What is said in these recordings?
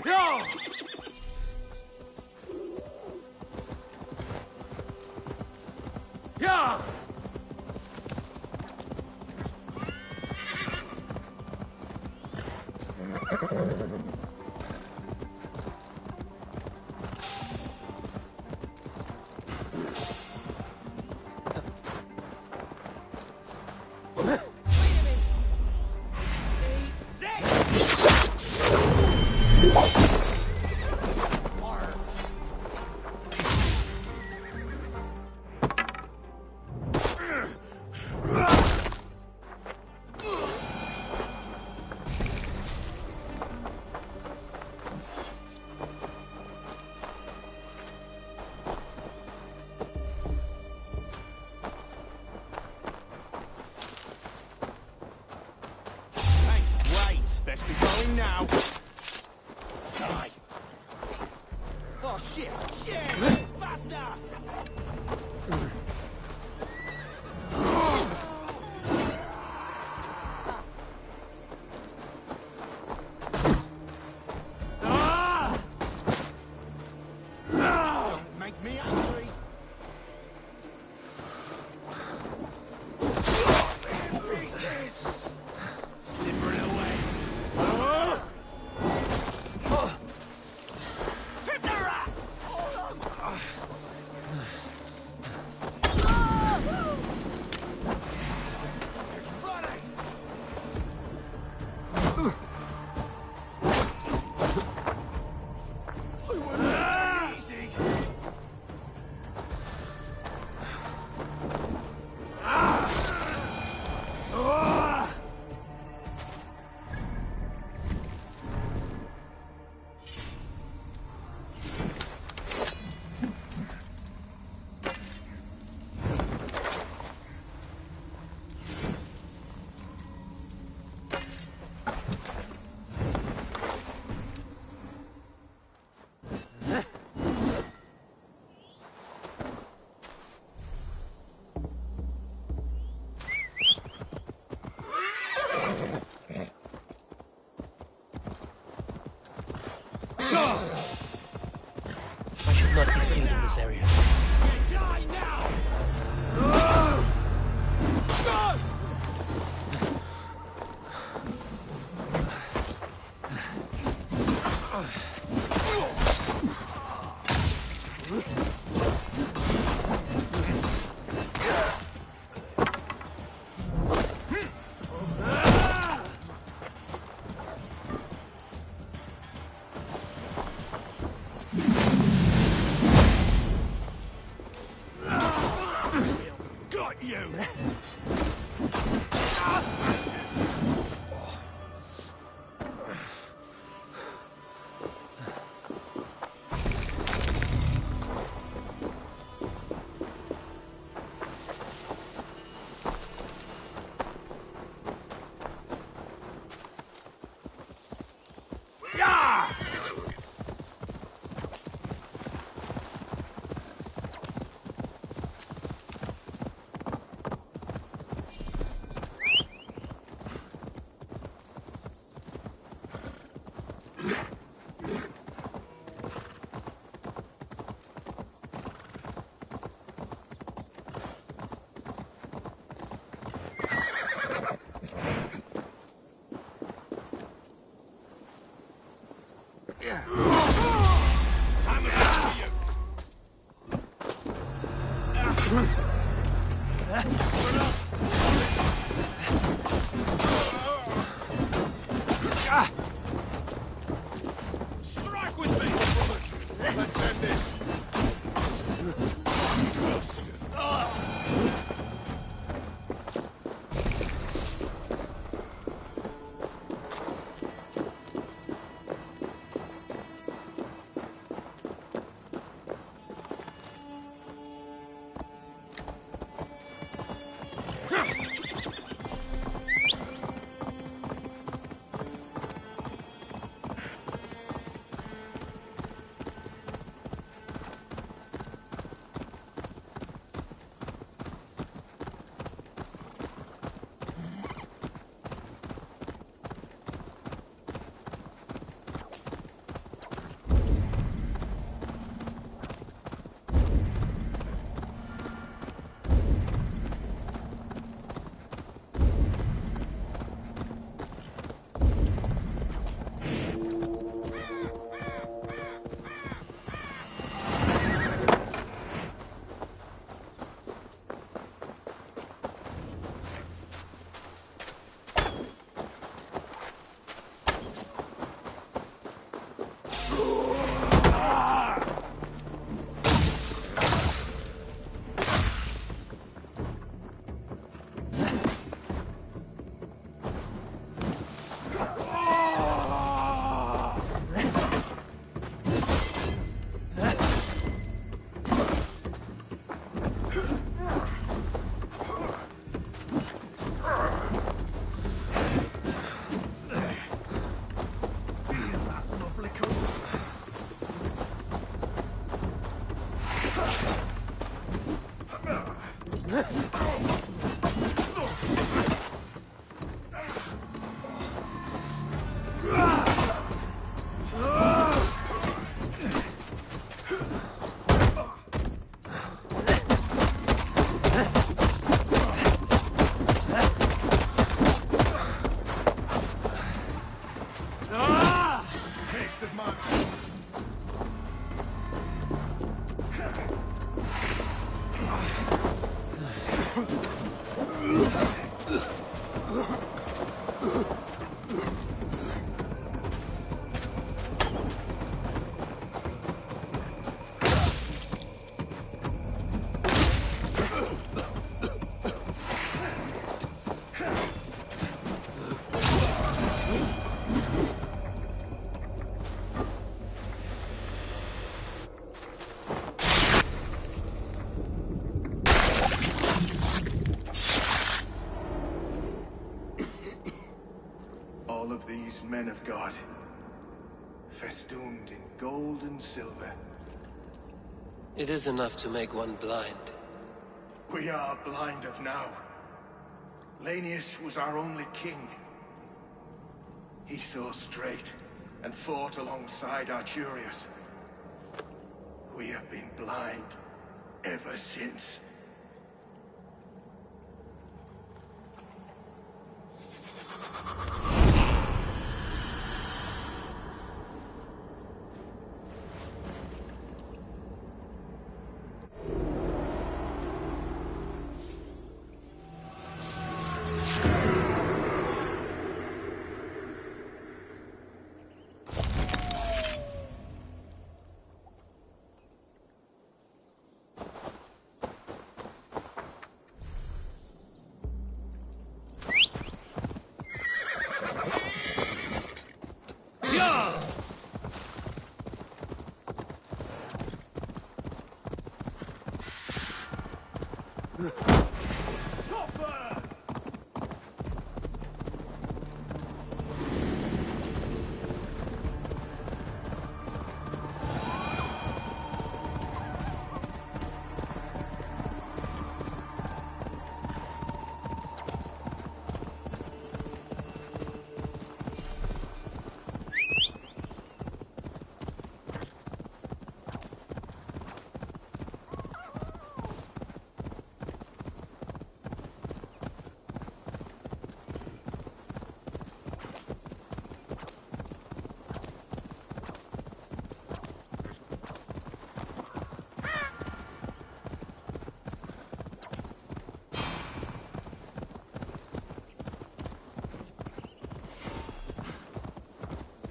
Yo! Yeah! Best be going now. Die. Oh shit! Shit! Faster! Don't make me angry. Slipping away. Trip the rat! I should not be seen in this area. Die now! Got you! Time is up for you. Strike with me, brothers. Let's end this. man. All of these men of God, festooned in gold and silver. It is enough to make one blind. We are blind of now. Lanius was our only king. He saw straight and fought alongside Arturius. We have been blind ever since.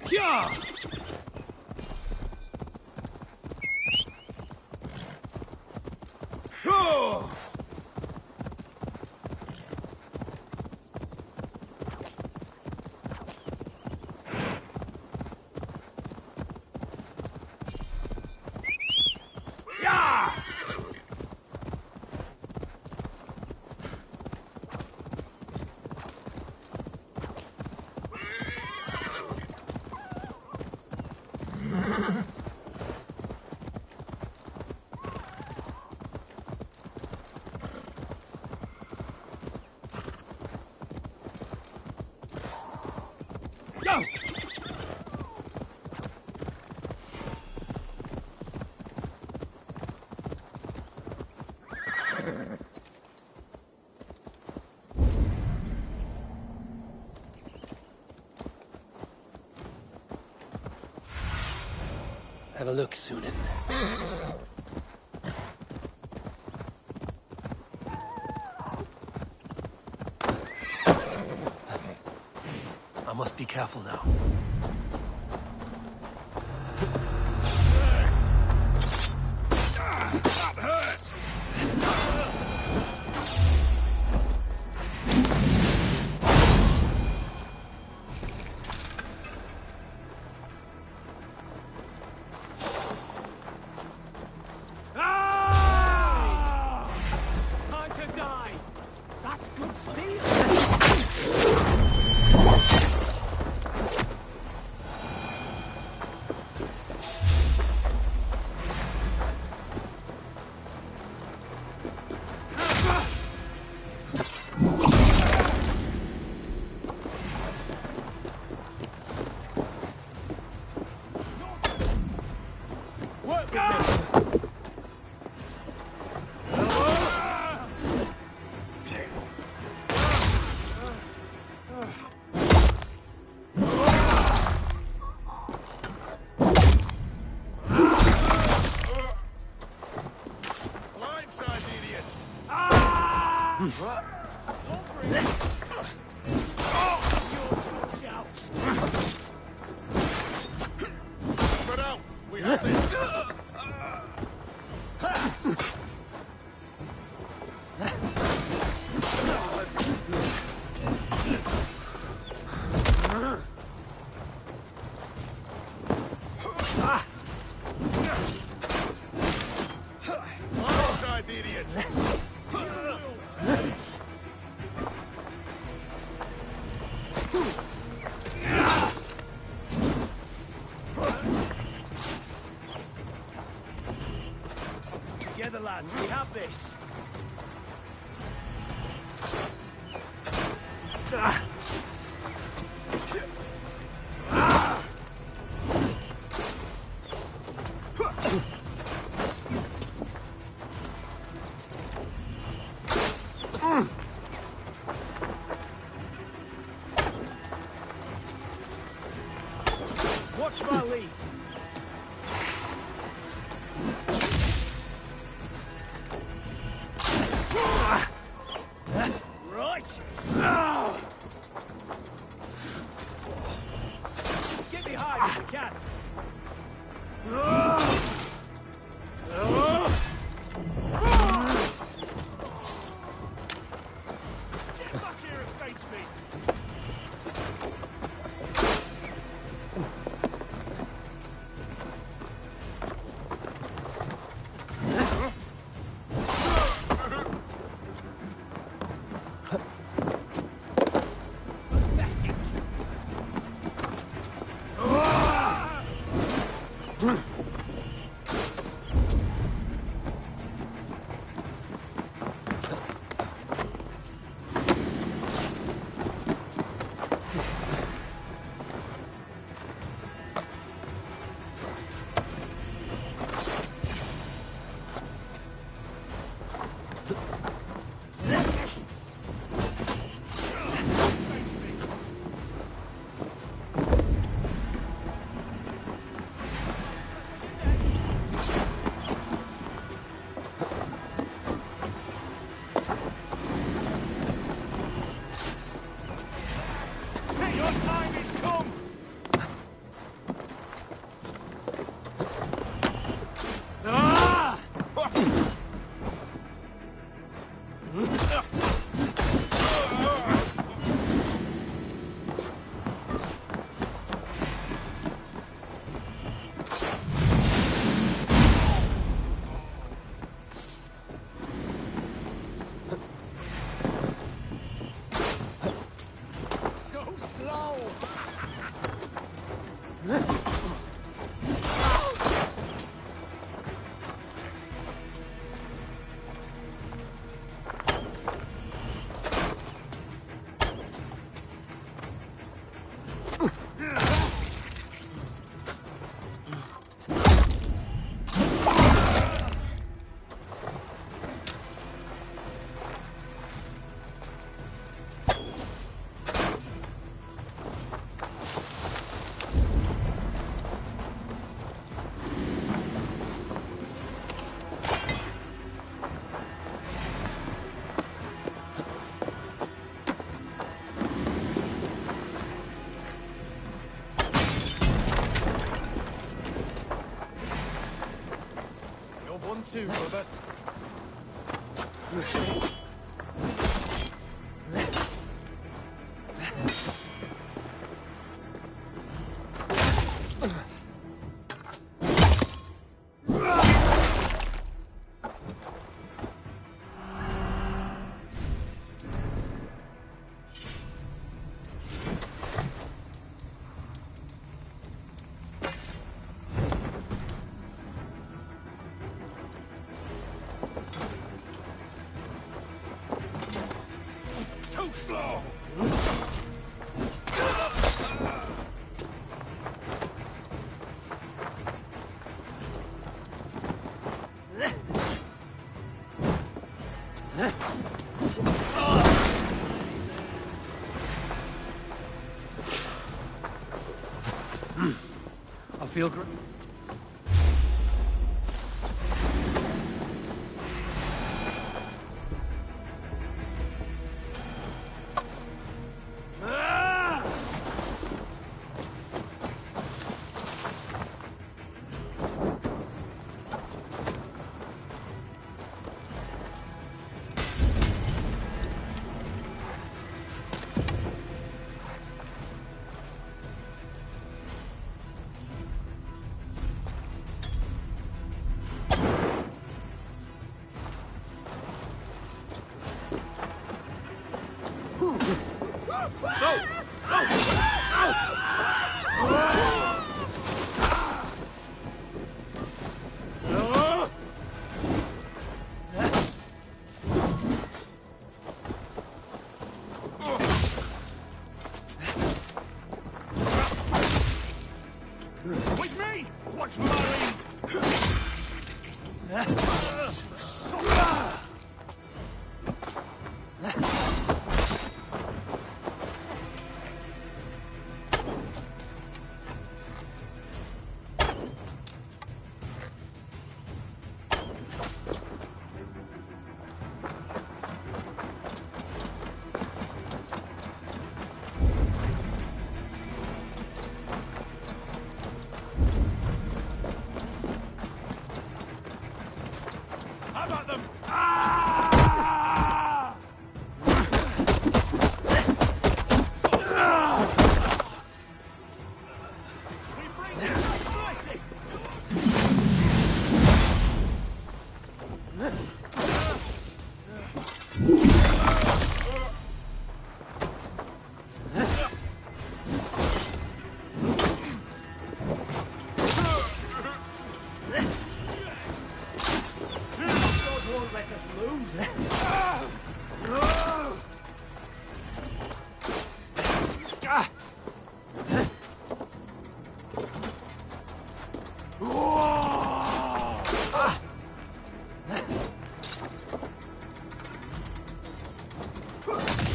Yeah! Oh! Yeah! Go! Have a look, Sunan. I must be careful now. That hurt! Ah! Time to die! That's good steel! Spread out! We have this! Outside the idiots! Together, lads, we have this. Watch my lead. Right. Get behind if you can. Get back here and face me. Your time is come! Ah! So slow! You're 1-2, brother. Too slow! I feel great. Watch for my lead! How about them? We bring them mercy! Won't let us lose.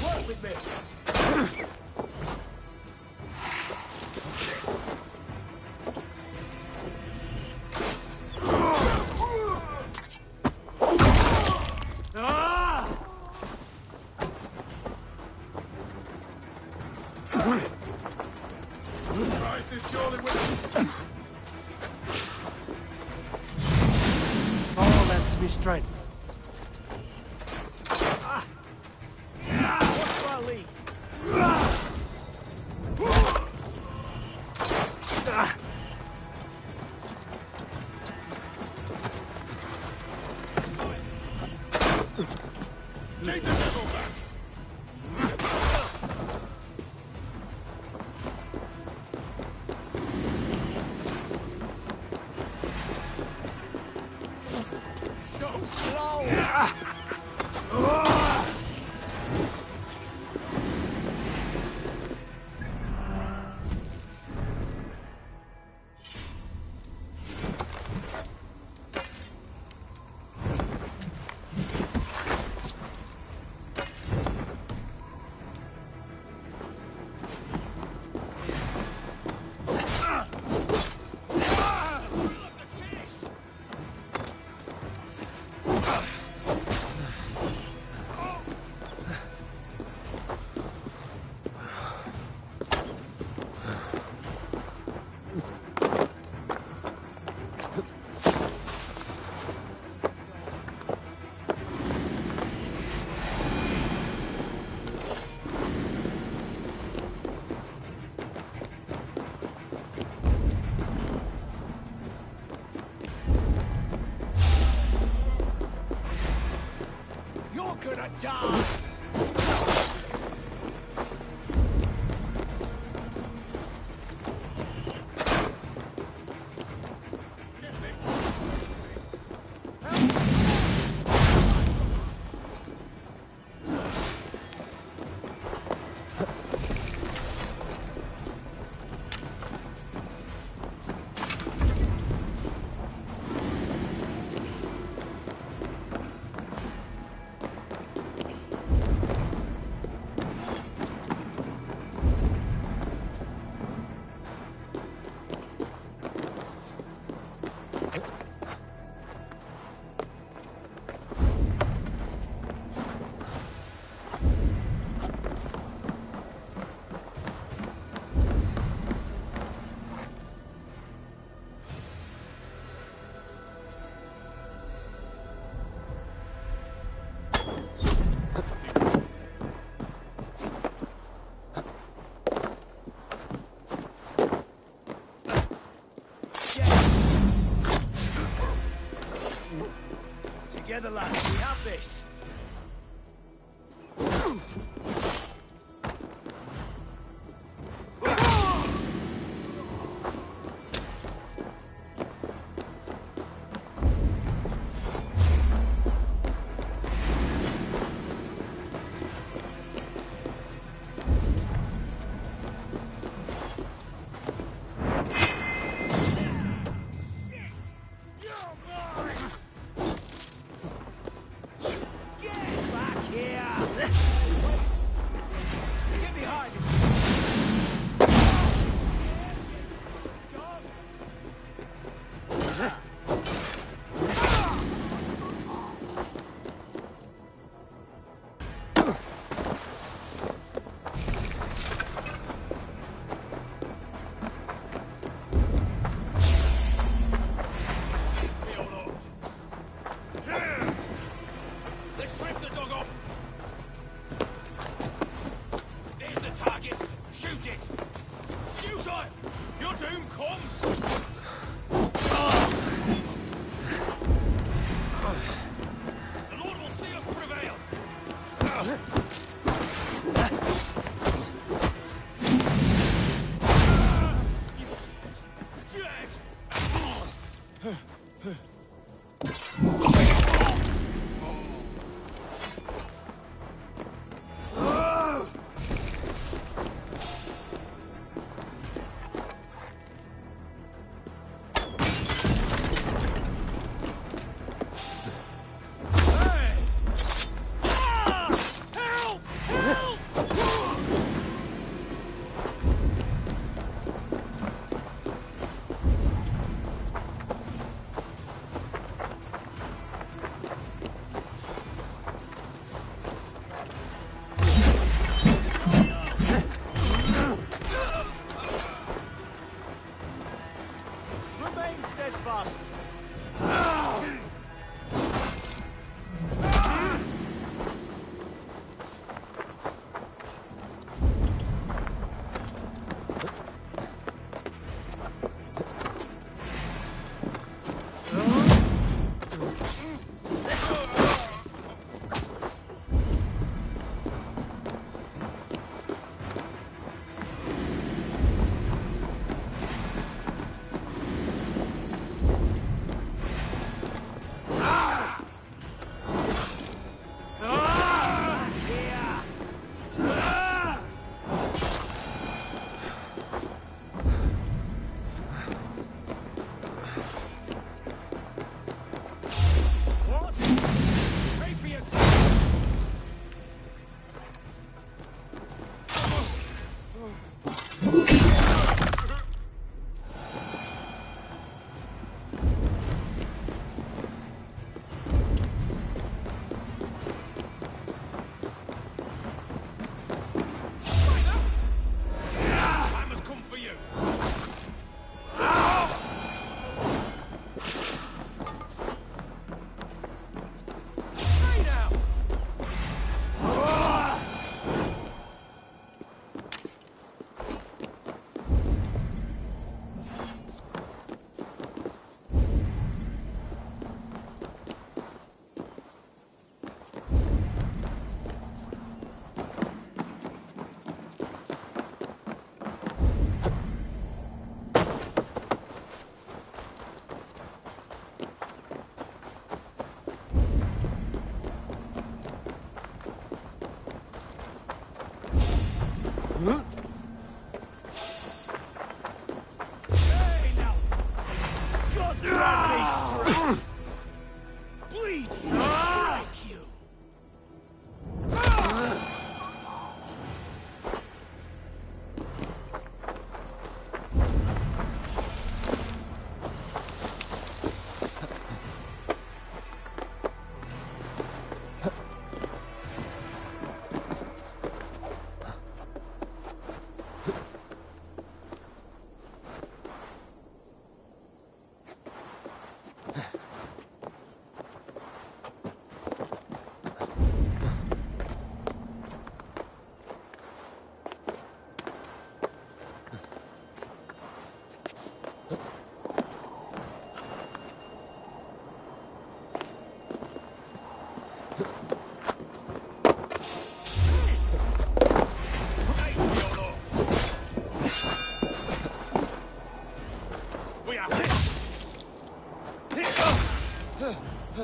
Work with me. Christ is surely with us. Oh, that's me strength. Watch for our lead. Take the devil back! So slow. You're gonna die. Together, lads, we have this.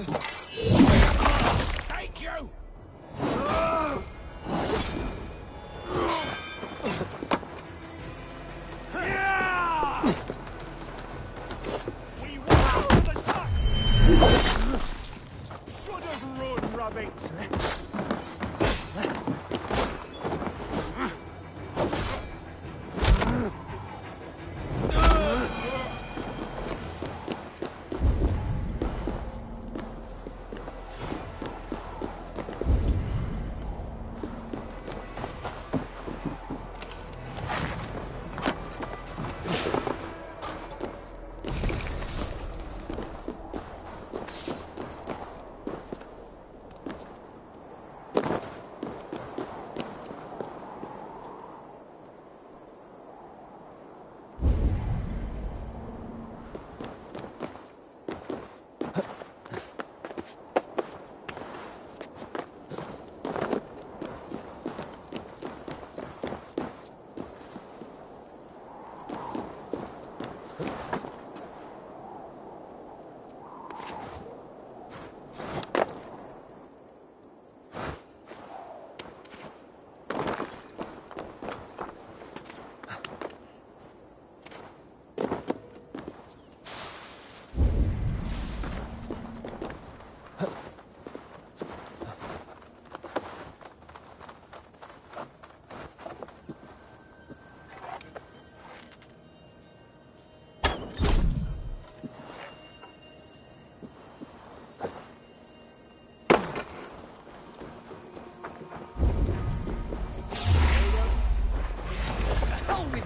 Take you! We want the ducks! Should have run, rabbit!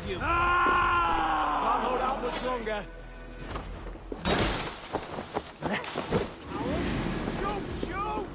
You. Can't hold out much longer. Shoot! Shoot!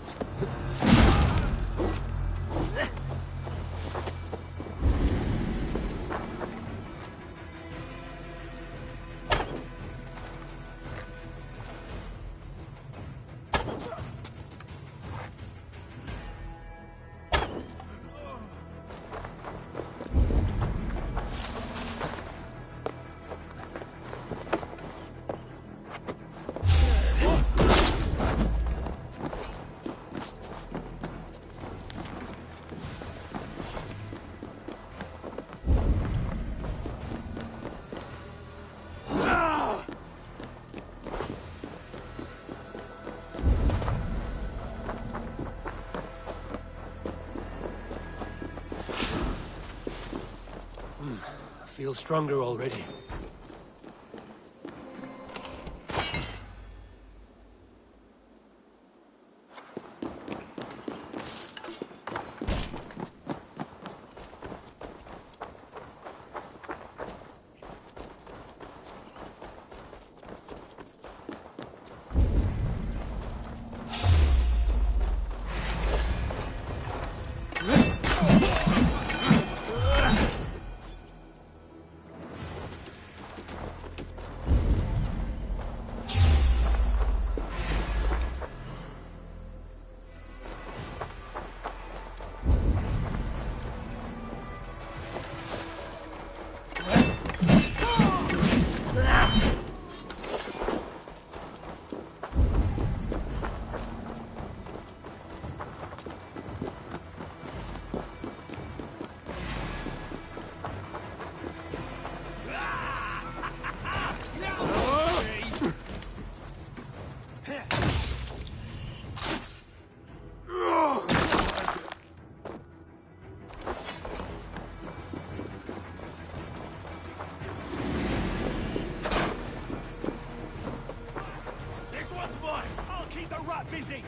I feel stronger already. Busy!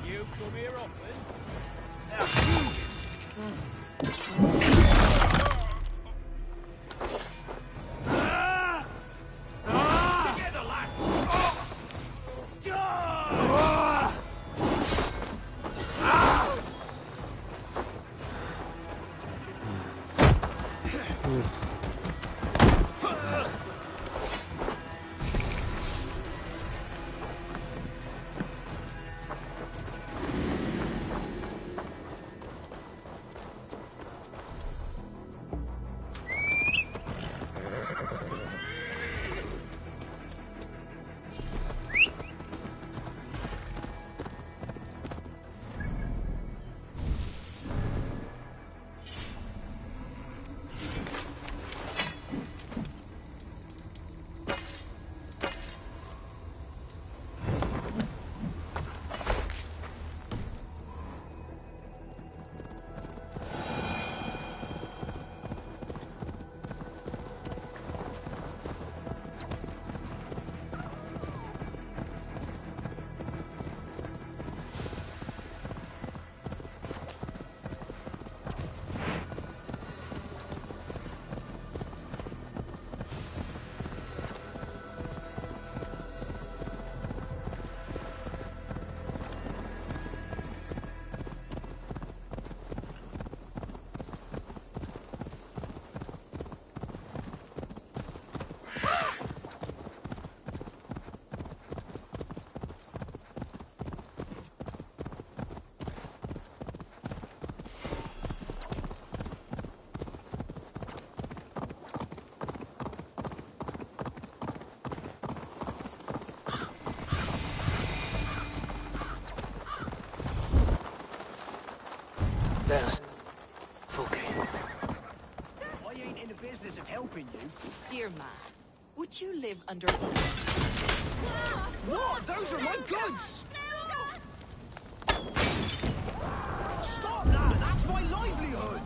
You come here often? Together, lad! There's... Fulke. I ain't in the business of helping you. Dear man, would you live under... What? Those are my goods! Stop that! That's my livelihood!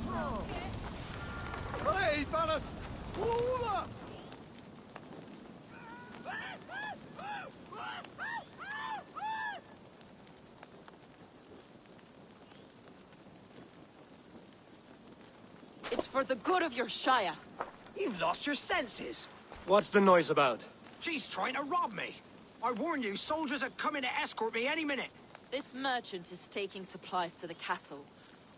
Hey, fellas! Over! It's for the good of your Shire. You've lost your senses. What's the noise about? She's trying to rob me. I warned you, soldiers are coming to escort me any minute. This merchant is taking supplies to the castle.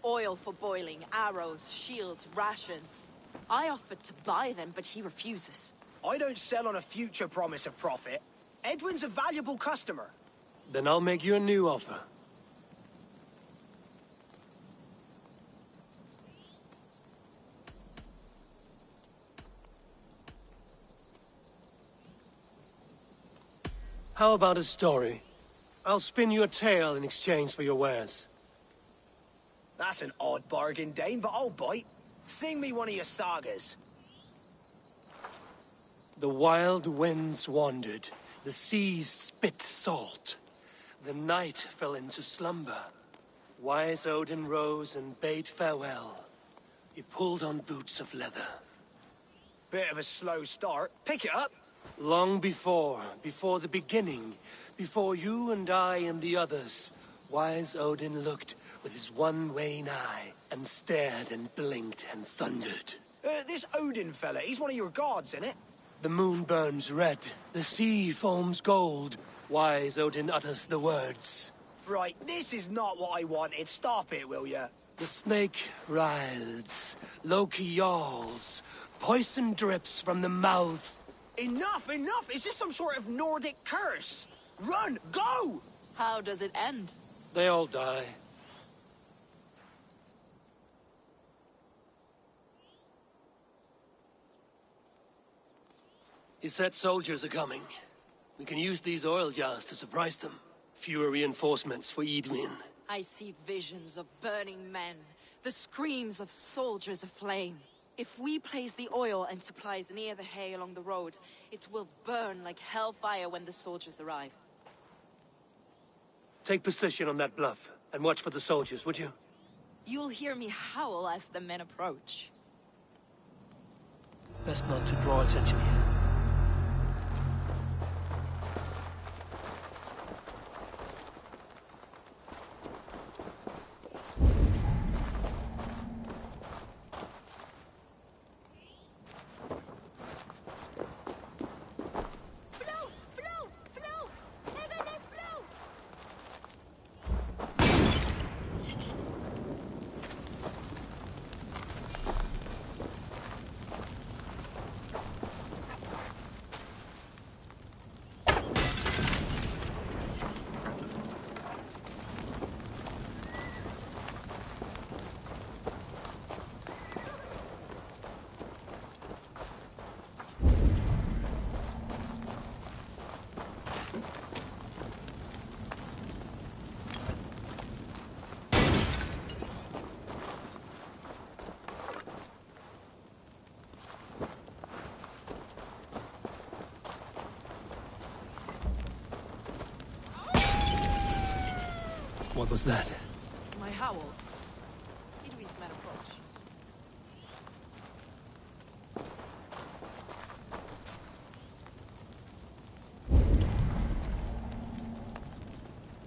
Oil for boiling, arrows, shields, rations. I offered to buy them, but he refuses. I don't sell on a future promise of profit. Edwin's a valuable customer. Then I'll make you a new offer. How about a story? I'll spin you a tale in exchange for your wares. That's an odd bargain, Dane, but I'll bite. Sing me one of your sagas. The wild winds wandered, the seas spit salt. The night fell into slumber. Wise Odin rose and bade farewell. He pulled on boots of leather. Bit of a slow start. Pick it up. Long before the beginning, before you and I and the others, wise Odin looked with his one wan eye and stared and blinked and thundered. This Odin fella, he's one of your gods, innit? The moon burns red, the sea foams gold. Wise Odin utters the words. Right, this is not what I wanted. Stop it, will ya? The snake writhes, Loki yawls, poison drips from the mouth. Enough, enough! Is this some sort of Nordic curse? Run! Go! How does it end? They all die. He said soldiers are coming. We can use these oil jars to surprise them. Fewer reinforcements for Edwin. I see visions of burning men, the screams of soldiers aflame. If we place the oil and supplies near the hay along the road, it will burn like hellfire when the soldiers arrive. Take position on that bluff, and watch for the soldiers, would you? You'll hear me howl as the men approach. Best not to draw attention here. What was that? My howl. Edwin's men approach.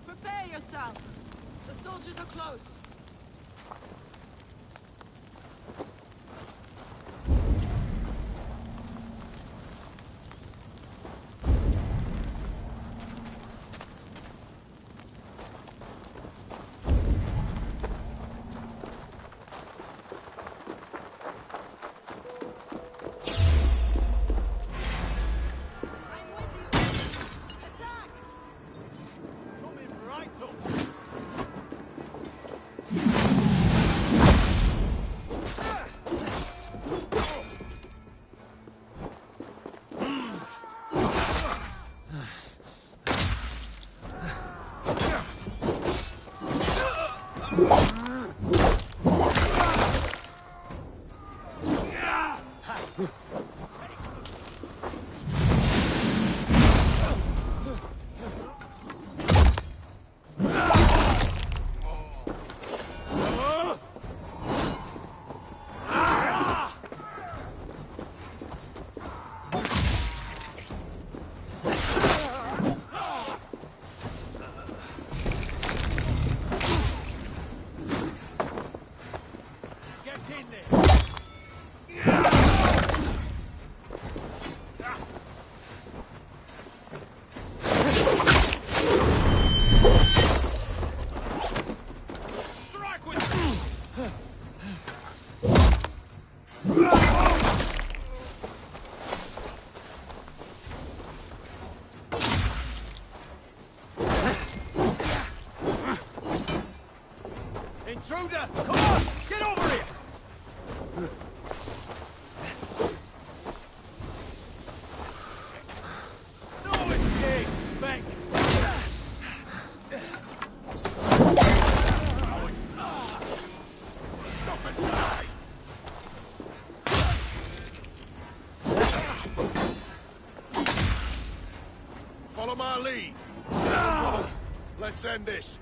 Prepare yourself. The soldiers are close. in there! Strike with Intruder! Come on! Get over here! No escape! Back! Stop and die! Follow my lead. Let's end this.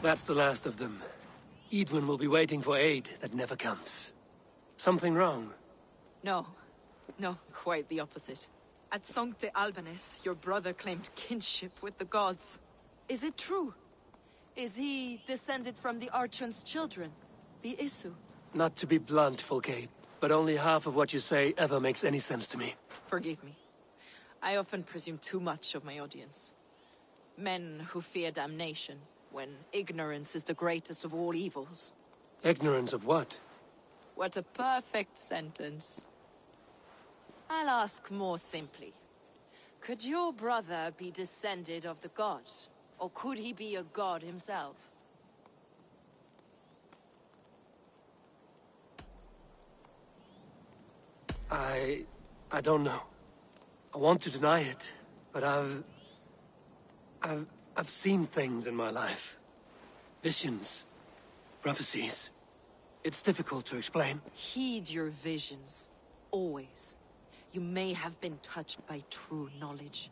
That's the last of them. Edwin will be waiting for aid that never comes. Something wrong? No. No, quite the opposite. At Sancte Albanus, your brother claimed kinship with the gods. Is it true? Is he descended from the Archon's children, the Isu? Not to be blunt, Fulke, but only half of what you say ever makes any sense to me. Forgive me. I often presume too much of my audience. Men who fear damnation, when ignorance is the greatest of all evils. Ignorance of what? What a perfect sentence. I'll ask more simply. Could your brother be descended of the gods? Or could he be a god himself? I don't know. I want to deny it, but I've seen things in my life. Visions. Prophecies. It's difficult to explain. Heed your visions. Always. You may have been touched by true knowledge.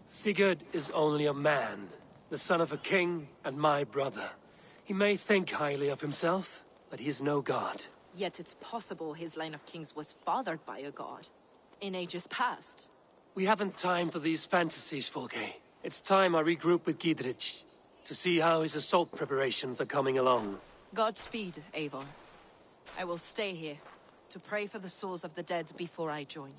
Sigurd is only a man, the son of a king and my brother. He may think highly of himself, but he is no god. Yet it's possible his line of kings was fathered by a god. In ages past. We haven't time for these fantasies, Fulke. It's time I regroup with Gidrich, to see how his assault preparations are coming along. Godspeed, Eivor. I will stay here, to pray for the souls of the dead before I join you.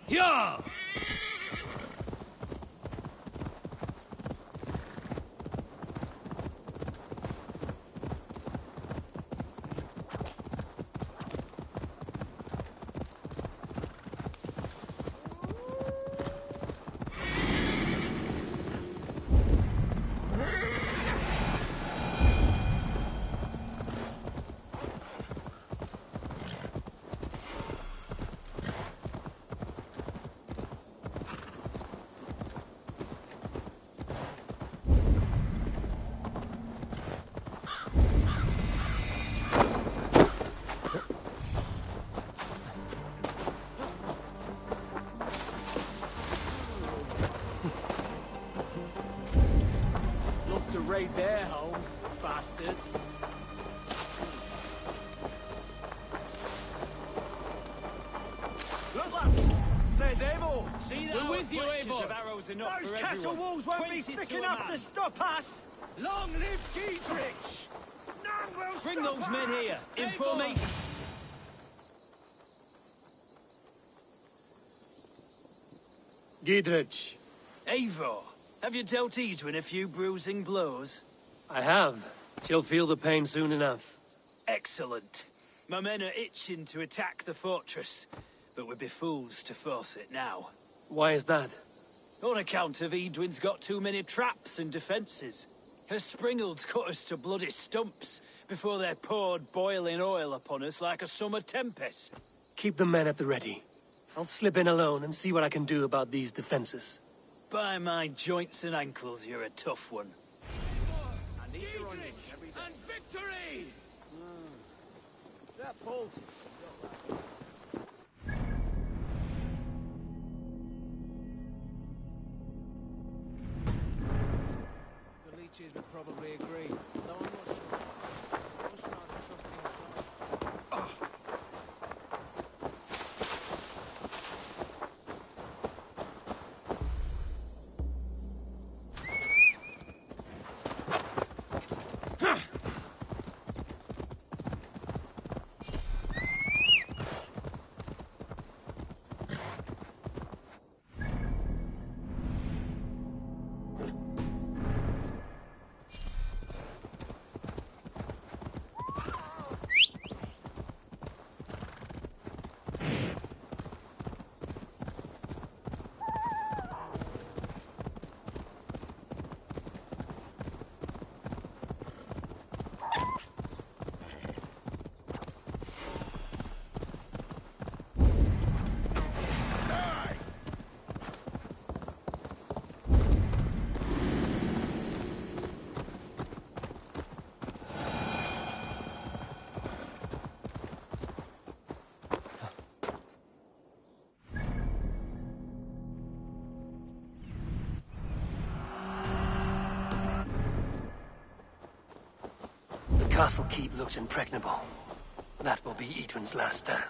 Yeah! Love to raid their homes, bastards. Look, lads! There's Avo! See that? We're with you, Eivor. Of arrows enough Those for castle everyone. walls won't be 20 thick to a enough man. to stop us! Long live Dietrich! None will Bring stop those men us! here. In formation. Giedrich, Eivor, have you dealt Edwin a few bruising blows? I have. She'll feel the pain soon enough. Excellent. My men are itching to attack the fortress, but we'd be fools to force it now. Why is that? On account of Edwin's got too many traps and defences. Her springalds cut us to bloody stumps before they poured boiling oil upon us like a summer tempest. Keep the men at the ready. I'll slip in alone and see what I can do about these defenses. By my joints and ankles, you're a tough one. And victory! That bolted. The leeches would probably agree. Though I'm not sure. I was rather trusting myself. The castle keep looks impregnable. That will be Edwin's last stand.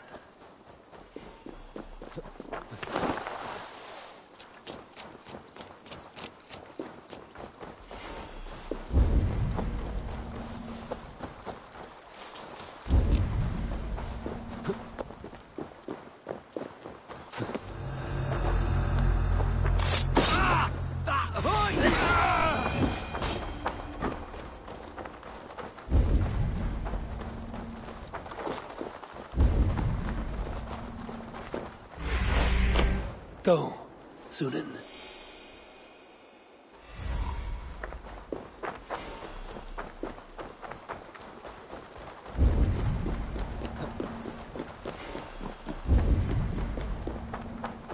Go, Sunan.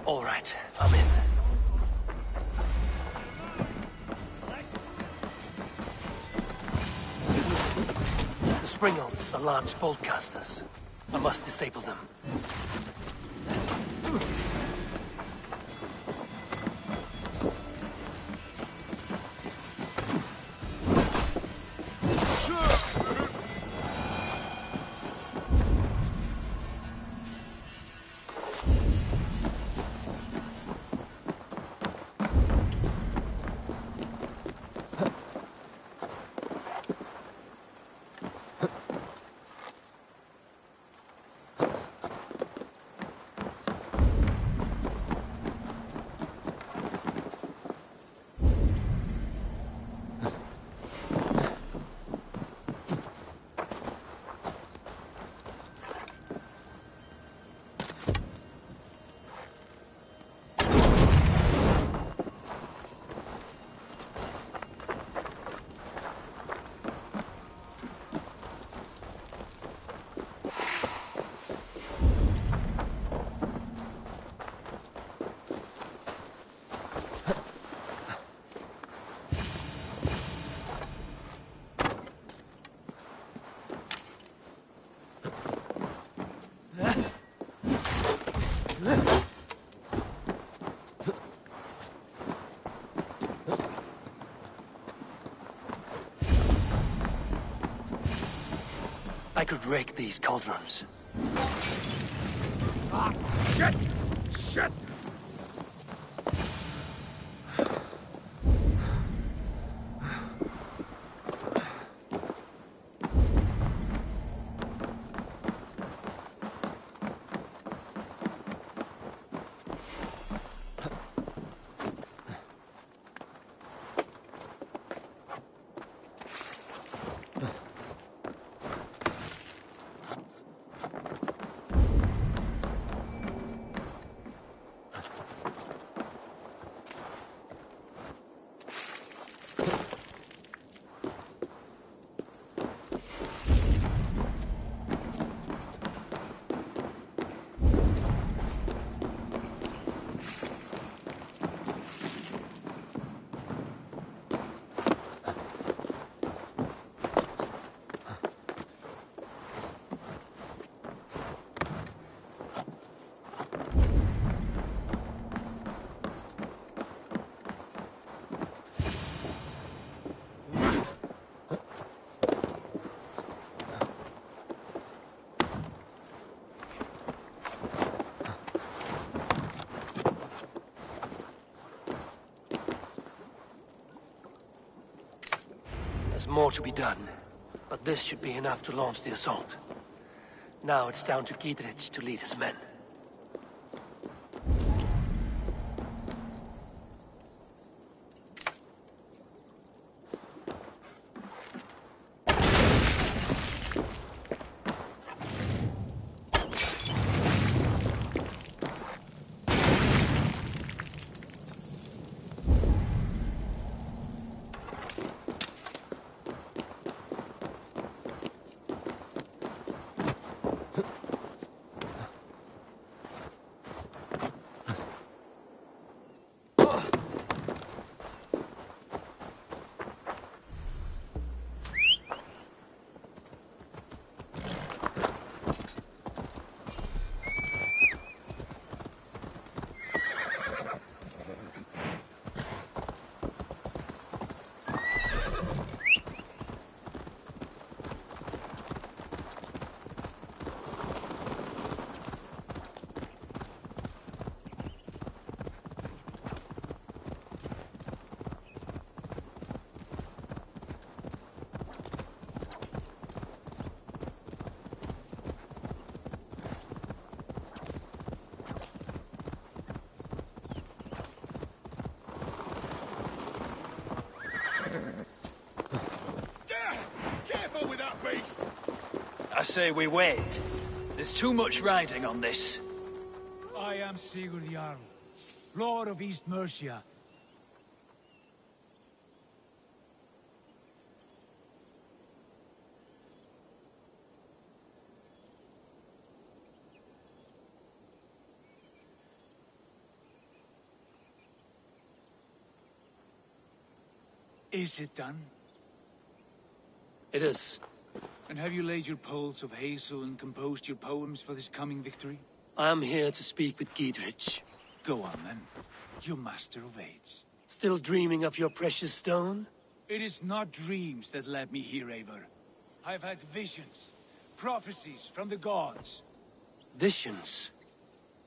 All right, I'm in. The springalds are large bolt casters. I must disable them. I could rake these cauldrons. Ah, shit! Shit! There's more to be done, but this should be enough to launch the assault. Now it's down to Giedrich to lead his men. Careful with that beast! I say we wait. There's too much riding on this. I am Sigurd Jarl, Lord of East Mercia. Is it done? It is. And have you laid your poles of hazel and composed your poems for this coming victory? I am here to speak with Giedrich. Go on then, you master of aids. Still dreaming of your precious stone? It is not dreams that led me here, Eivor. I've had visions, prophecies from the gods. Visions?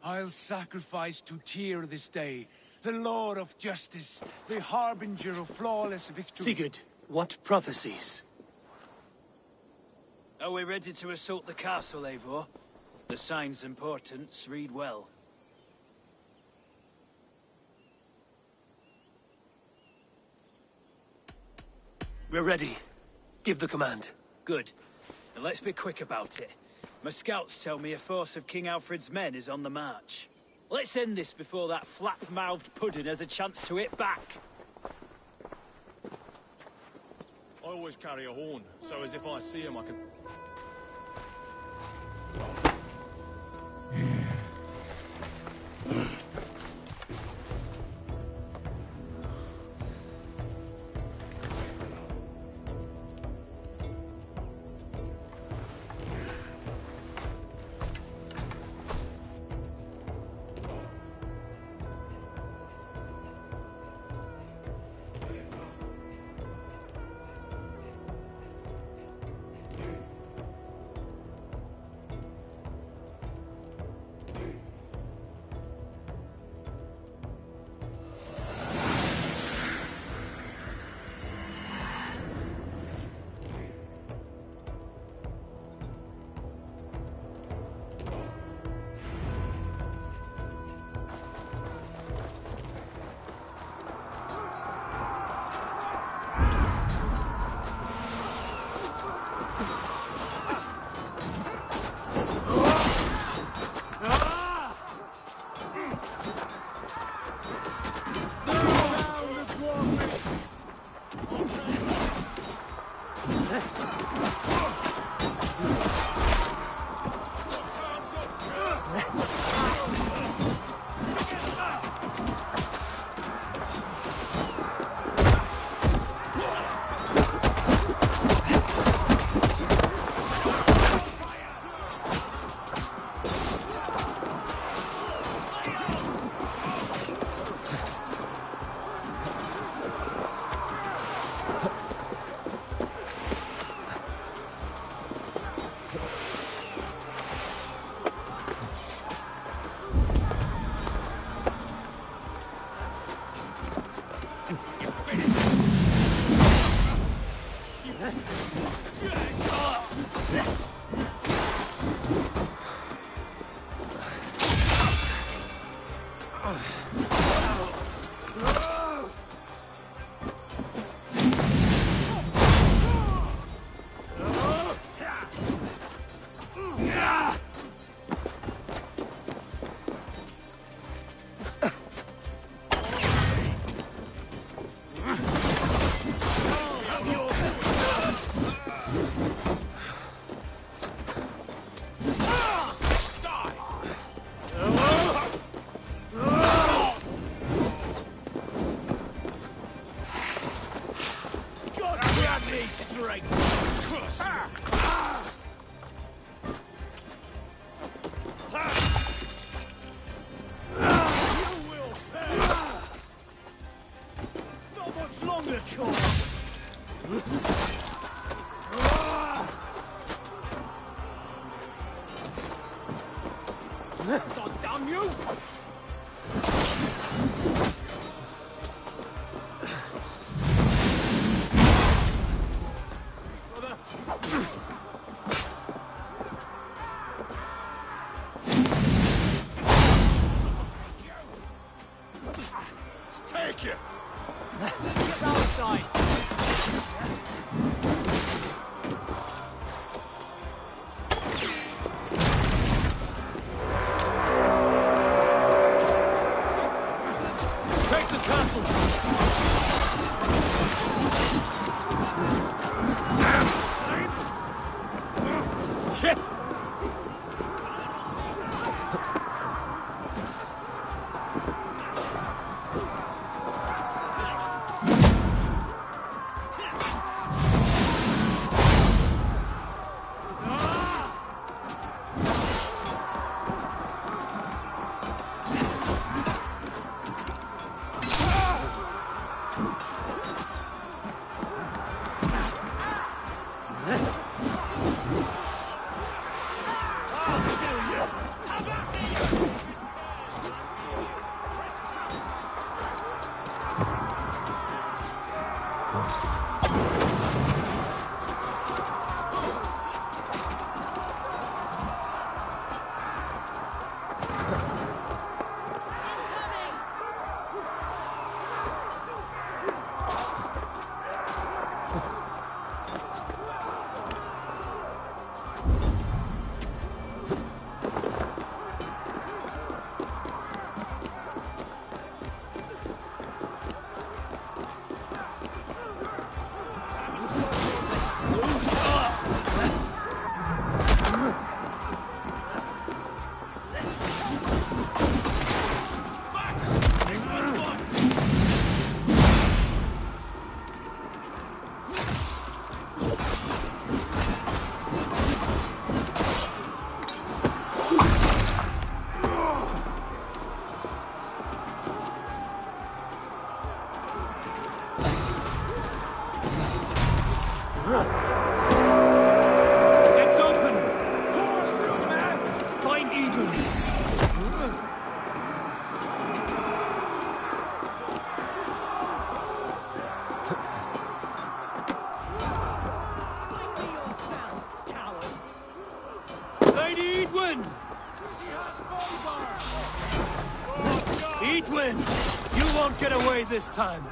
I'll sacrifice to Tyr this day, the Lord of Justice, the harbinger of flawless victory. Sigurd, what prophecies? Are we ready to assault the castle, Eivor? The signs and portents read well. We're ready. Give the command. Good. And let's be quick about it. My scouts tell me a force of King Alfred's men is on the march. Let's end this before that flap-mouthed pudding has a chance to hit back. I always carry a horn, so as if I see him I can... God damn you! Take you! Get outside! Take the castle! Shit! It's open! Pour through, man! Find Edwin! Lady Edwin! Edwin! You won't get away this time!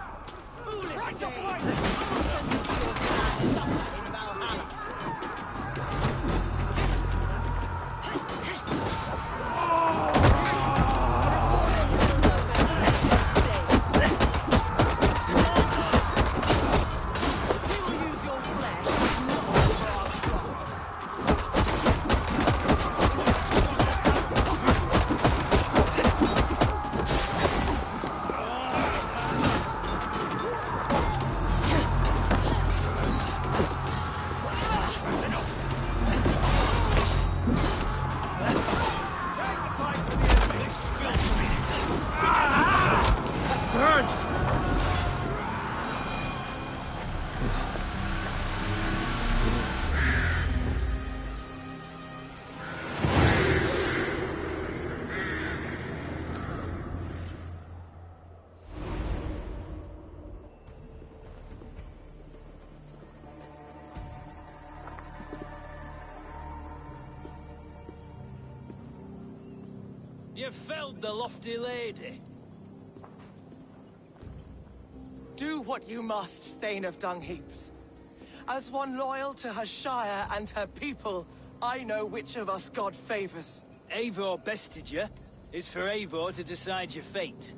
You felled the lofty lady. Do what you must, Thane of Dungheaps. As one loyal to her shire and her people, I know which of us God favors. Eivor bested you. It's for Eivor to decide your fate.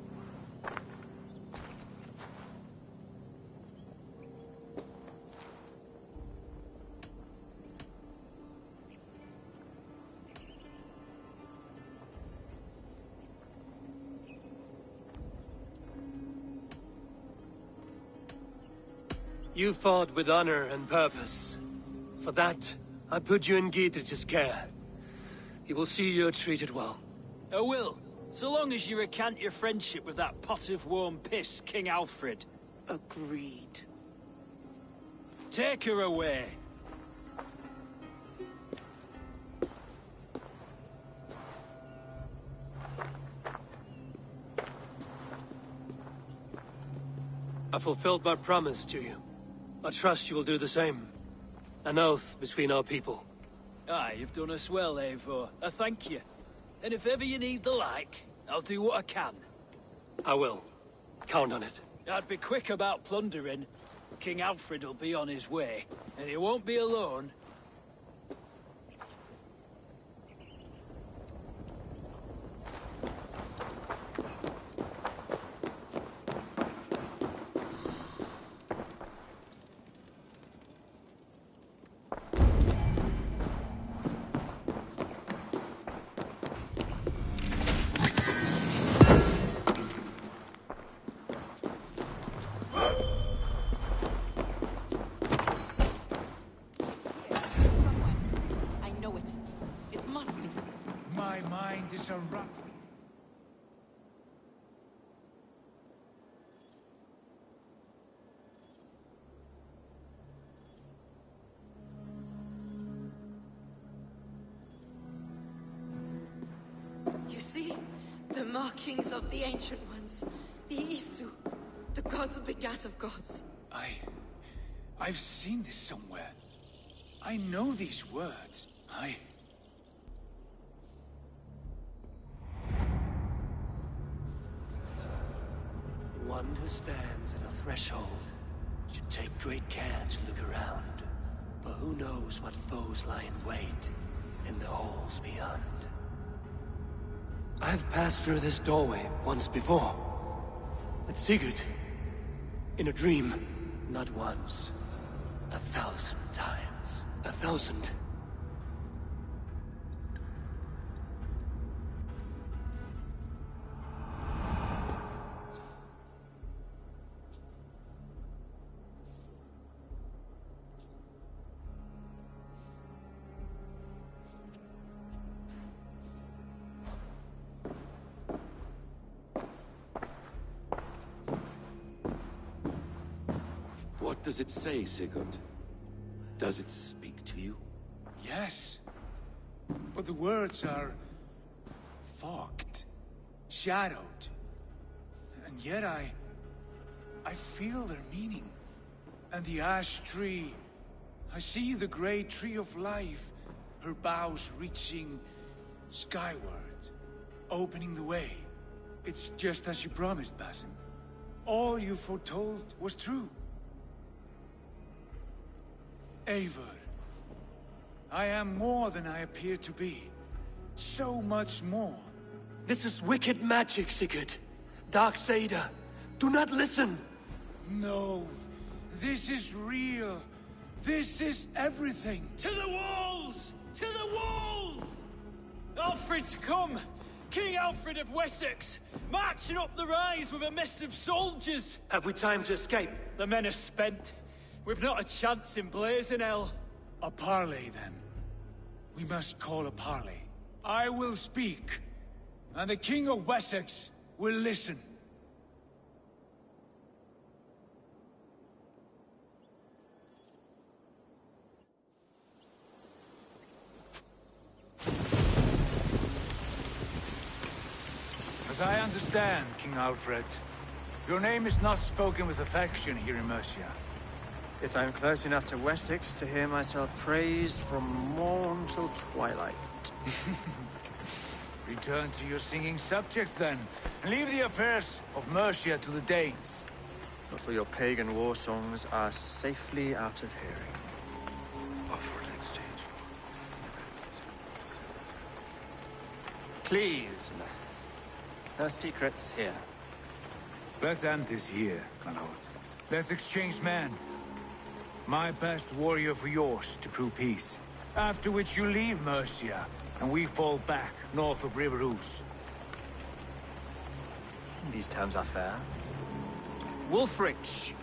You fought with honor and purpose. For that, I put you in Gietrich's care. He will see you're treated well. I will, so long as you recant your friendship with that pot of warm piss, King Alfred. Agreed. Take her away. I fulfilled my promise to you. I trust you will do the same. An oath between our people. Aye, you've done us well, Eivor. I thank you. And if ever you need the like, I'll do what I can. I will. Count on it. I'd be quick about plundering. King Alfred will be on his way, and he won't be alone. My mind is a rock. You see? The markings of the Ancient Ones. The Isu. The gods begat of gods. I've seen this somewhere. I know these words. One who stands at a threshold should take great care to look around. For who knows what foes lie in wait in the halls beyond. I've passed through this doorway once before. At Sigurd. In a dream. Not once. 1,000 times. 1,000. What does it say, Sigurd? Does it speak to you? Yes. But the words are fogged, shadowed. And yet I feel their meaning. And the ash tree, I see the great tree of life, her boughs reaching skyward, opening the way. It's just as you promised, Basim. All you foretold was true. Eivor, I am more than I appear to be. So much more. This is wicked magic, Sigurd. Darksader. Do not listen. No. This is real. This is everything. To the walls! To the walls! Alfred's come! King Alfred of Wessex! Marching up the rise with a mess of soldiers! Have we time to escape? The men are spent. We've not a chance in blazing hell. A parley, then. We must call a parley. I will speak, and the King of Wessex will listen. As I understand, King Alfred, your name is not spoken with affection here in Mercia. Yet I am close enough to Wessex to hear myself praised from morn till twilight. Return to your singing subjects, then, and leave the affairs of Mercia to the Danes. Not for your pagan war songs are safely out of hearing. Offer an exchange. Please, no secrets here. Let's end this here, my lord. Let's exchange men. My best warrior for yours to prove peace. After which you leave Mercia, and we fall back north of River Ouse. These terms are fair. Wulfrich!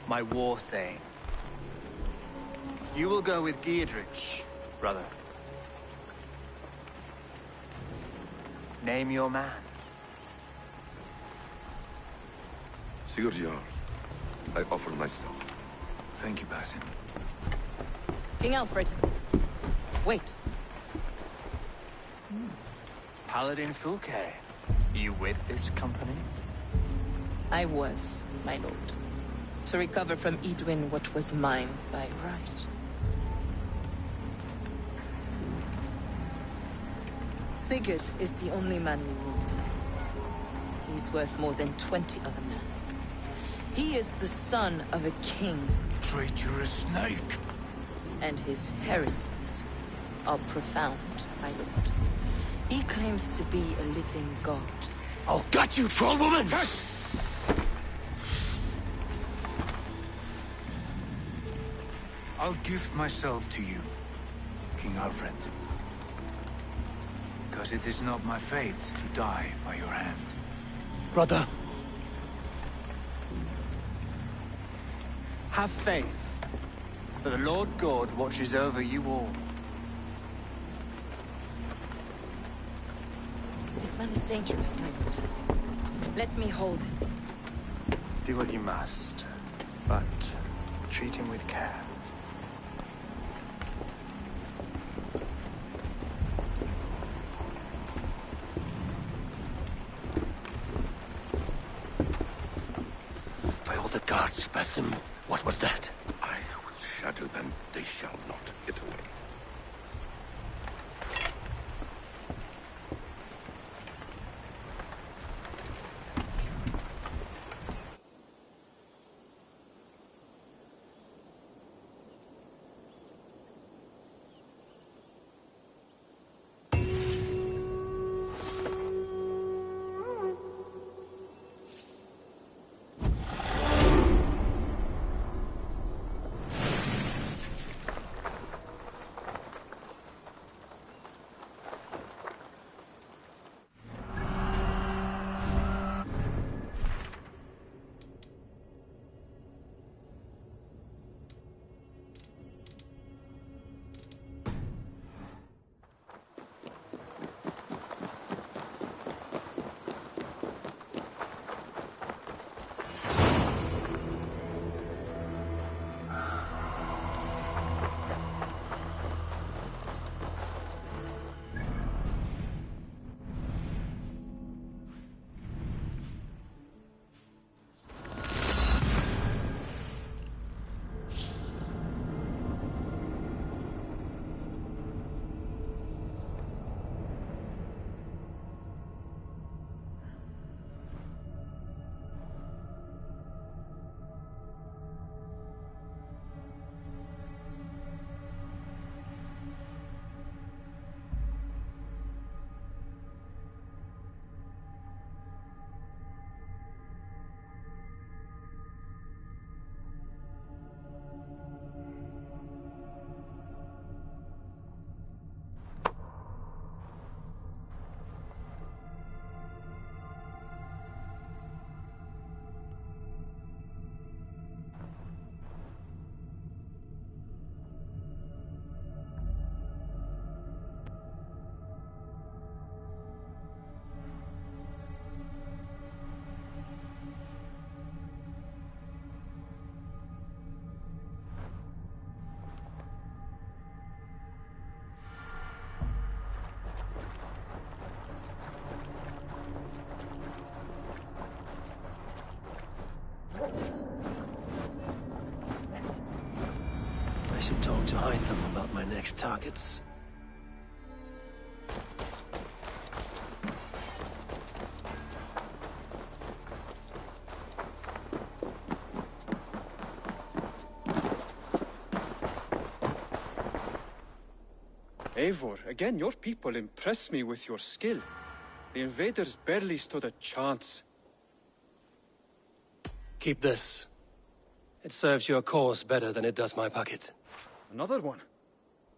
My war thane. You will go with Giedrich, brother. Name your man. Sigurd Jarl, I offer myself. Thank you, Basim. King Alfred. Wait. Paladin Fulke, you with this company? I was, my lord. To recover from Edwin what was mine by right. Sigurd is the only man we need. He's worth more than 20 other men. He is the son of a king. Traitorous snake! And his heresies are profound, my lord. He claims to be a living god. I'll gut you, troll woman! I'll gift myself to you, King Alfred. Because it is not my fate to die by your hand. Brother. Have faith that the Lord God watches over you all. This man is dangerous, my lord. Let me hold him. Do what you must, but treat him with care. By all the gods, Basim, what was that? I will shatter them. They shall not get away. I should talk to Hytham about my next targets. Eivor, again, your people impress me with your skill. The invaders barely stood a chance. Keep this. It serves your cause better than it does my pocket. Another one.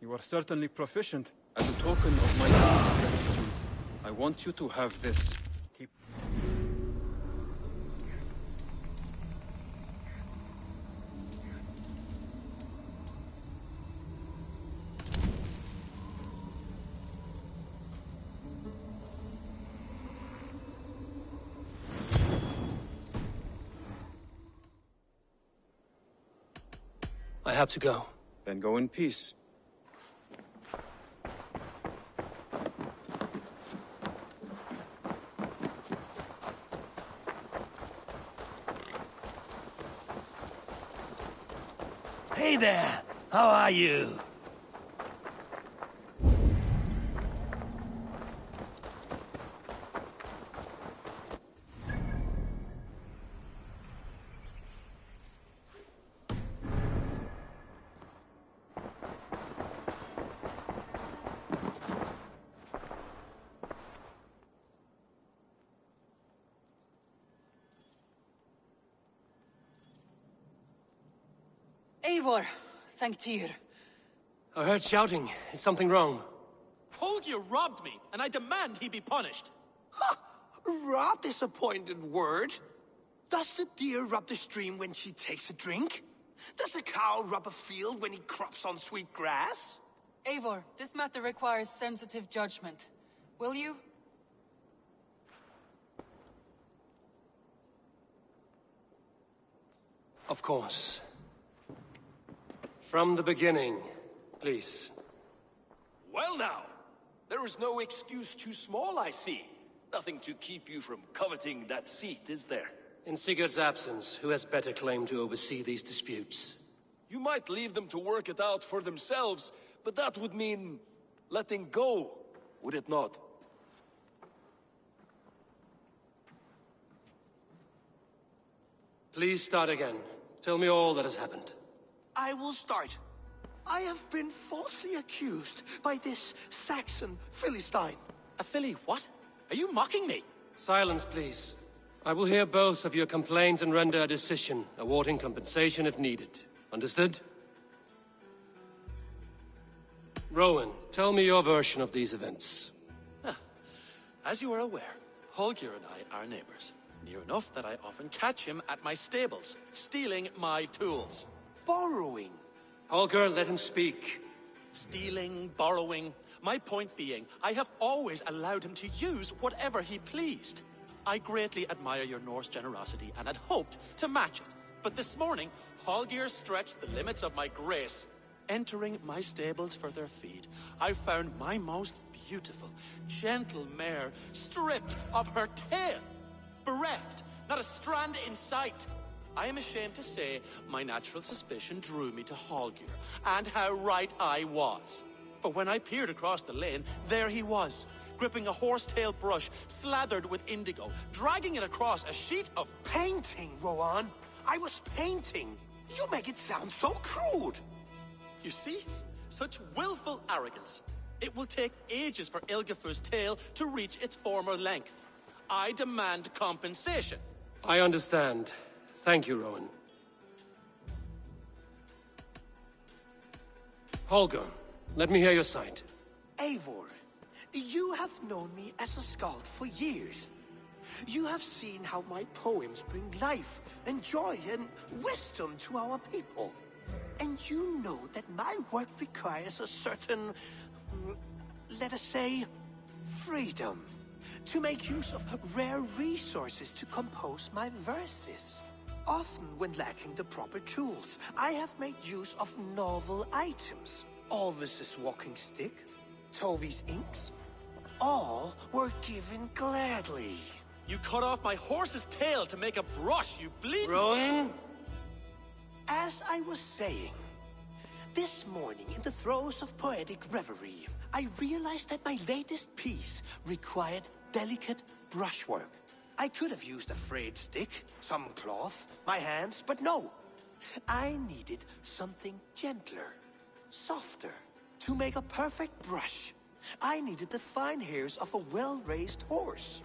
You are certainly proficient. As a token of my gratitude, I want you to have this. Keep... I have to go. Then go in peace. Hey there! How are you? Eivor, thank Tyr. I heard shouting. Is something wrong? Holger robbed me, and I demand he be punished. Raw disappointed word. Does the deer rub the stream when she takes a drink? Does a cow rub a field when he crops on sweet grass? Eivor, this matter requires sensitive judgment. Will you? Of course. From the beginning, please. Well now, there is no excuse too small, I see. Nothing to keep you from coveting that seat, is there? In Sigurd's absence, who has better claim to oversee these disputes? You might leave them to work it out for themselves, but that would mean letting go, would it not? Please start again. Tell me all that has happened. I will start. I have been falsely accused by this Saxon Philistine. A Philly what? Are you mocking me? Silence, please. I will hear both of your complaints and render a decision, awarding compensation if needed. Understood? Rowan, tell me your version of these events. As you are aware, Holger and I are neighbors. Near enough that I often catch him at my stables, stealing my tools. Borrowing. Holger, let him speak. Stealing, borrowing. My point being, I have always allowed him to use whatever he pleased. I greatly admire your Norse generosity and had hoped to match it. But this morning, Holger stretched the limits of my grace. Entering my stables for their feed, I found my most beautiful, gentle mare stripped of her tail. Bereft, not a strand in sight. I am ashamed to say my natural suspicion drew me to Holger, and how right I was. For when I peered across the lane, there he was, gripping a horsetail brush slathered with indigo, dragging it across a sheet of painting, Rowan. I was painting. You make it sound so crude. You see? Such willful arrogance. It will take ages for Ilgafur's tail to reach its former length. I demand compensation. I understand. Thank you, Rowan. Holger, let me hear your side. Eivor, you have known me as a skald for years. You have seen how my poems bring life and joy and wisdom to our people. And you know that my work requires a certain, let us say, freedom. To make use of rare resources to compose my verses. Often when lacking the proper tools, I have made use of novel items. Alvis's walking stick, Tovi's inks, all were given gladly. You cut off my horse's tail to make a brush, you bleed. Rowan? As I was saying, this morning in the throes of poetic reverie, I realized that my latest piece required delicate brushwork. I could have used a frayed stick, some cloth, my hands, but no. I needed something gentler, softer. To make a perfect brush, I needed the fine hairs of a well-raised horse.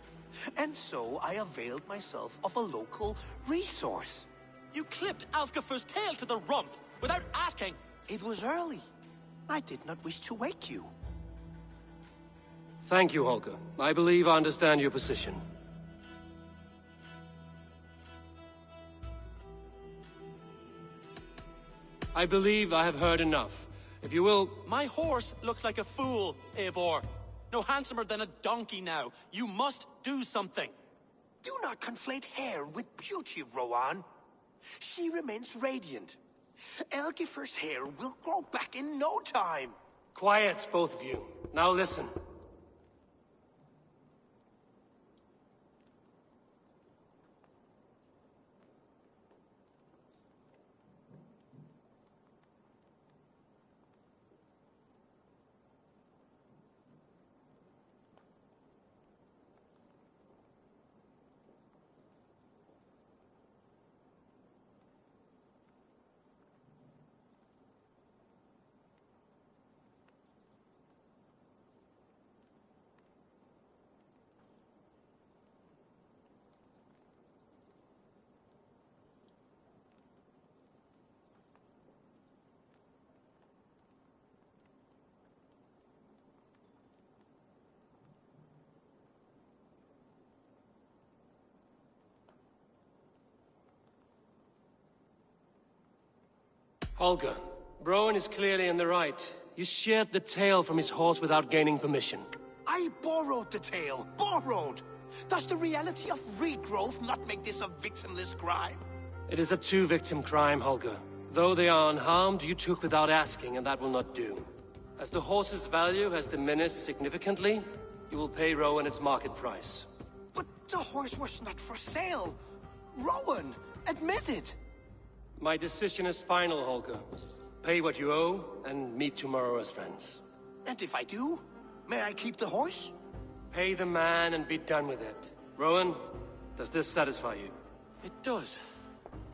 And so I availed myself of a local resource. You clipped Alfgafur's tail to the rump without asking. It was early. I did not wish to wake you. Thank you, Holger. I believe I understand your position. I believe I have heard enough. If you will... My horse looks like a fool, Eivor. No handsomer than a donkey now. You must do something. Do not conflate hair with beauty, Rowan. She remains radiant. Elgifur's hair will grow back in no time. Quiet, both of you. Now listen. Holger, Broen is clearly in the right. You sheared the tail from his horse without gaining permission. I borrowed the tail. Borrowed! Does the reality of regrowth not make this a victimless crime? It is a two-victim crime, Holger. Though they are unharmed, you took without asking, and that will not do. As the horse's value has diminished significantly, you will pay Rowan its market price. But the horse was not for sale. Rowan, admit it. My decision is final, Holger. Pay what you owe, and meet tomorrow as friends. And if I do, may I keep the horse? Pay the man and be done with it. Rowan, does this satisfy you? It does.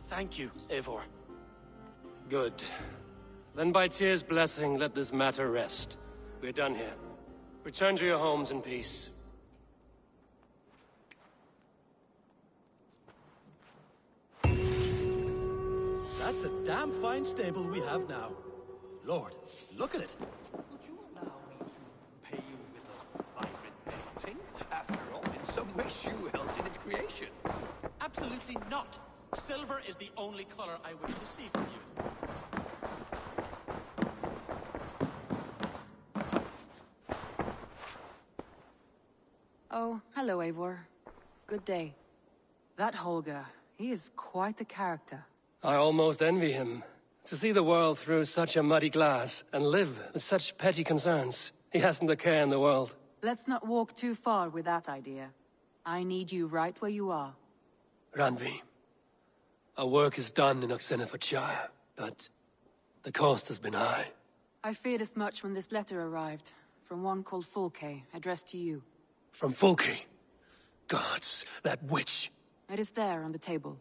Thank you, Eivor. Good. Then by Tyr's blessing, let this matter rest. We're done here. Return to your homes in peace. That's a damn fine stable we have now. Lord, look at it. Would you allow me to pay you with a vibrant painting? After all, in some ways you helped in its creation. Absolutely not. Silver is the only color I wish to see from you. Oh, hello, Eivor. Good day. That Holger, he is quite a character. I almost envy him. To see the world through such a muddy glass, and live with such petty concerns. He hasn't a care in the world. Let's not walk too far with that idea. I need you right where you are. Randvi, our work is done in Oxenfordshire, but the cost has been high. I feared as much when this letter arrived, from one called Fulke, addressed to you. From Fulke? Gods, that witch! It is there on the table.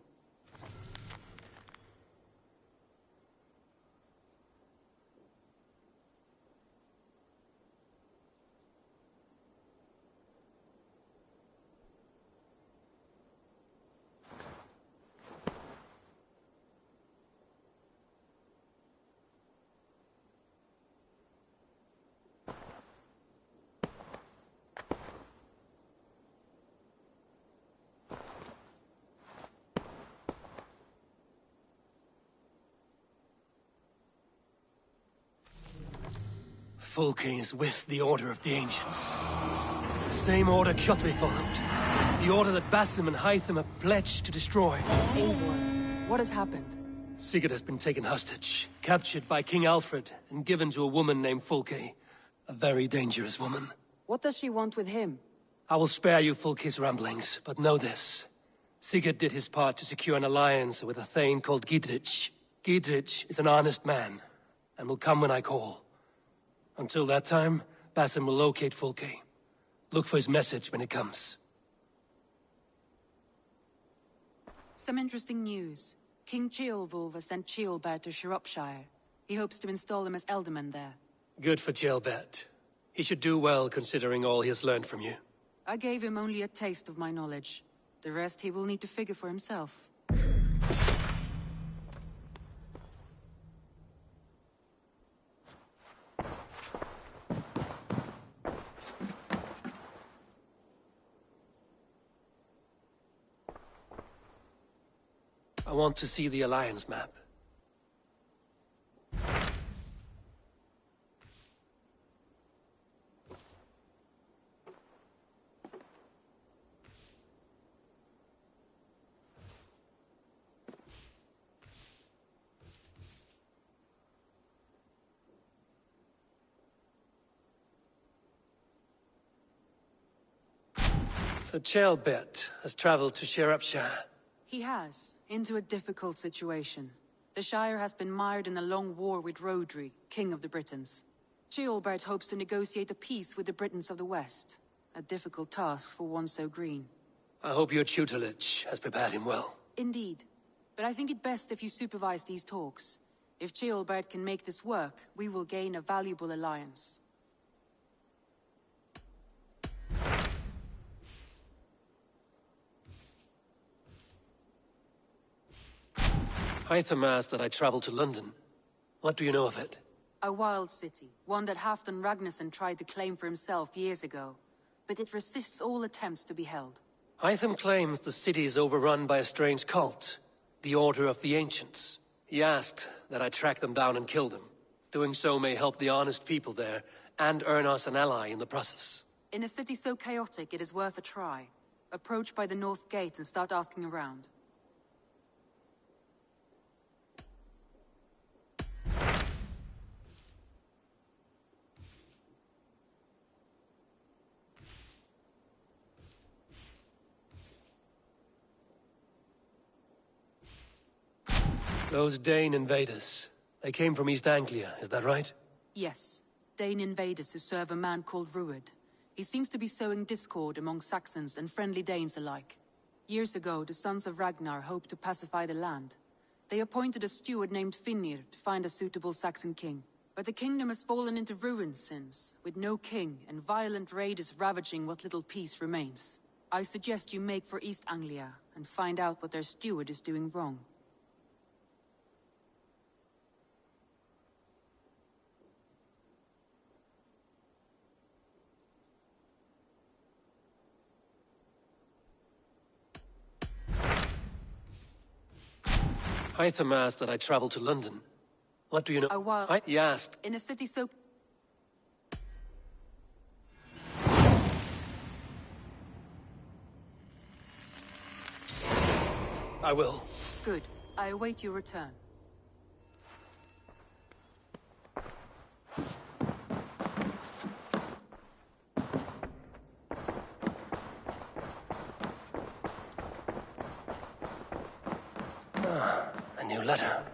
Fulke is with the Order of the Ancients. The same order Kjotve followed. The order that Basim and Hytham have pledged to destroy. Eivor, what has happened? Sigurd has been taken hostage, captured by King Alfred, and given to a woman named Fulke. A very dangerous woman. What does she want with him? I will spare you Fulke's ramblings, but know this. Sigurd did his part to secure an alliance with a thane called Gidrich. Gidrich is an honest man, and will come when I call. Until that time, Basim will locate Fulke. Look for his message when it comes. Some interesting news. King Ceolwulf has sent Ceolbert to Shropshire. He hopes to install him as Elderman there. Good for Ceolbert. He should do well considering all he has learned from you. I gave him only a taste of my knowledge. The rest he will need to figure for himself. I want to see the Alliance map. So Ceolbert has traveled to Shropshire. He has, into a difficult situation. The Shire has been mired in a long war with Rhodri, King of the Britons. Ceolbert hopes to negotiate a peace with the Britons of the West. A difficult task for one so green. I hope your tutelage has prepared him well. Indeed. But I think it best if you supervise these talks. If Ceolbert can make this work, we will gain a valuable alliance. Hytham asked that I travel to London. What do you know of it? A wild city, one that Halfdan Ragnarsson tried to claim for himself years ago. But it resists all attempts to be held. Hytham claims the city is overrun by a strange cult, the Order of the Ancients. He asked that I track them down and kill them. Doing so may help the honest people there, and earn us an ally in the process. In a city so chaotic, it is worth a try. Approach by the north gate and start asking around. Those Dane invaders, they came from East Anglia, is that right? Yes. Dane invaders who serve a man called Rued. He seems to be sowing discord among Saxons and friendly Danes alike. Years ago, the sons of Ragnar hoped to pacify the land. They appointed a steward named Finnir to find a suitable Saxon king. But the kingdom has fallen into ruins since, with no king and violent raiders ravaging what little peace remains. I suggest you make for East Anglia and find out what their steward is doing wrong. Hytham asked that I travel to London. What do you know? He asked. In a city so... I will. Good. I await your return. A new letter.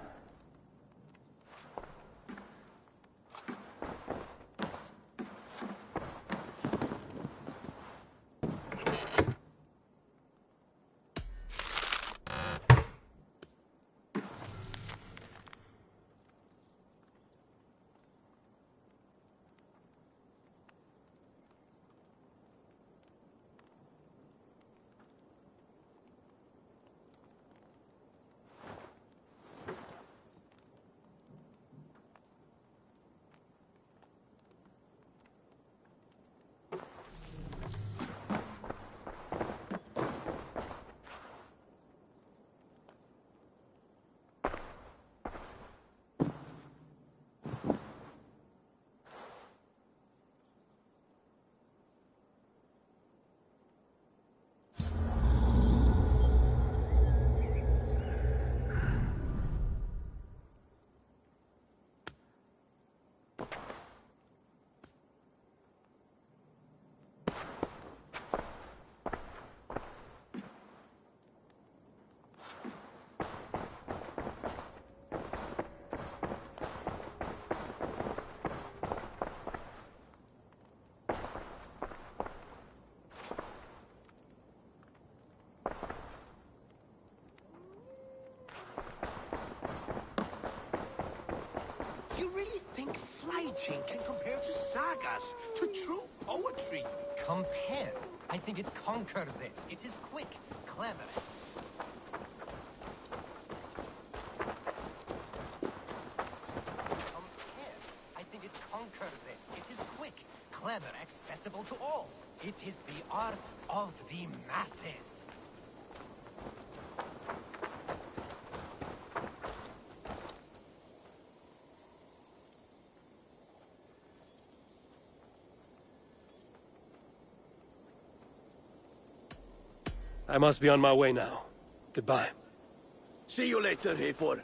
You really think fighting can compare to sagas, to true poetry? Compare? I think it conquers it. It is quick, clever. Compare? I think it conquers it. It is quick, clever, accessible to all. It is the art of the masses. I must be on my way now. Goodbye. See you later, Hayfor.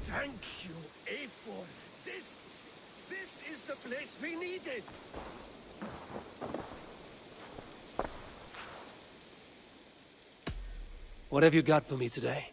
Thank you, Hayfor. This is the place we needed. What have you got for me today?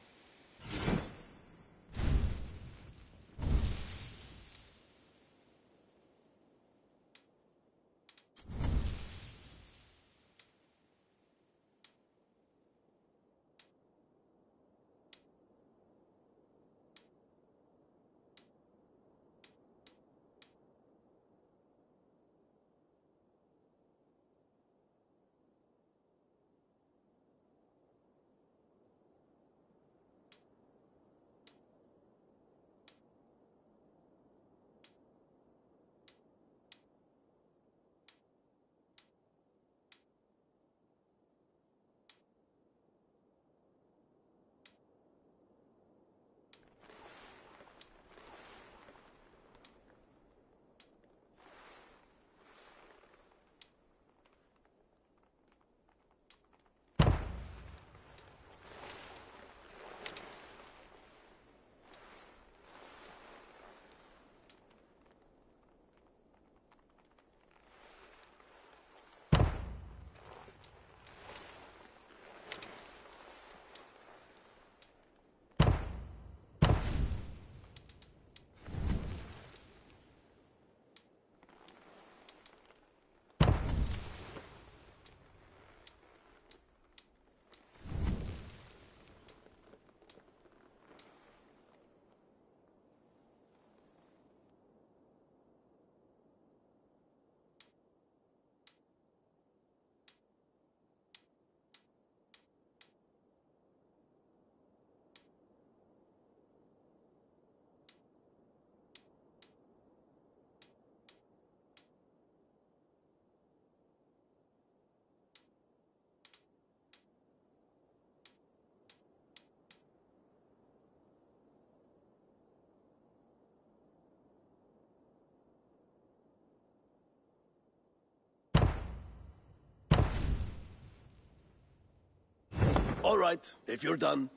All right, if you're done.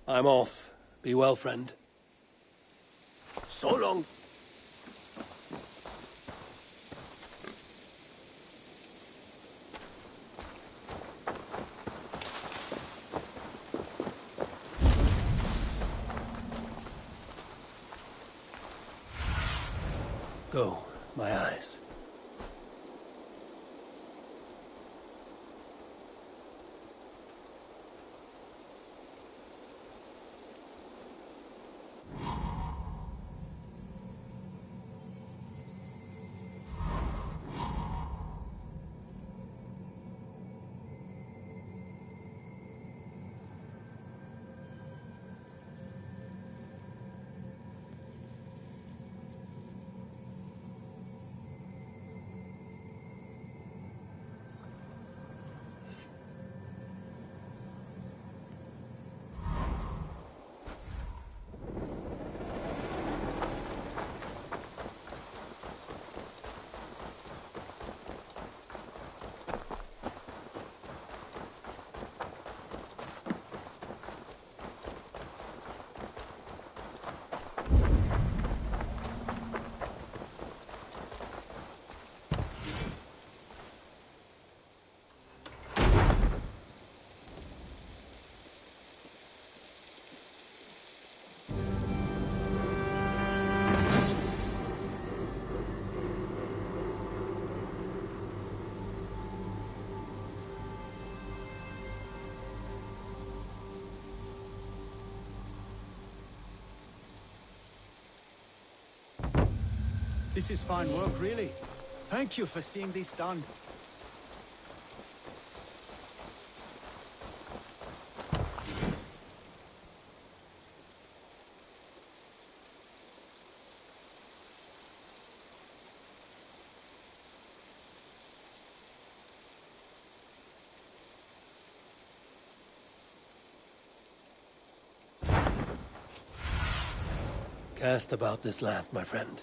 I'm off. Be well, friend. So long. Go, my eyes. This is fine work, really. Thank you for seeing this done. Cast about this land, my friend.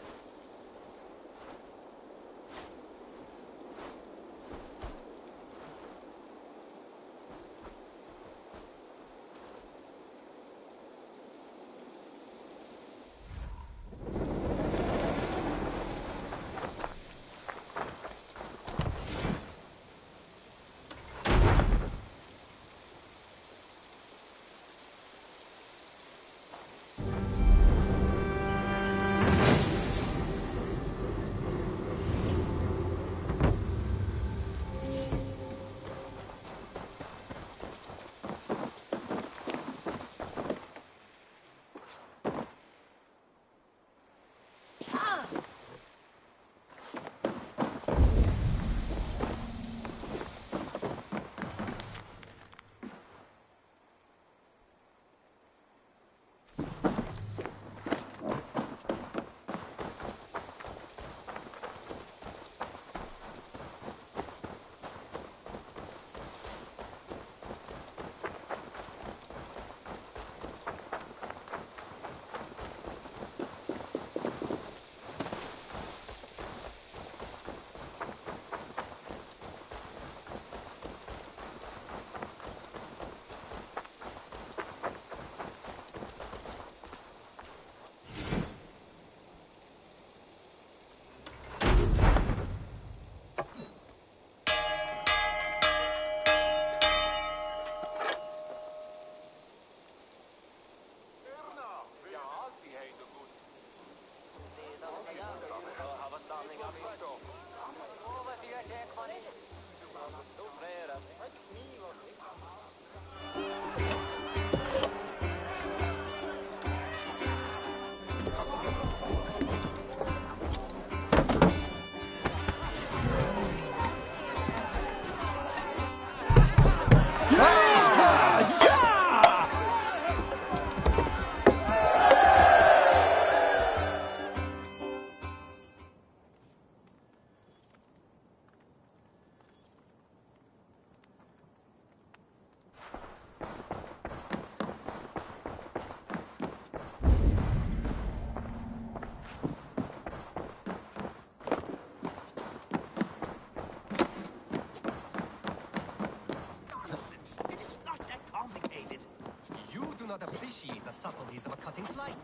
subtleties of a cutting flight.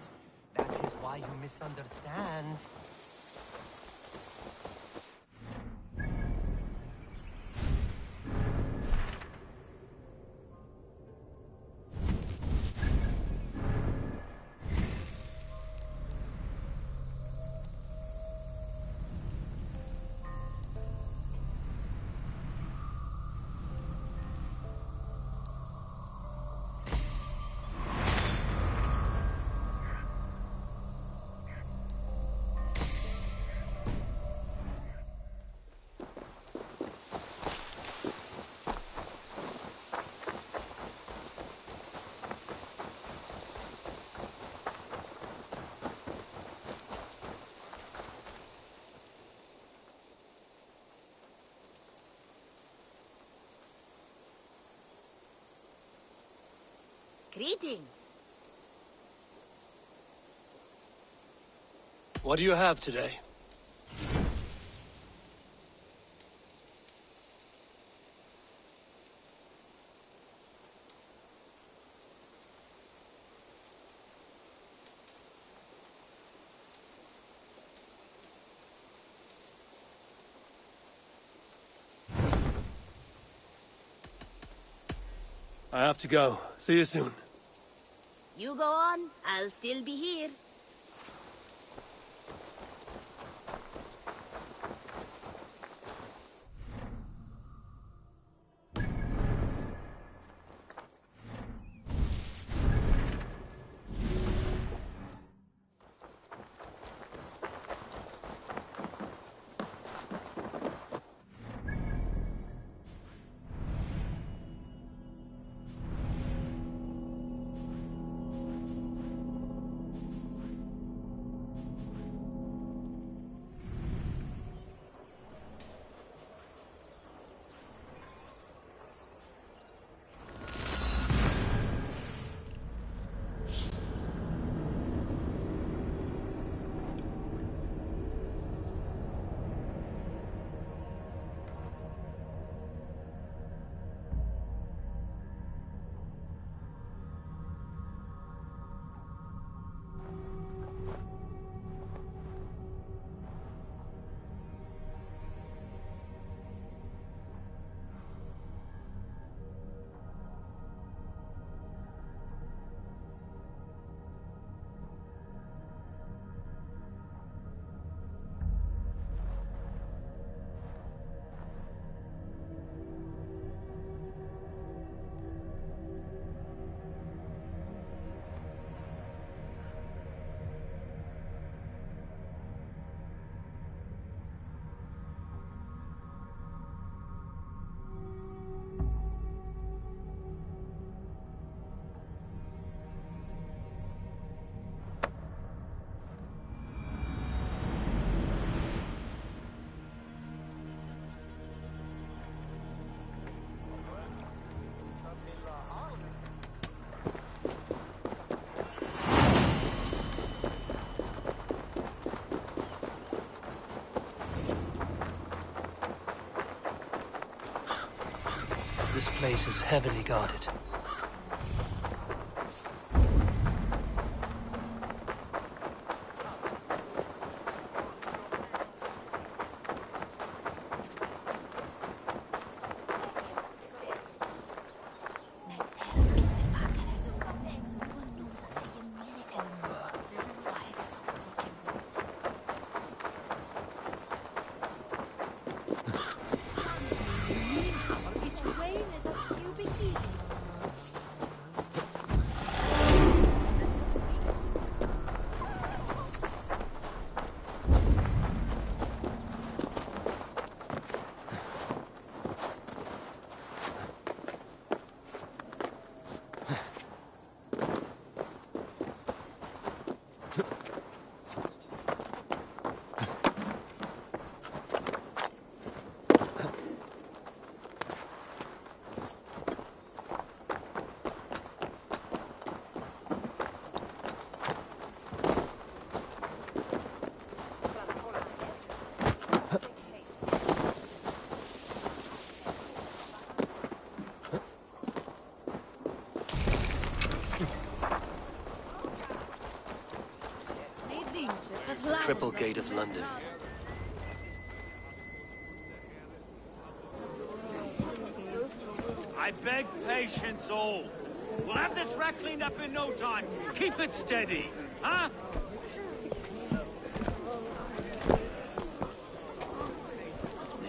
That is why you misunderstand. Greetings. What do you have today? I have to go. See you soon. You go on, I'll still be here. This place is heavily guarded. triple gate of London. I beg patience, all. We'll have this wreck cleaned up in no time. Keep it steady, huh? There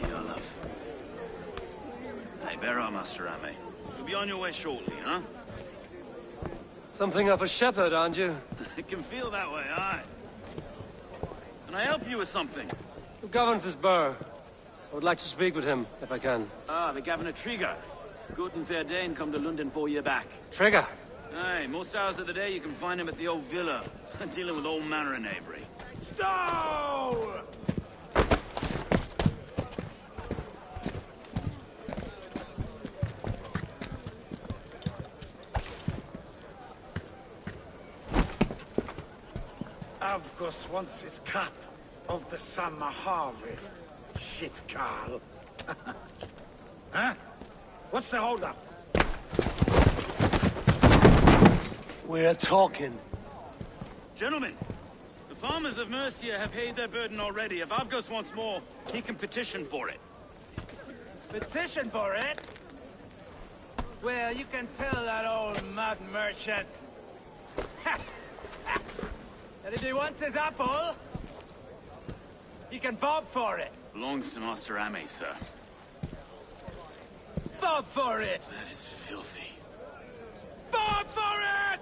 you are, love. Hey, bear our Master Ame. You'll be on your way shortly, huh? Something of a shepherd, aren't you? It can feel that way, aye. Can I help you with something? Who governs this burgh? I would like to speak with him, if I can. Ah, the Governor Trigger. Good and fair Dane come to London 4 year back. Trigger? Aye, most hours of the day you can find him at the old villa, dealing with all manner of knavery. Stow! Avgos wants his cut of the summer harvest. Shit, Carl. Huh? What's the holdup? We're talking. Gentlemen, the farmers of Mercia have paid their burden already. If Avgos wants more, he can petition for it. Petition for it? Well, you can tell that old mud merchant. And if he wants his apple, he can bob for it. Belongs to Master Ame, sir. Bob for it! That is filthy. Bob for it!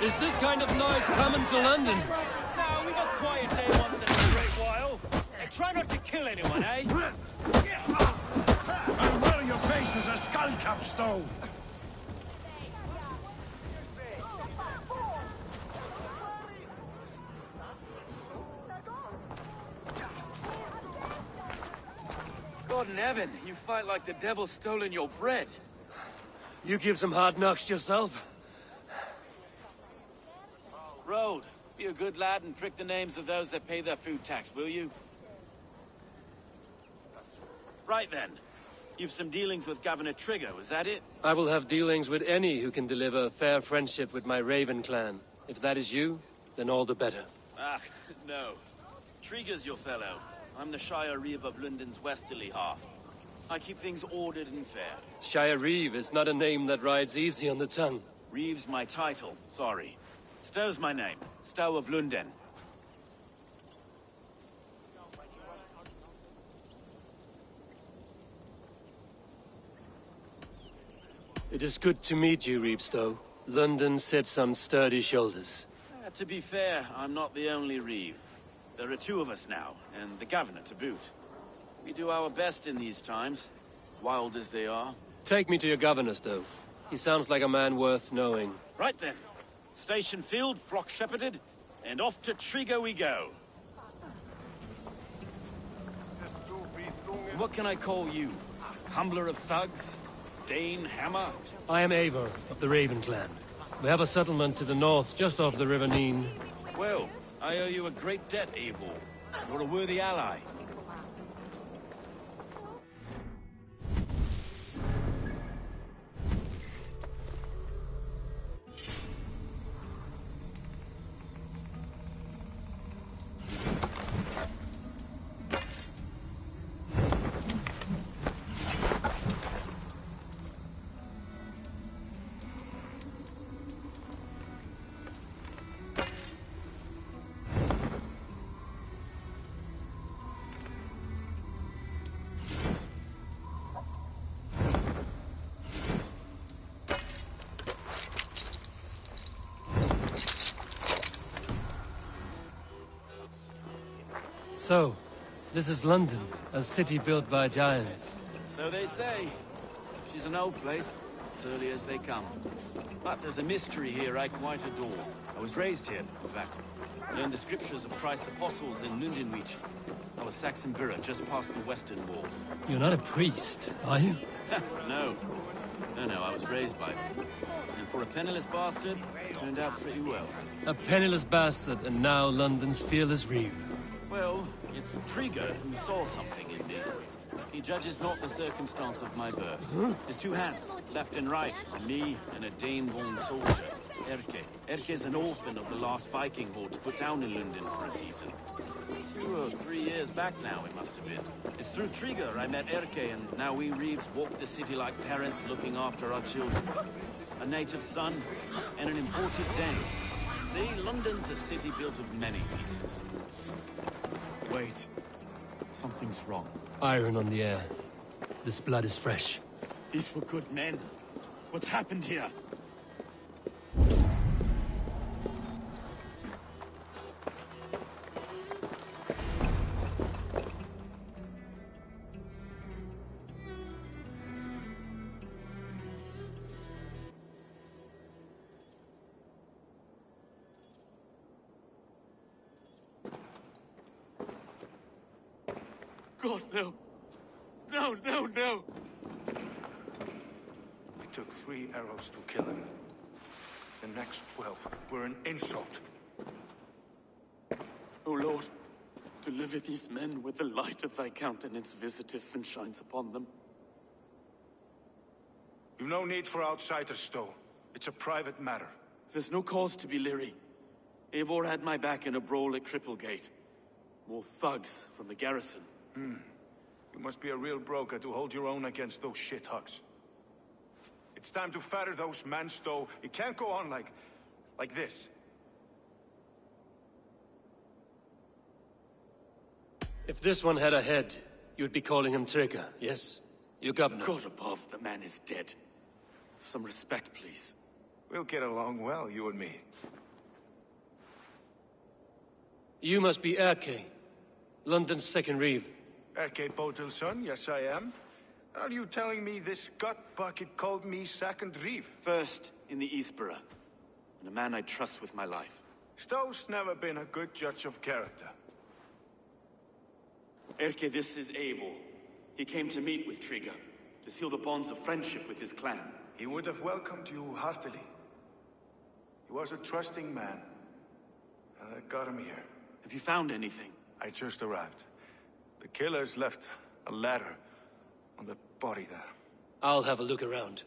Is this kind of noise coming to London? No, we got quiet day once in a great while. And try not to kill anyone, eh? And where your face is a skull cap stone. God in heaven, you fight like the devil's stolen your bread. You give some hard knocks yourself. Road, be a good lad and prick the names of those that pay their food tax, will you? Right then. You've some dealings with Governor Trigger, was that it? I will have dealings with any who can deliver fair friendship with my Raven clan. If that is you, then all the better. Ah, no. Trigger's your fellow. I'm the Shire Reeve of London's westerly half. I keep things ordered and fair. Shire Reeve is not a name that rides easy on the tongue. Reeve's my title, sorry. Stow's my name. Stow of London. It is good to meet you, Reevestow. London sits on sturdy shoulders. To be fair, I'm not the only Reeve. There are two of us now, and the Governor to boot. We do our best in these times, wild as they are. Take me to your governor, Stow. He sounds like a man worth knowing. Right then. Station field, flock shepherded, and off to Trigger we go. What can I call you? Humbler of thugs? Dane Hammer? I am Eivor, of the Raven clan. We have a settlement to the north, just off the River Neen. Well, I owe you a great debt, Eivor. You're a worthy ally. So, this is London, a city built by giants. So they say. She's an old place, surly as they come. But there's a mystery here I quite adore. I was raised here, in fact. Learned the scriptures of Christ's apostles in Lundenwich. I was Saxon Borough, just past the western walls. You're not a priest, are you? No. No, I was raised by them. And for a penniless bastard, it turned out pretty well. A penniless bastard, and now London's fearless reeve. Well, it's Trigger who saw something in me. He judges not the circumstance of my birth. His two hands, left and right, me and a Dane-born soldier, Erke. Erke's an orphan of the last Viking horde put down in London for a season. 2 or 3 years back now, it must have been. It's through Trigger I met Erke, and now we Reeves walk the city like parents looking after our children. A native son, and an imported Dane. See, London's a city built of many pieces. Wait. Something's wrong. Iron on the air. This blood is fresh. These were good men. What's happened here? God, no. No, no, no. It took 3 arrows to kill him. The next 12 were an insult. O Lord, deliver these men with the light of thy countenance visiteth and shines upon them. You've no need for outsiders, Stowe. It's a private matter. There's no cause to be leery. Eivor had my back in a brawl at Cripplegate. More thugs from the garrison. You must be a real broker to hold your own against those shithugs. It's time to fetter those men, Stowe. It can't go on like this. If this one had a head, you'd be calling him Trigger, yes? Your governor. God above, the man is dead. Some respect, please. We'll get along well, you and me. You must be Erke, London's second reeve. Erke Botil's son, yes I am. Are you telling me this gut bucket called me second reeve? First in the Eastborough, and a man I trust with my life. Stowe's never been a good judge of character. Erke, this is Eivor. He came to meet with Trigger, to seal the bonds of friendship with his clan. He would have welcomed you heartily. He was a trusting man, and I got him here. Have you found anything? I just arrived. The killers left a letter on the body there. I'll have a look around.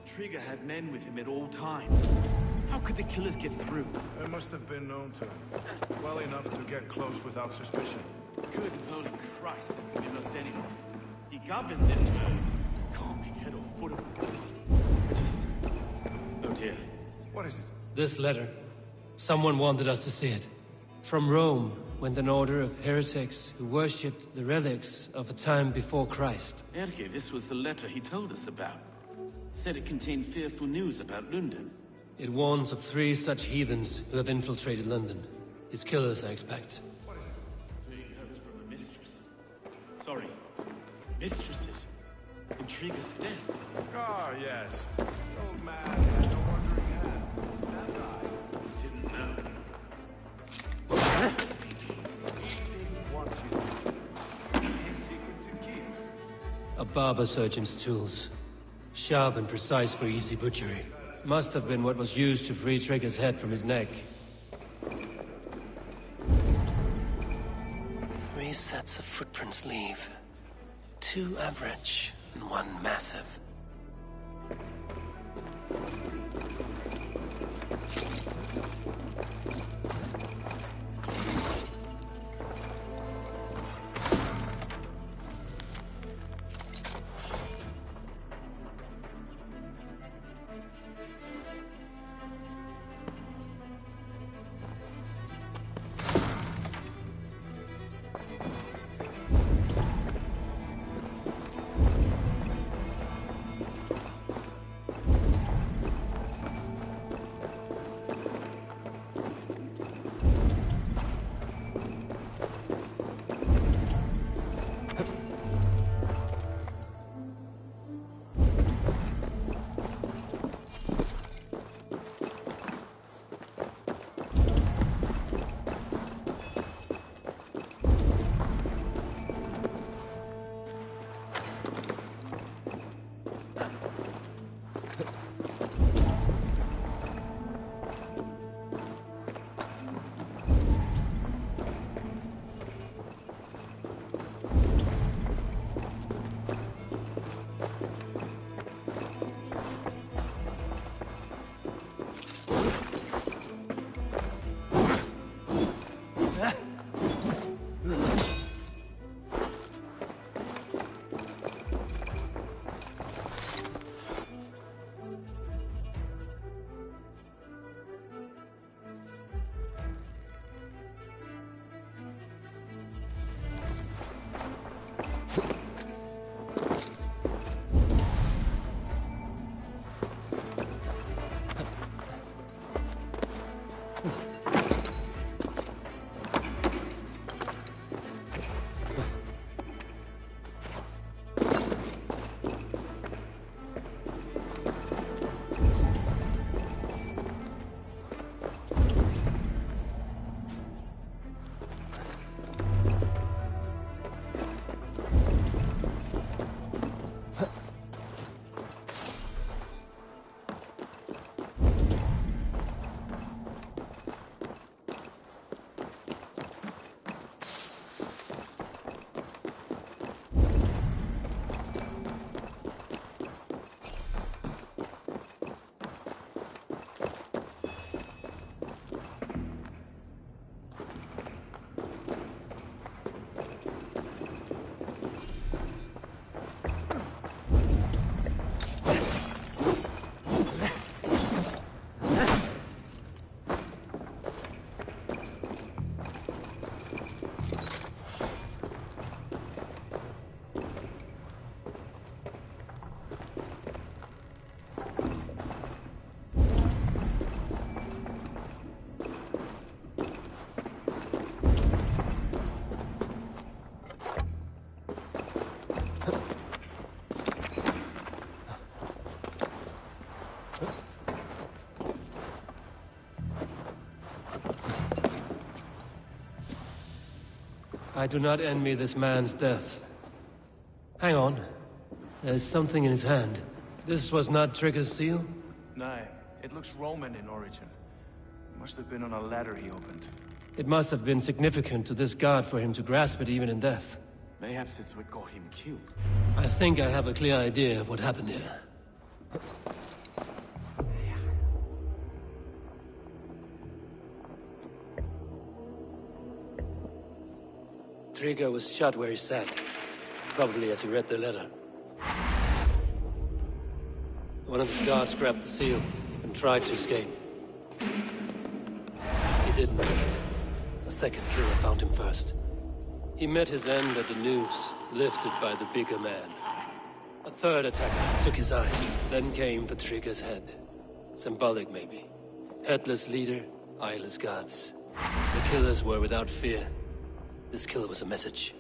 Trigger had men with him at all times. How could the killers get through? They must have been known to him. Well enough to get close without suspicion. Good holy Christ, that could be most anyone. He governed this bird. Can't make head or foot of it. Oh dear. What is it? This letter. Someone wanted us to see it. From Rome went an order of heretics who worshipped the relics of a time before Christ. Erke, this was the letter he told us about. Said it contained fearful news about London. It warns of 3 such heathens who have infiltrated London. His killers, I expect. 3 notes from a mistress. Sorry, mistresses. In Trigger's desk. Ah, yes. The old man had a wandering hand. And I didn't know. He wants you. His secret to keep. A barber surgeon's tools. Sharp and precise for easy butchery. Must have been what was used to free Trigger's head from his neck. 3 sets of footprints leave. 2 average and 1 massive. I do not envy this man's death. Hang on. There's something in his hand. This was not Trigger's seal? No, it looks Roman in origin. Must have been on a ladder he opened. It must have been significant to this god for him to grasp it even in death. Mayhaps it's what got him killed. I think I have a clear idea of what happened here. Trigger was shot where he sat. Probably as he read the letter. One of his guards grabbed the seal and tried to escape. He didn't make it. A second killer found him first. He met his end at the noose, lifted by the bigger man. A third attacker took his eyes, then came for Trigger's head. Symbolic, maybe. Headless leader, eyeless guards. The killers were without fear. This killer was a message.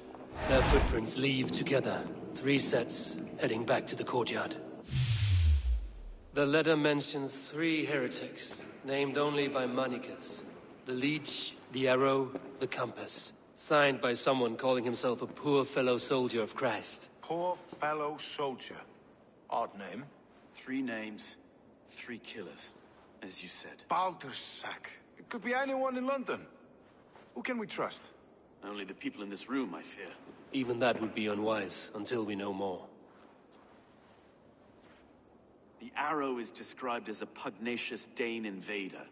Their footprints leave together. 3 sets, heading back to the courtyard. The letter mentions 3 heretics, named only by Manicus. The Leech, the Arrow, the Compass. Signed by someone calling himself a poor fellow soldier of Christ. Poor fellow soldier. Odd name. 3 names, 3 killers, as you said. Baldersack. It could be anyone in London. Who can we trust? Only the people in this room, I fear. Even that would be unwise, until we know more. The Arrow is described as a pugnacious Dane invader.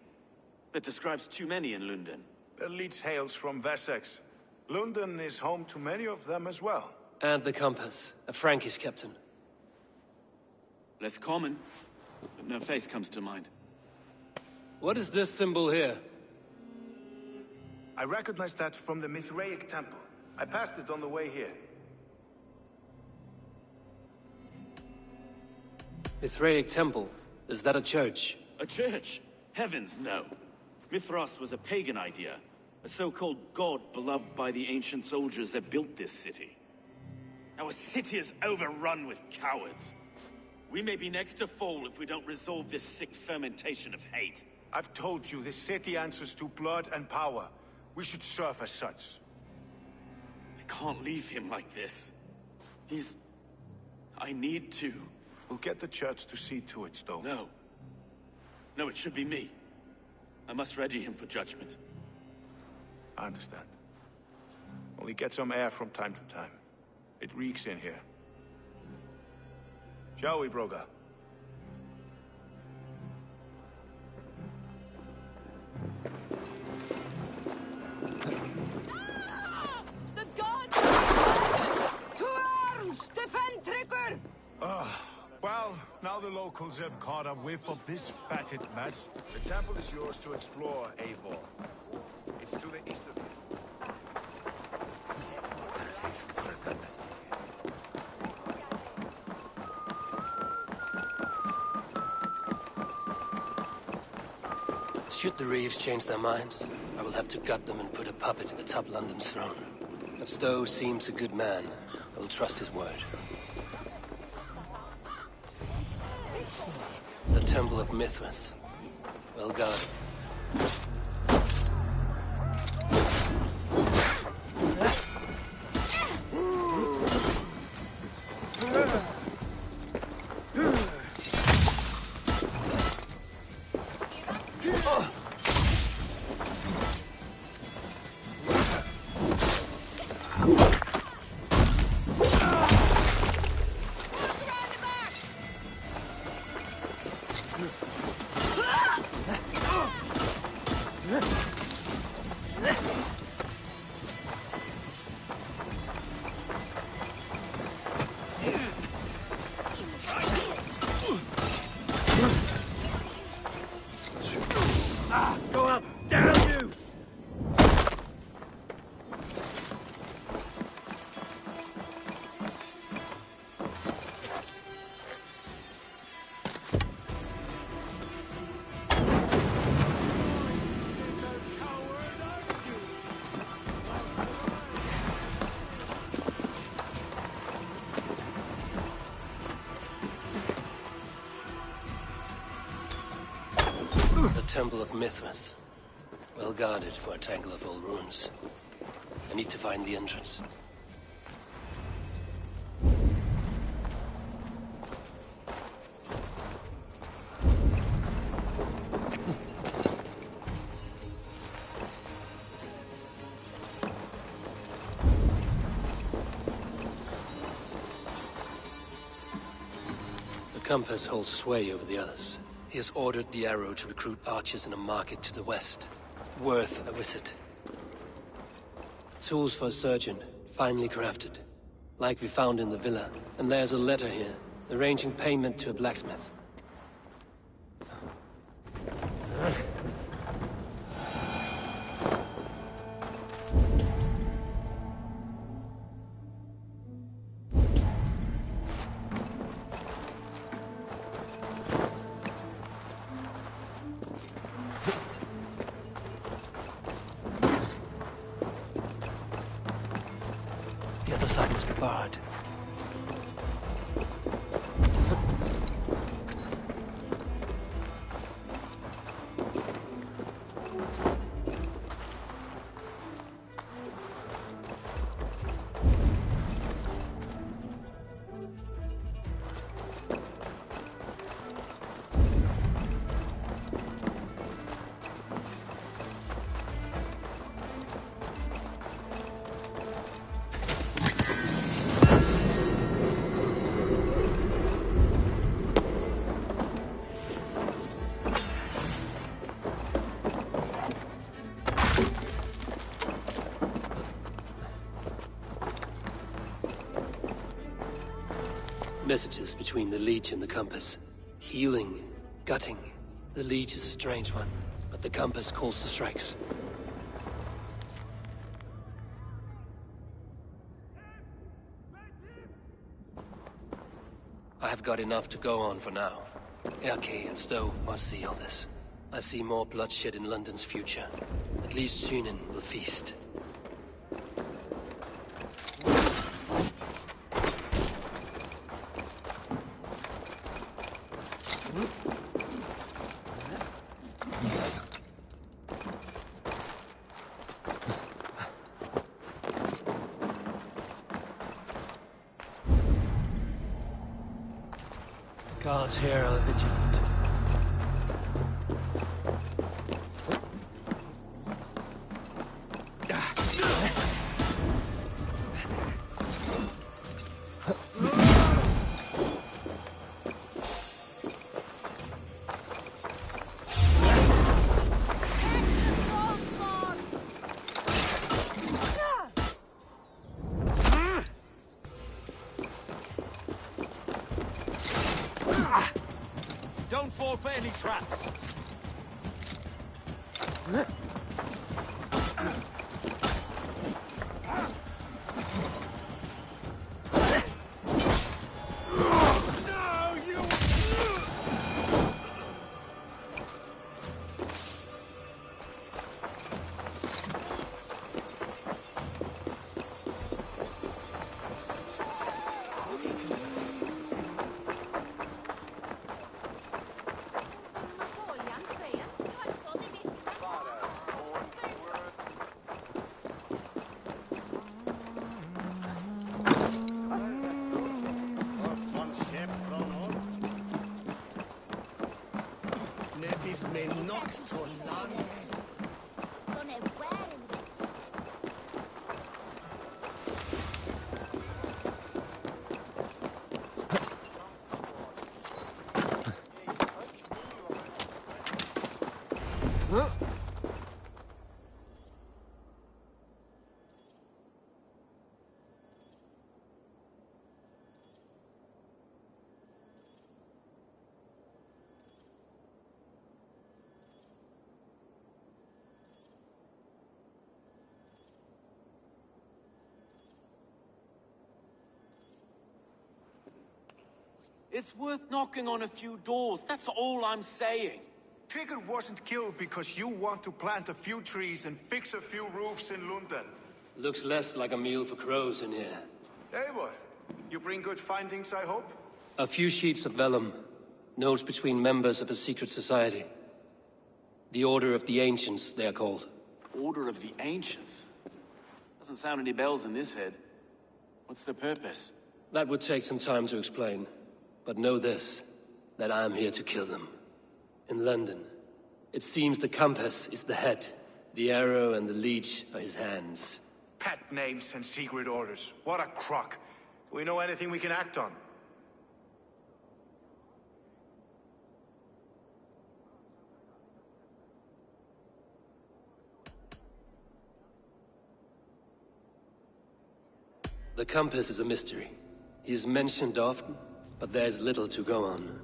That describes too many in London. The Leech hails from Wessex. London is home to many of them as well. And the Compass, a Frankish captain. Less common, but no face comes to mind. What is this symbol here? I recognize that from the Mithraic temple. I passed it on the way here. Mithraic temple? Is that a church? A church? Heavens, no. Mithras was a pagan idea. A so-called god beloved by the ancient soldiers that built this city. Our city is overrun with cowards. We may be next to fall if we don't resolve this sick fermentation of hate. I've told you, this city answers to blood and power. We should serve as such. I can't leave him like this. I need to. We'll get the church to see to it, Stowe. No. No, it should be me. I must ready him for judgment. I understand. Only get some air from time to time. It reeks in here. Shall we, Broga? The gods! To arms! Defend Trigger! Well, now the locals have caught a whiff of this fatted mess. The temple is yours to explore, Eivor. It's to the east of you. Should the Reeves change their minds, I will have to gut them and put a puppet atop London's throne. But Stowe seems a good man. I will trust his word. The Temple of Mithras. Well guarded. Go up! Damn you! The Temple of Mithras. Well guarded for a tangle of old ruins. I need to find the entrance. The compass holds sway over the others. He has ordered the arrow to recruit archers in a market to the west. Worth a visit. Tools for a surgeon, finely crafted. Like we found in the villa. And there's a letter here, arranging payment to a blacksmith. The other side must be barred. Messages between the Leech and the Compass. Healing, gutting. The Leech is a strange one, but the Compass calls the strikes. I have got enough to go on for now. Erke and Stowe must see all this. I see more bloodshed in London's future. At least Sunan will feast. Guards here are vigilant. Don't fall for any traps. It's worth knocking on a few doors, that's all I'm saying. Tigger wasn't killed because you want to plant a few trees and fix a few roofs in London. Looks less like a meal for crows in here. Eivor, you bring good findings, I hope? A few sheets of vellum. Notes between members of a secret society. The Order of the Ancients, they are called. Order of the Ancients? Doesn't sound any bells in this head. What's the purpose? That would take some time to explain. But know this, that I am here to kill them. In London, it seems the compass is the head. The arrow and the leech are his hands. Pet names and secret orders. What a crock. Do we know anything we can act on? The compass is a mystery. He is mentioned often, but there's little to go on.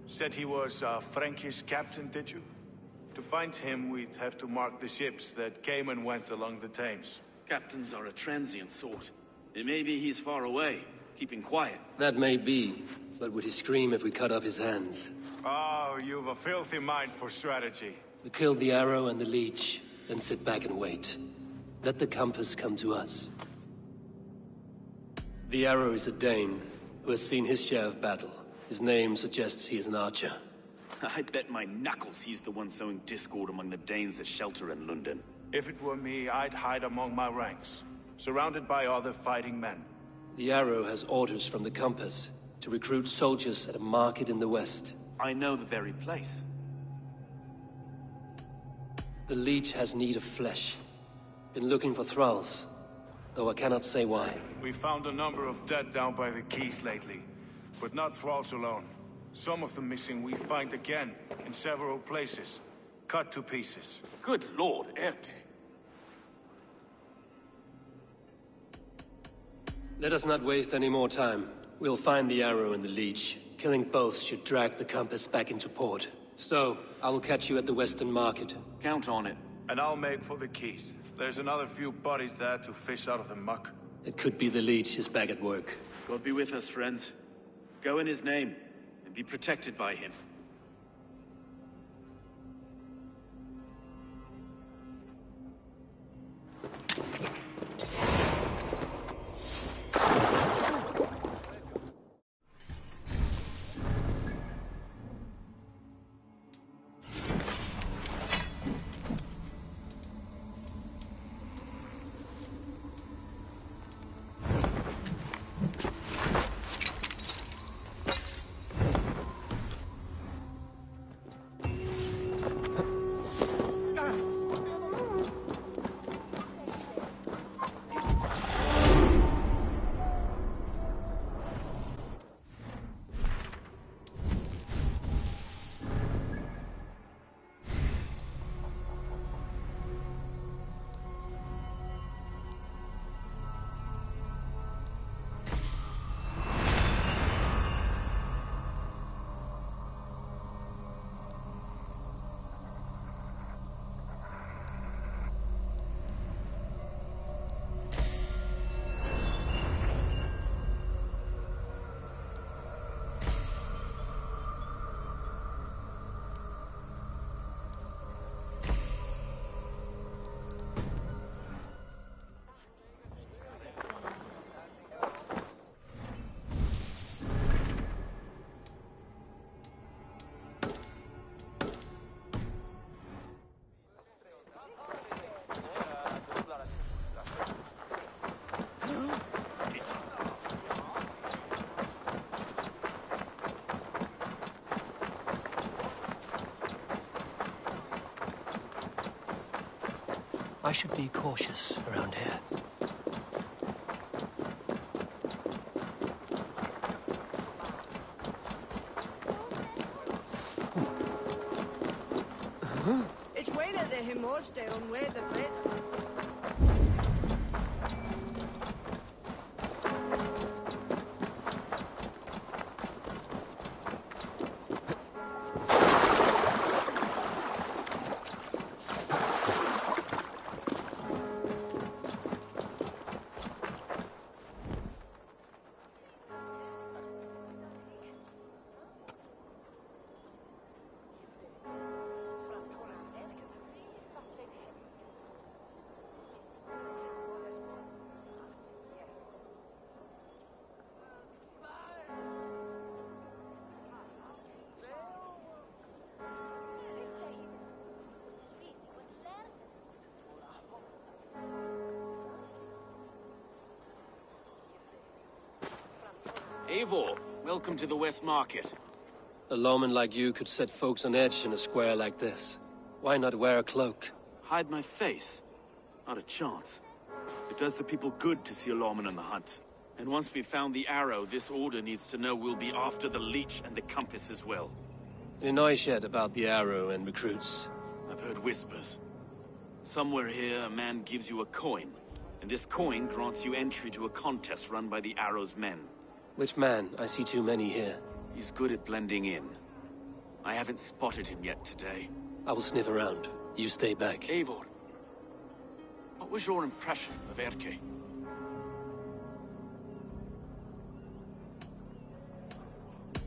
Said he was a Frankish captain, did you? To find him, we'd have to mark the ships that came and went along the Thames. Captains are a transient sort. It may be he's far away, keeping quiet. That may be, but would he scream if we cut off his hands? Oh, you've a filthy mind for strategy. We kill the arrow and the leech, then sit back and wait. Let the compass come to us. The arrow is a Dane, who has seen his share of battle. His name suggests he is an archer. I bet my knuckles he's the one sowing discord among the Danes that shelter in London. If it were me, I'd hide among my ranks, surrounded by other fighting men. The arrow has orders from the compass to recruit soldiers at a market in the west. I know the very place. The leech has need of flesh. Been looking for thralls, though I cannot say why. We found a number of dead down by the quays lately, but not thralls alone. Some of the missing we find again, in several places. Cut to pieces. Good Lord, Erke. Let us not waste any more time. We'll find the arrow and the leech. Killing both should drag the compass back into port. So, I will catch you at the Western Market. Count on it. And I'll make for the quays. There's another few bodies there to fish out of the muck. It could be the leech is back at work. God be with us, friends. Go in his name, and be protected by him. I should be cautious around here. It's way that the himoste on where the bit. Eivor, welcome to the West Market. A lawman like you could set folks on edge in a square like this. Why not wear a cloak? Hide my face? Not a chance. It does the people good to see a lawman on the hunt. And once we've found the arrow, this order needs to know we'll be after the leech and the compass as well. Any noise yet about the arrow and recruits? I've heard whispers. Somewhere here, a man gives you a coin, and this coin grants you entry to a contest run by the Arrow's men. Which man? I see too many here. He's good at blending in. I haven't spotted him yet today. I will sniff around. You stay back. Eivor, what was your impression of Erke?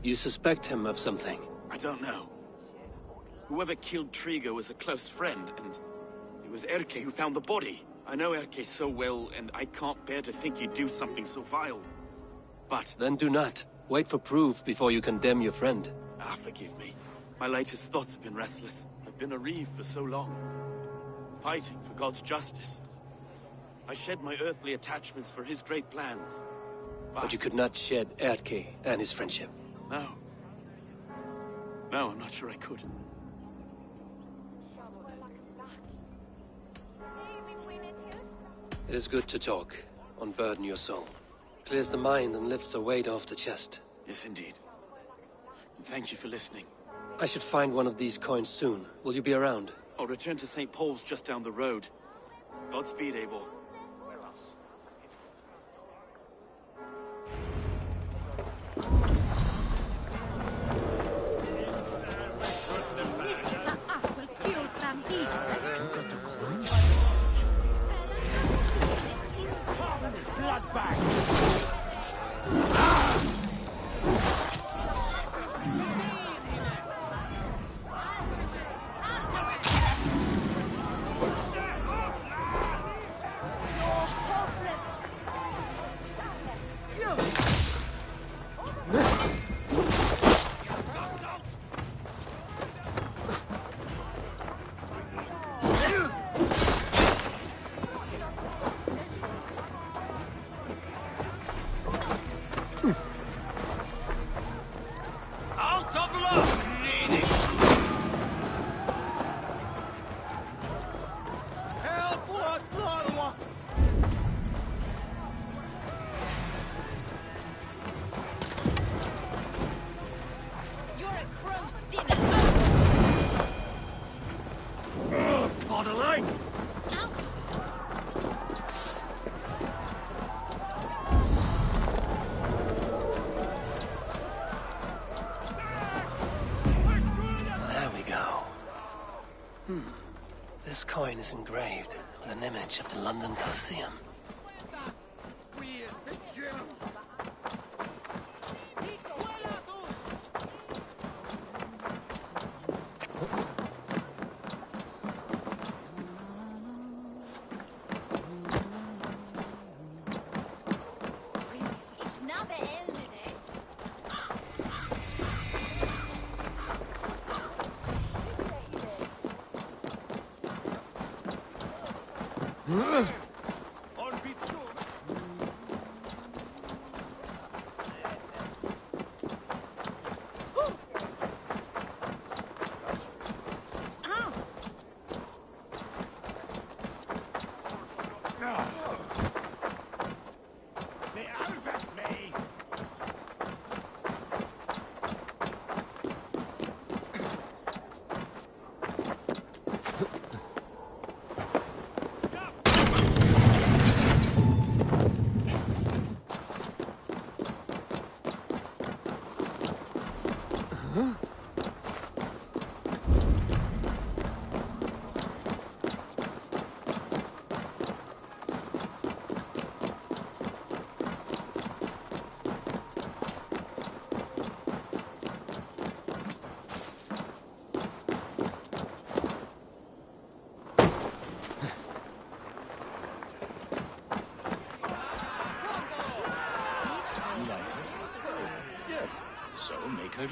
You suspect him of something? I don't know. Whoever killed Trigo was a close friend, and it was Erke who found the body. I know Erke so well, and I can't bear to think he'd do something so vile. But... Then do not. Wait for proof before you condemn your friend. Forgive me. My latest thoughts have been restless. I've been a reeve for so long. Fighting for God's justice. I shed my earthly attachments for his great plans. But you could not shed Erke and his friendship. No. No, I'm not sure I could. It is good to talk. Unburden your soul. Clears the mind and lifts the weight off the chest. Yes, indeed. And thank you for listening. I should find one of these coins soon. Will you be around? I'll return to St. Paul's just down the road. Godspeed, Eivor. This coin is engraved with an image of the London Colosseum.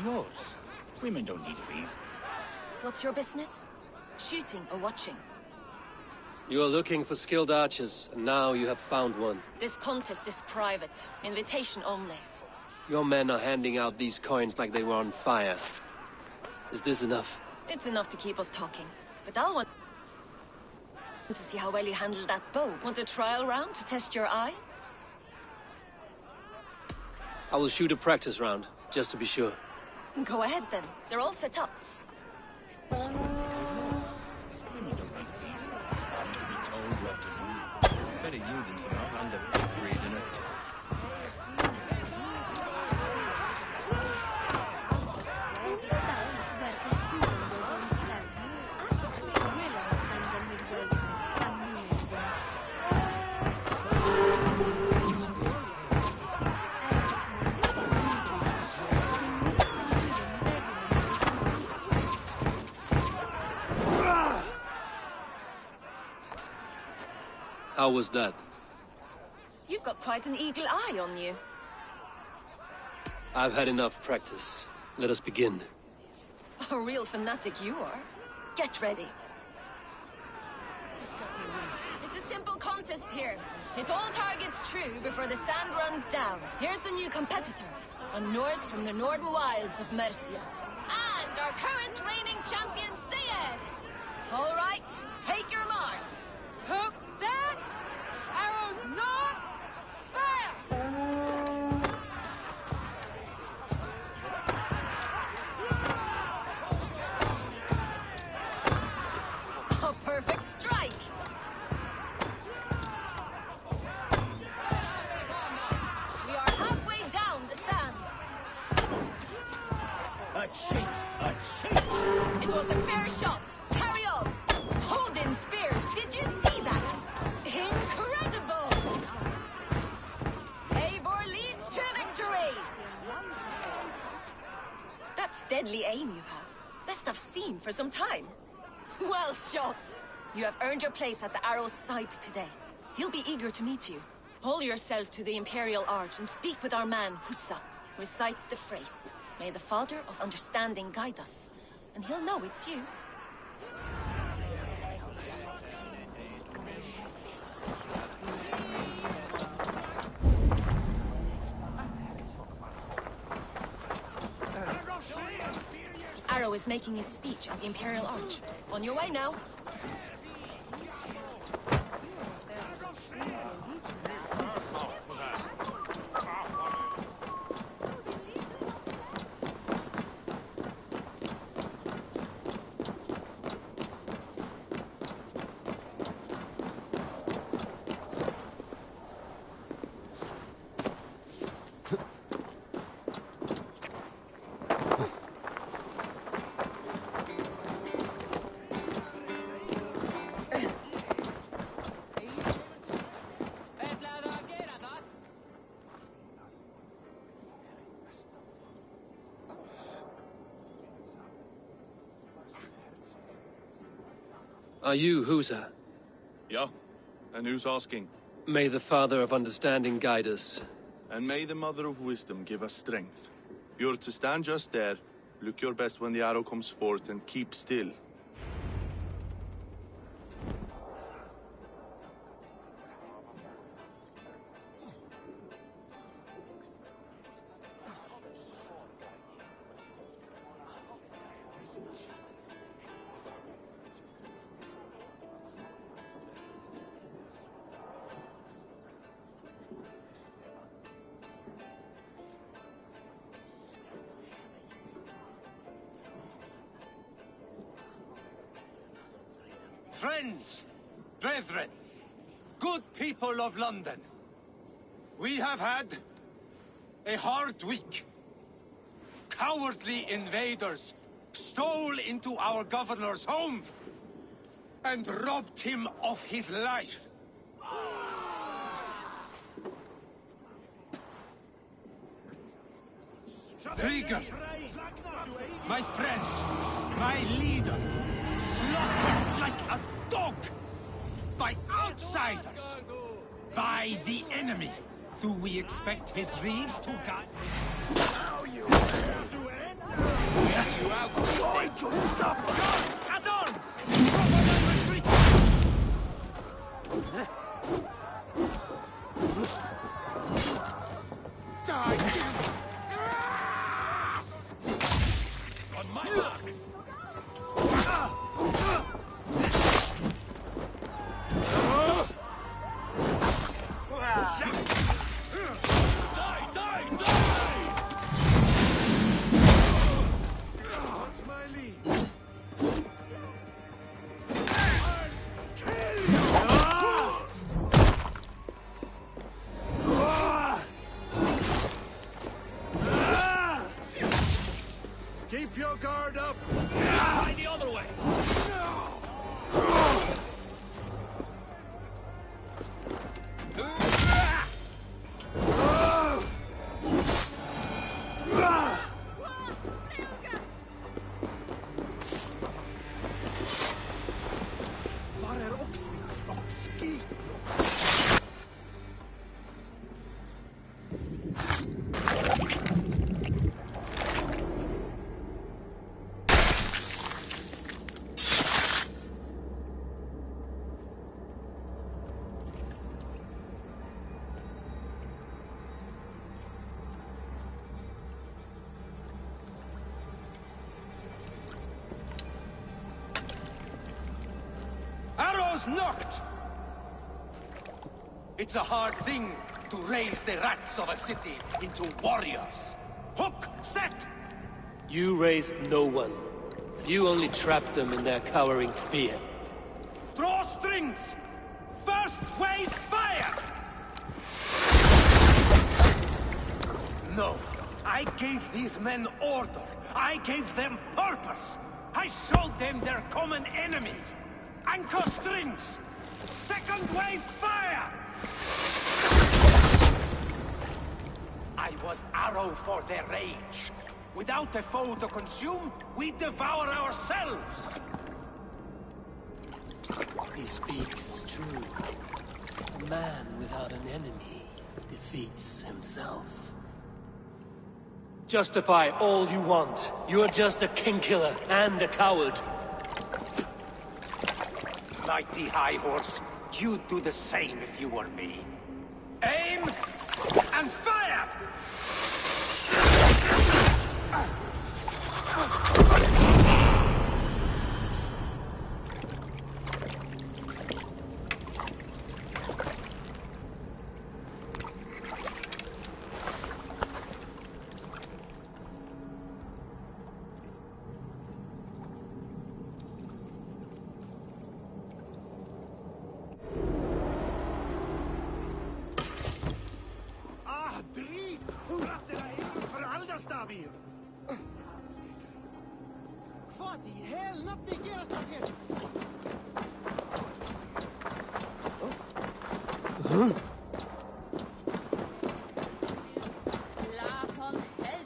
Yours. Women don't need a reason. What's your business? Shooting or watching? You are looking for skilled archers, and now you have found one. This contest is private. Invitation only. Your men are handing out these coins like they were on fire. Is this enough? It's enough to keep us talking. But I'll want to see how well you handle that bow. Want a trial round to test your eye? I will shoot a practice round, just to be sure. Go ahead then. They're all set up. Better you than some outlander pig reading it. How was that? You've got quite an eagle eye on you. I've had enough practice. Let us begin. A real fanatic you are. Get ready. It's a simple contest here. Hit all targets true before the sand runs down. Here's the new competitor. A Norse from the northern wilds of Mercia. And our current reigning champion, Syed. All right, take your mark. Hook set! Arrows not! Fire! A perfect strike! We are halfway down the sand. A cheat! A cheat! It was a fair shot. Carry on. Hold in spear. Did you see that? Incredible! Eivor leads to victory! That's deadly aim you have. Best I've seen for some time. Well shot! You have earned your place at the Arrow's side today. He'll be eager to meet you. Pull yourself to the Imperial Arch and speak with our man, Hussa. Recite the phrase. May the Father of Understanding guide us. And he'll know it's you. Arrow is making his speech at the Imperial Arch. On your way now. Are you Husa? Yeah. And who's asking? May the Father of Understanding guide us. And may the Mother of Wisdom give us strength. You're to stand just there, look your best when the arrow comes forth, and keep still. Friends, brethren, good people of London, we have had a hard week. Cowardly invaders stole into our governor's home and robbed him of his life. Trigger, my friend, my leader, slaughtered like a dog by outsiders, by the enemy. Do we expect his reeves to guide? Now you are going to suffer! Guards, at arms! Retreat! Die! luck. Die, die, die! What's my lead? Keep your guard up! Try the other way! Var är oxen och skit? Arrows knocked! It's a hard thing to raise the rats of a city into warriors. Hook, set! You raised no one. You only trapped them in their cowering fear. Draw strings! First wave fire! No, I gave these men order. I gave them purpose. I showed them their common enemy. Anchor strings! Second wave fire! I was arrow for their rage. Without a foe to consume, we devour ourselves! He speaks true. A man without an enemy defeats himself. Justify all you want. You're just a king-killer and a coward. Mighty High Horse, you'd do the same if you were me. Aim and fire! Drit! Ratterna är för Alderstavir! Vad i helvete geras det här? Slap on head.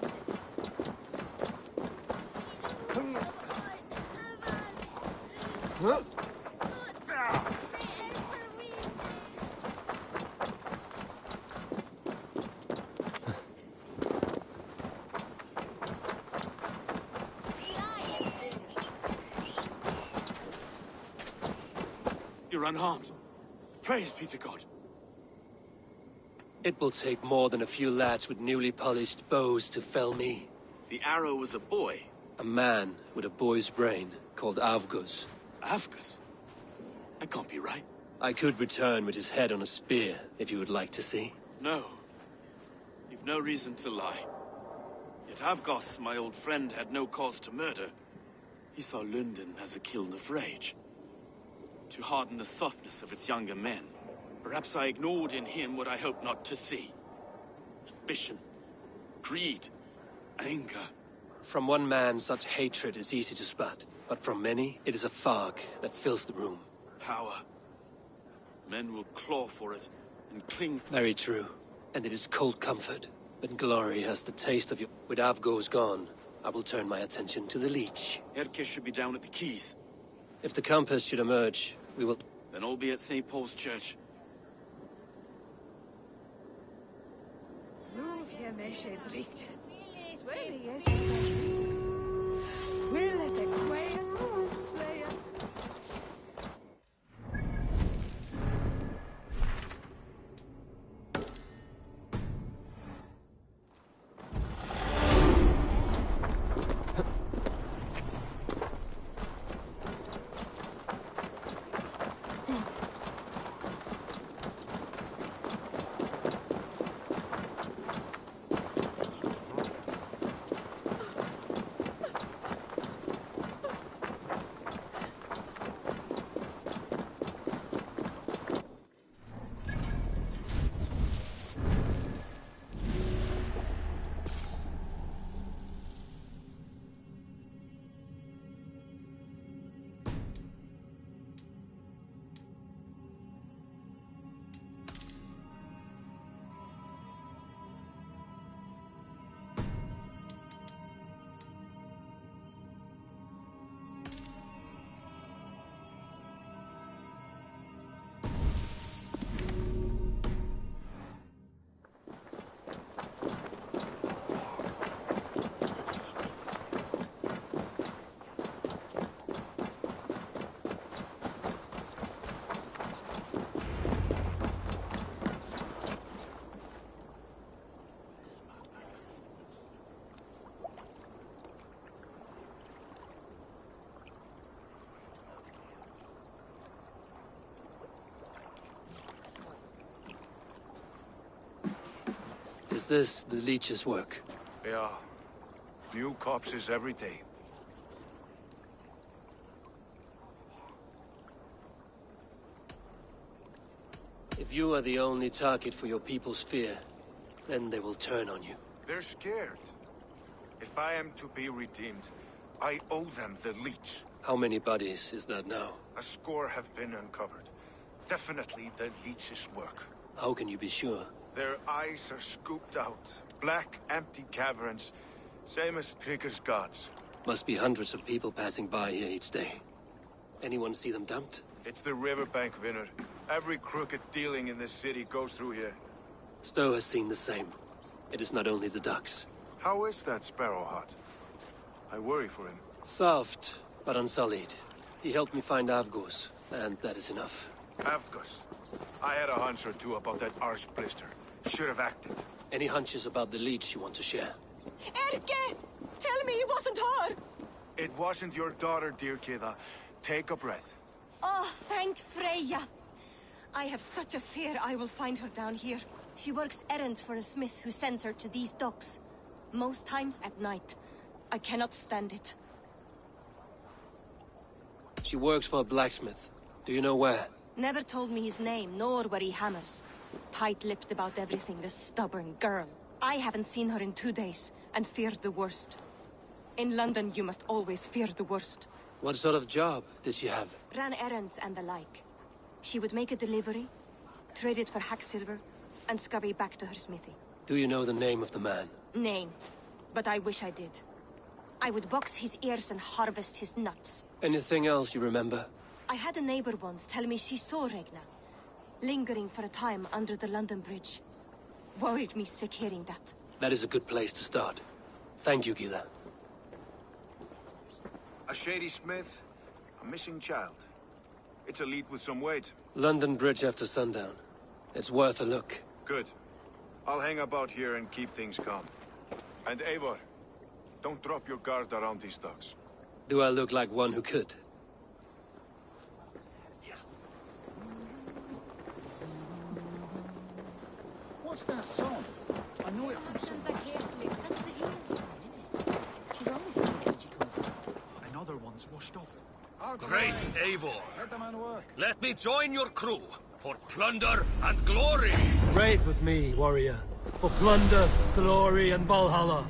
You're unharmed. Praise be to God. It will take more than a few lads with newly polished bows to fell me. The arrow was a boy. A man with a boy's brain, called Avgus. Avgus? That can't be right. I could return with his head on a spear, if you would like to see. No. You've no reason to lie. Yet Avgos, my old friend, had no cause to murder. He saw London as a kiln of rage. To harden the softness of its younger men. Perhaps I ignored in him what I hoped not to see. Ambition, greed, anger. From one man, such hatred is easy to spot. But from many, it is a fog that fills the room. Power. Men will claw for it and cling. Very true. And it is cold comfort. But glory has the taste of your... With Avgos gone, I will turn my attention to the Leech. Erke should be down at the keys. If the Compass should emerge, we will... Then all be at St. Paul's Church. Nu är mig drikt. Sverige. Will it acquire Slayer? this the leeches work? Yeah. New corpses every day. If you are the only target for your people's fear, then they will turn on you. They're scared. If I am to be redeemed, I owe them the leech. How many bodies is that now? A score have been uncovered. Definitely the leech's work. How can you be sure? Their eyes are scooped out. Black, empty caverns. Same as Trigger's gods. Must be hundreds of people passing by here each day. Anyone see them dumped? It's the riverbank, Vinner. Every crooked dealing in this city goes through here. Stowe has seen the same. It is not only the ducks. How is that Sparrow hot? I worry for him. Soft, but unsullied. He helped me find Avgos, and that is enough. Avgos. I had a hunch or two about that arse blister. Should have acted. Any hunches about the leech you want to share? Erke! Tell me it wasn't her! It wasn't your daughter, dear Kida. Take a breath. Oh, thank Freya. I have such a fear I will find her down here. She works errands for a smith who sends her to these docks. Most times at night. I cannot stand it. She works for a blacksmith. Do you know where? Never told me his name, nor where he hammers. Tight-lipped about everything, the stubborn girl. I haven't seen her in 2 days, and feared the worst. In London, you must always fear the worst. What sort of job did she have? Ran errands and the like. She would make a delivery, trade it for hack silver, and scurry back to her smithy. Do you know the name of the man? Name. But I wish I did. I would box his ears and harvest his nuts. Anything else you remember? I had a neighbor once tell me she saw Regna, lingering for a time under the London Bridge. Worried me sick hearing that. That is a good place to start. Thank you, Gila. A shady smith, a missing child. It's a lead with some weight. London Bridge after sundown. It's worth a look. Good. I'll hang about here and keep things calm. And Eivor, don't drop your guard around these docks. Do I look like one who could? What's that song? I know it from somewhere. She's always saying when she comes back. Another one's washed up. Great Eivor! Let the man work. Let me join your crew for plunder and glory! Raid with me, warrior. For plunder, glory, and Valhalla.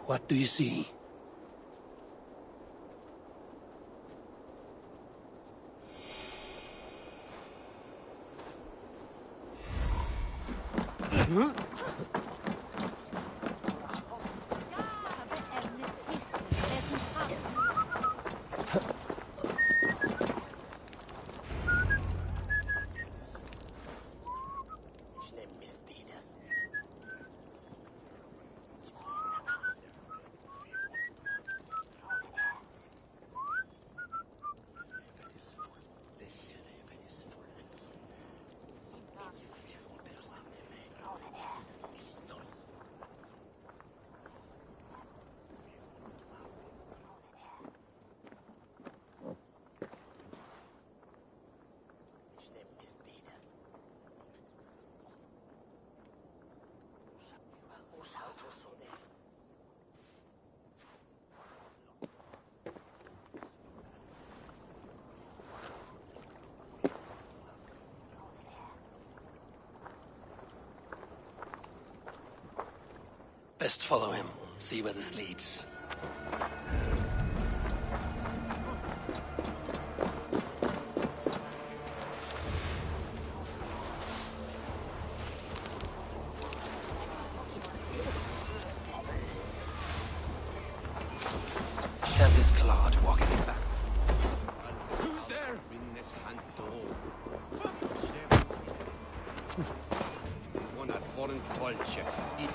What do you see? Best follow him, see where this leads. Camp is Claude walking it back. Who's there? One at 412 each.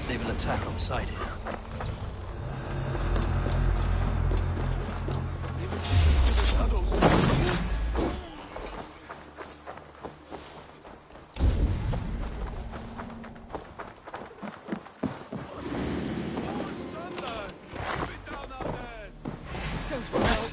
They will attack on sight here. So slow.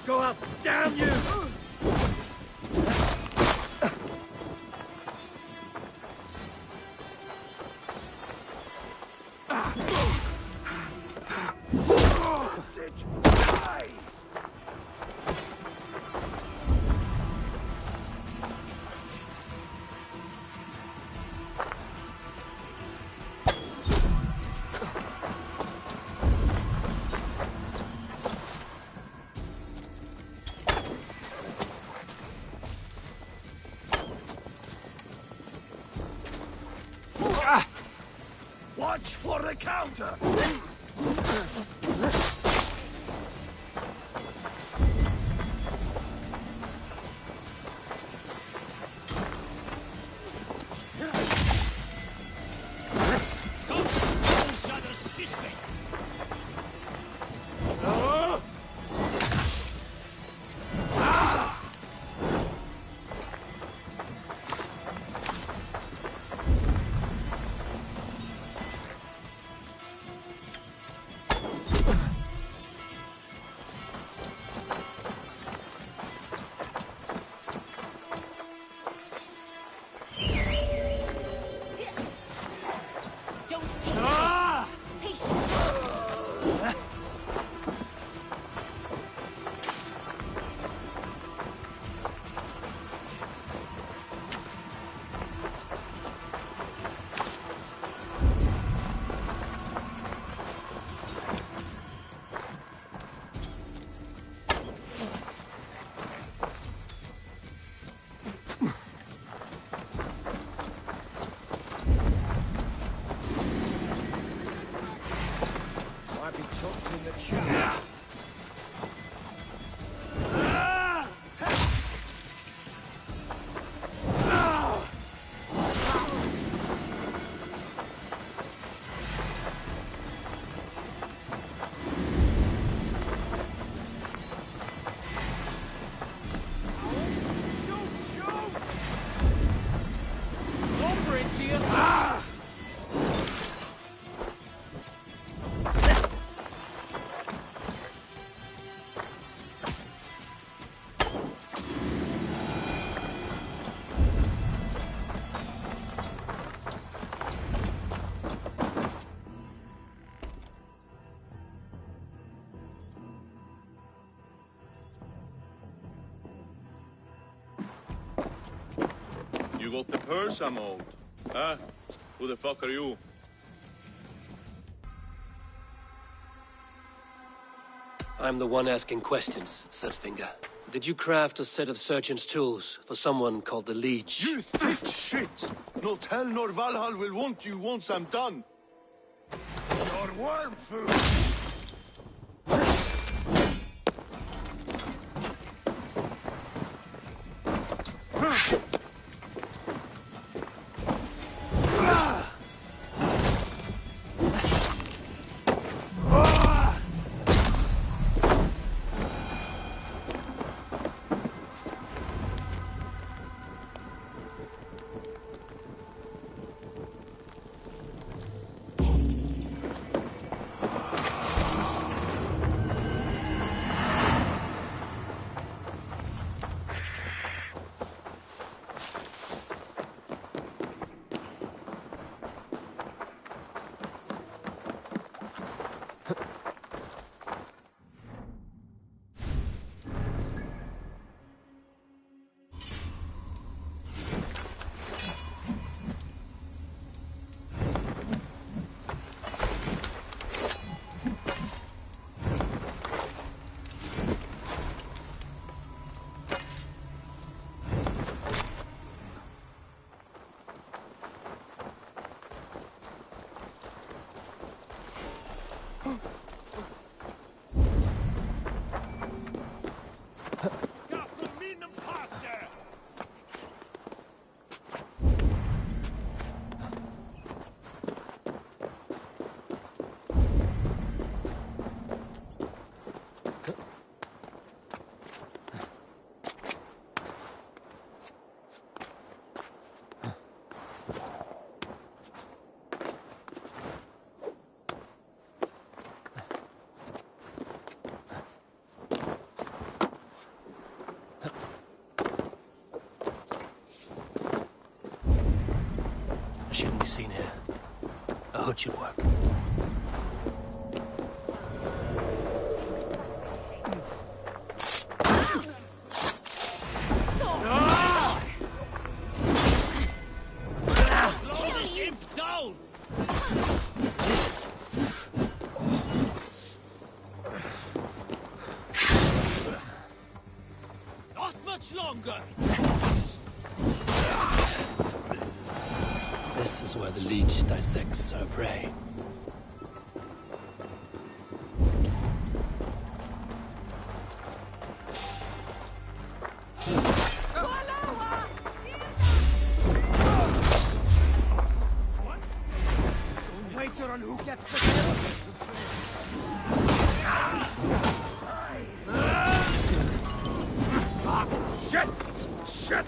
Go up! Damn you! That's it! Die! Watch for the counter! got the purse I'm owed. Huh? Who the fuck are you? I'm the one asking questions, Sudfinger. Did you craft a set of surgeon's tools for someone called the Leech? You thick shit! No tell nor Valhall will want you once I'm done. Your worm food! Shouldn't be seen here. A hood should work. Not much longer. This is where the Leech dissects her prey. Wager on who gets the kill. Shit! Shit!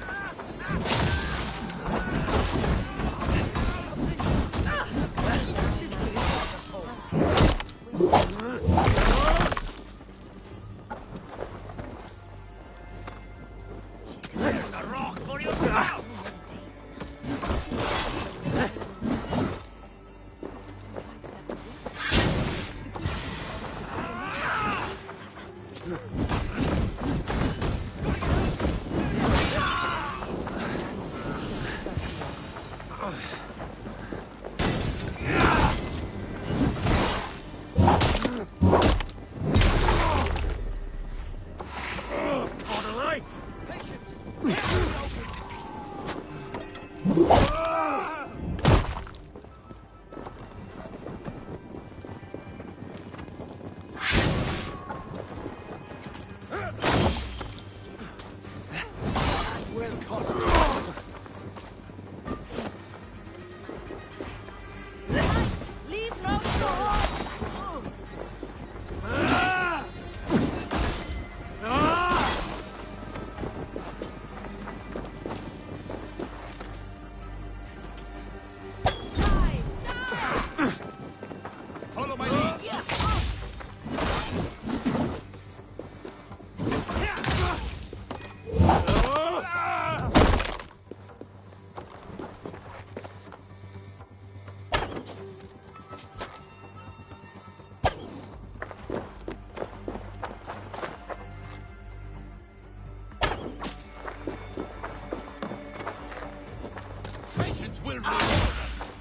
will reward us.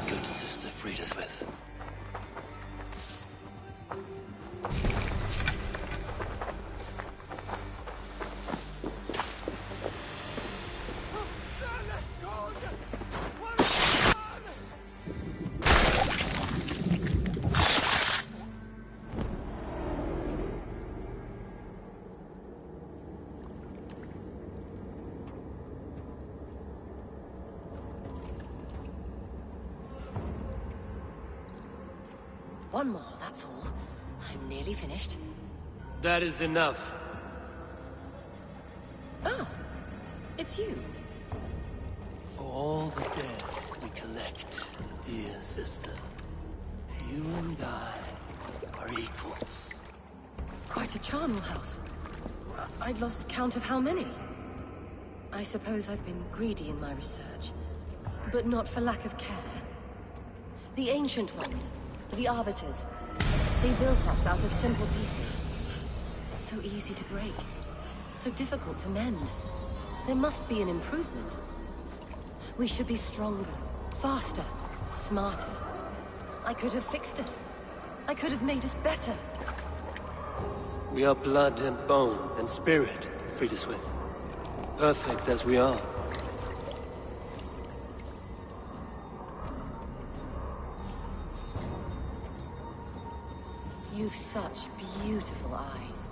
Good sister freed us with. One more, that's all. I'm nearly finished. That is enough. Oh, it's you. For all the dead we collect, dear sister, you and I are equals. Quite a charnel house. I'd lost count of how many. I suppose I've been greedy in my research, but not for lack of care. The Ancient Ones, the Arbiters, they built us out of simple pieces. So easy to break, so difficult to mend. There must be an improvement. We should be stronger, faster, smarter. I could have fixed us. I could have made us better. We are blood and bone and spirit, freed us with. Perfect as we are. You've such beautiful eyes.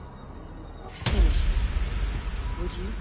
Finish it, would you?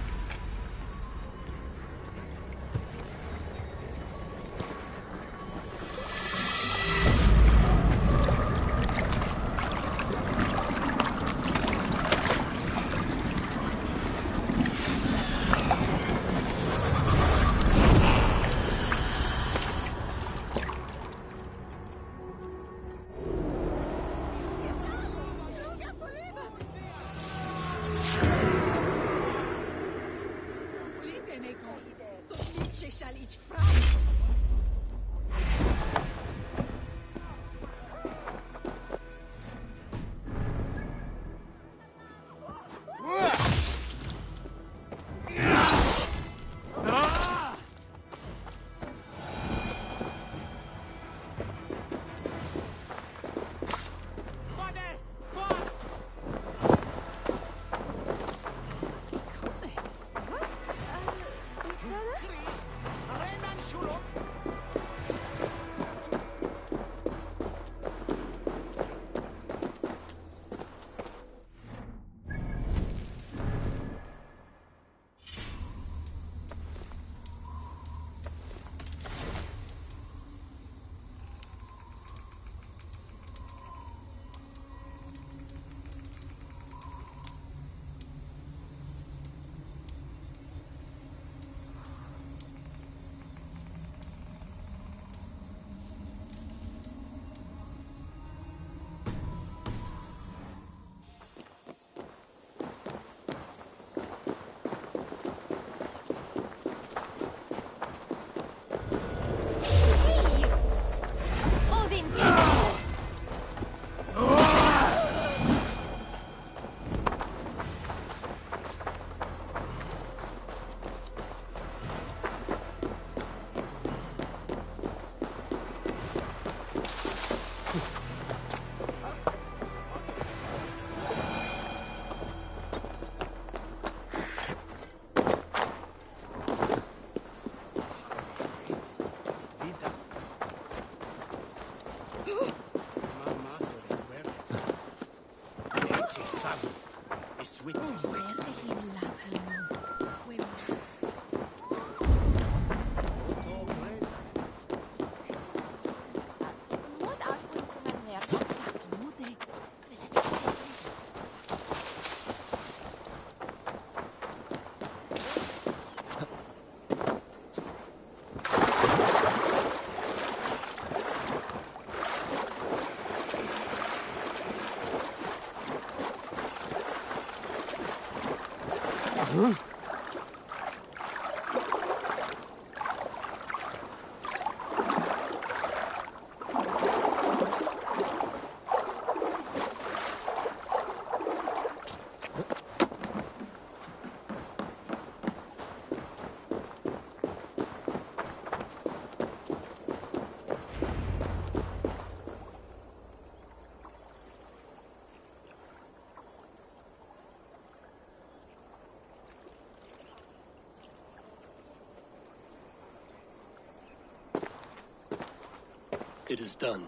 It is done.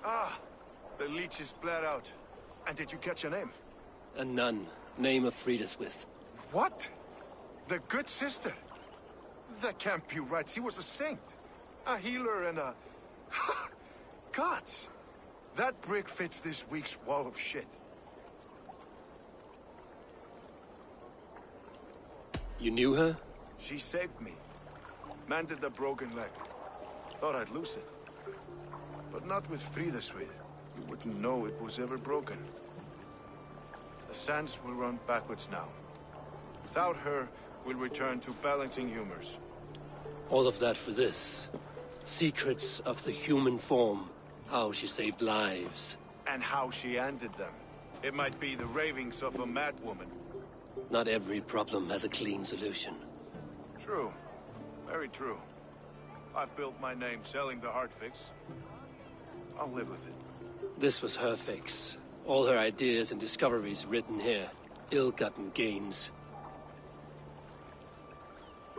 Ah, the leech is bled out. And did you catch a name? A nun. Name of Frida's with. What? The good sister? That can't be right. She was a saint. A healer and a... Gods! That brick fits this week's wall of shit. You knew her? She saved me. Mended the broken leg. Thought I'd lose it. But not with Frida's with. You wouldn't know it was ever broken. The sands will run backwards now. Without her, we'll return to balancing humors. All of that for this. Secrets of the human form. How she saved lives. And how she ended them. It might be the ravings of a madwoman. Not every problem has a clean solution. True. Very true. I've built my name selling the heart fix. I'll live with it. This was her fix. All her ideas and discoveries written here. Ill-gotten gains.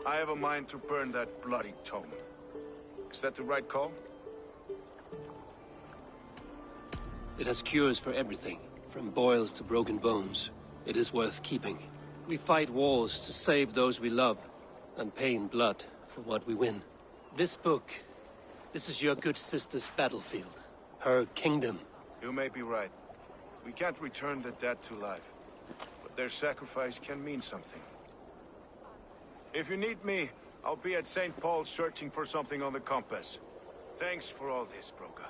I have a mind to burn that bloody tome. Is that the right call? It has cures for everything, from boils to broken bones. It is worth keeping. We fight wars to save those we love, and pay in blood for what we win. This book, this is your good sister's battlefield. Her kingdom. You may be right. We can't return the dead to life. But their sacrifice can mean something. If you need me, I'll be at St. Paul's searching for something on the compass. Thanks for all this, Broca.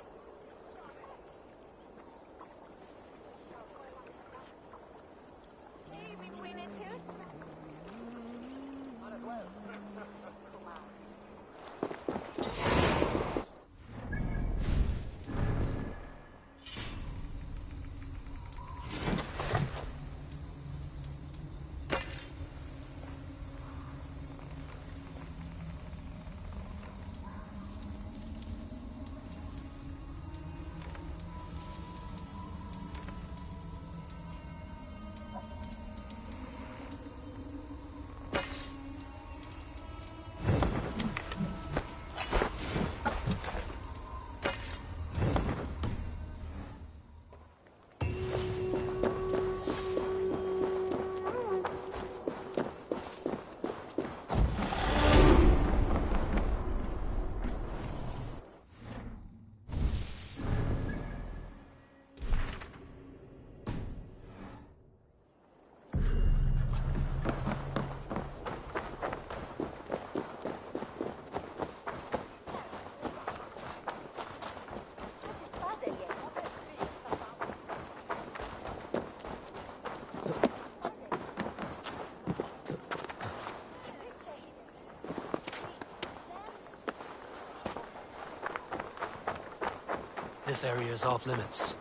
This area is off limits.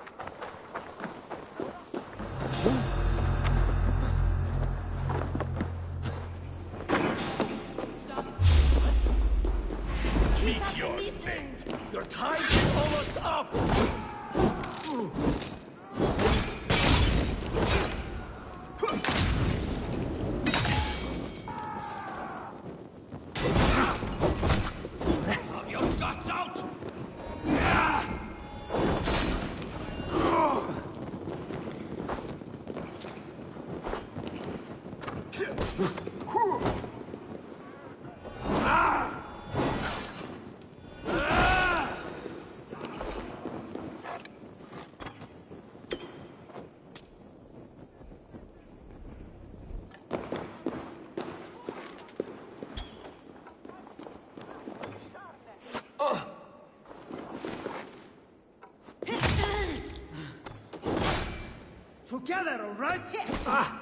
Meet your fate. Your time is almost up. Have your guts out. Together, all right? Ah.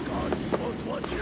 God won't want you.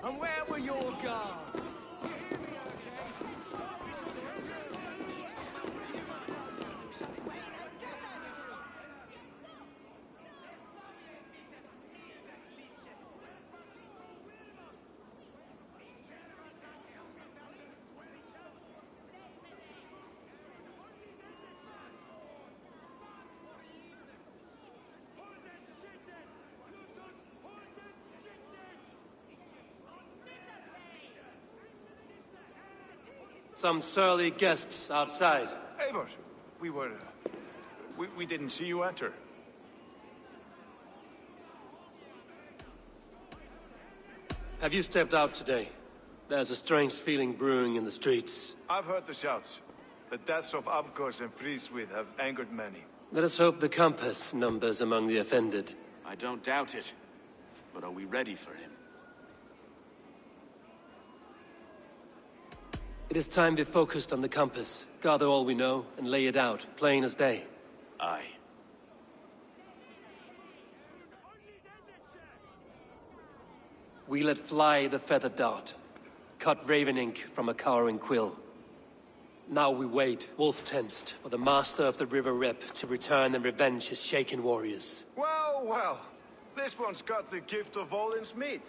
And where were your guards? Some surly guests outside. Eivor, we didn't see you enter. Have you stepped out today? There's a strange feeling brewing in the streets. I've heard the shouts. The deaths of Avgos and Friswith have angered many. Let us hope the compass numbers among the offended. I don't doubt it. But are we ready for him? It is time we focused on the compass, gather all we know, and lay it out, plain as day. Aye. We let fly the feathered dart, cut raven ink from a cowering quill. Now we wait, wolf-tensed, for the master of the River Rep to return and revenge his shaken warriors. Well, well. This one's got the gift of Volin's meat.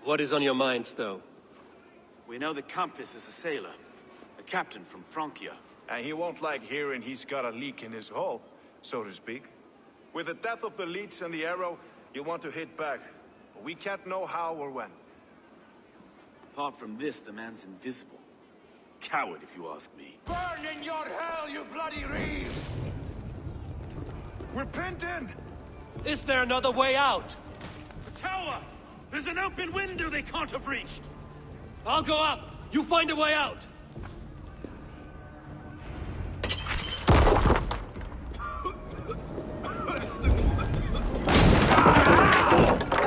What is on your mind, Stowe? We know the Compass is a sailor, a captain from Francia. And he won't like hearing he's got a leak in his hull, so to speak. With the death of the leech and the arrow, you'll want to hit back. But we can't know how or when. Apart from this, the man's invisible. Coward, if you ask me. Burn in your hell, you bloody reeves! We're pinned in! Is there another way out? The tower! There's an open window they can't have reached! I'll go up! You find a way out!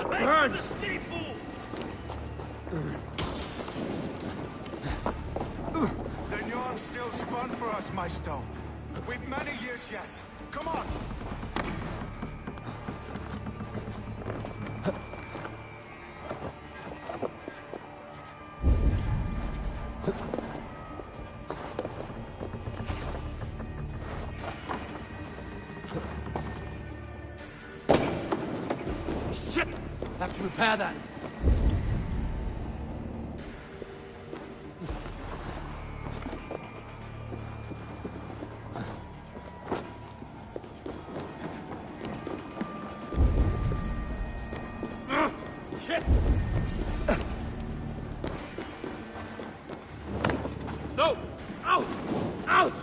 Burn! The steeple! The yarn's still spun for us, my stone. We've many years yet. Come on! Shit! Have to repair that. Shit! No! Out! Out!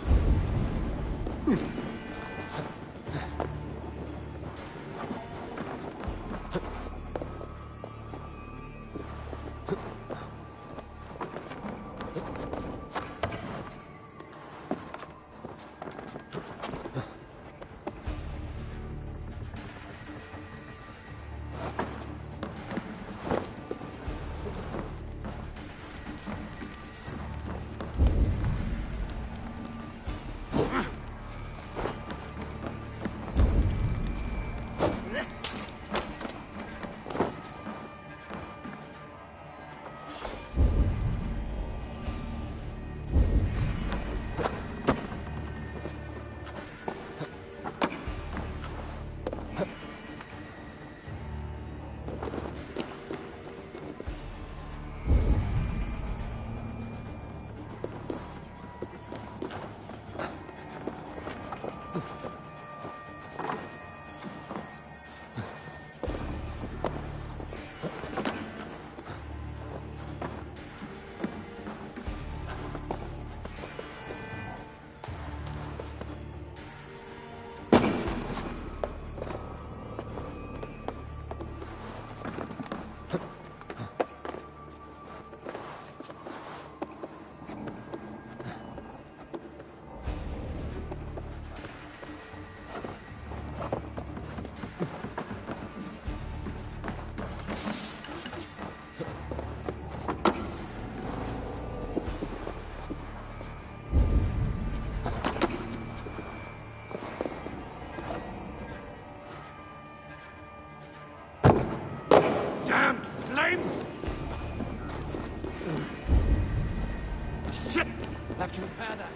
Have to repair that.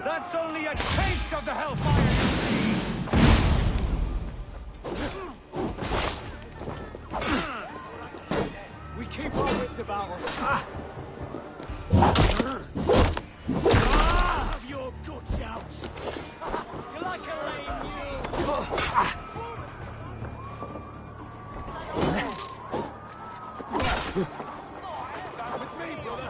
That's only a taste of the hellfire! We keep our wits about us. Have your guts out! You're like a lame mule! With me, brother.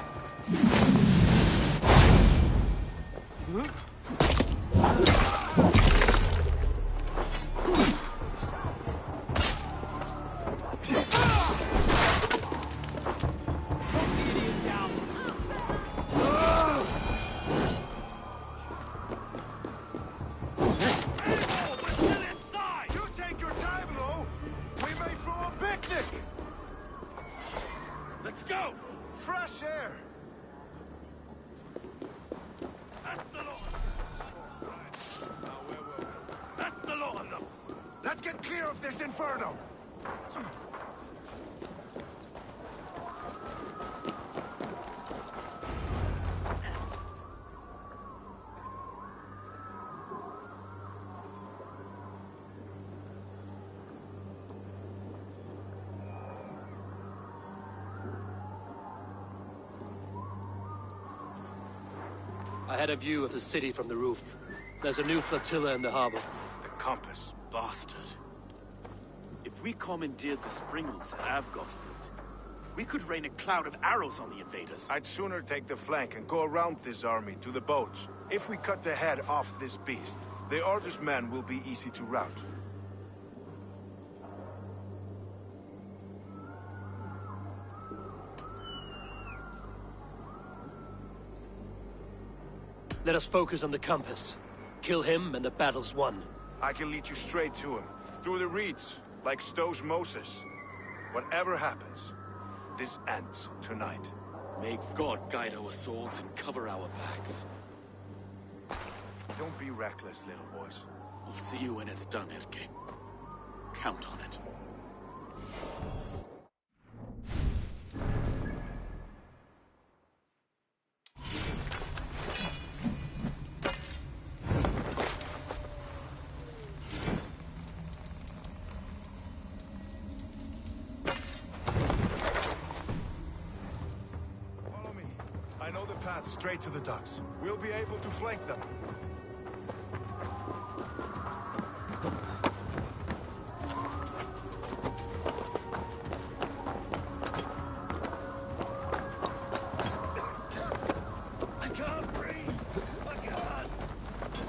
Let's go! Fresh air! That's the lot! That's the lot of them! Let's get clear of this inferno! I had a view of the city from the roof. There's a new flotilla in the harbor. The compass. Bastard. If we commandeered the springles at Avgosport, we could rain a cloud of arrows on the invaders. I'd sooner take the flank and go around this army to the boats. If we cut the head off this beast, the Order's men will be easy to rout. Let us focus on the compass. Kill him and the battle's won. I can lead you straight to him. Through the reeds, like Stowe's Moses. Whatever happens, this ends tonight. May God guide our swords and cover our backs. Don't be reckless, little boys. I'll see you when it's done, Erke. Count on it. Follow me. I know the path straight to the docks. We'll be able to flank them.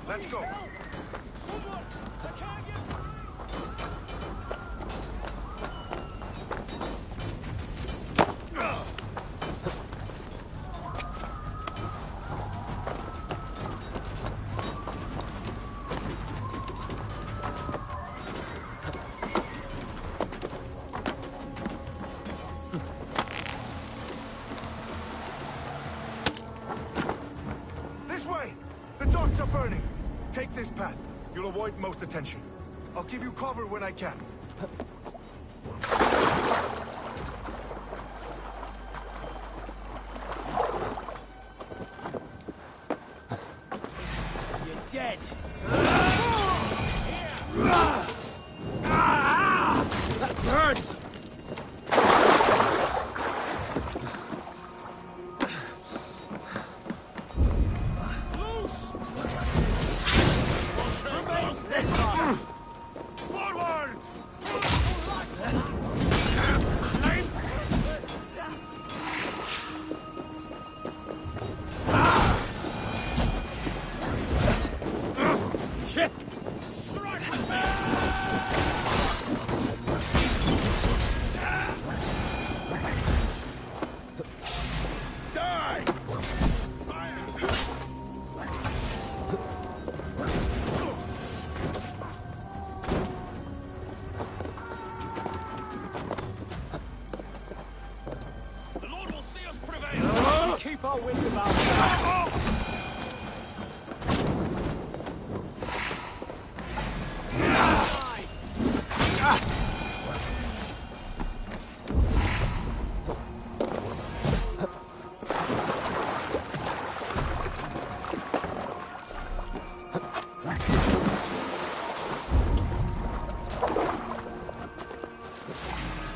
Let's go. This way! The docks are burning! Take this path. You'll avoid most attention. I'll give you cover when I can. You're dead. That burns! Forward! Shit! Strike with me! Die! The Lord will see us prevail! We keep our wits about us.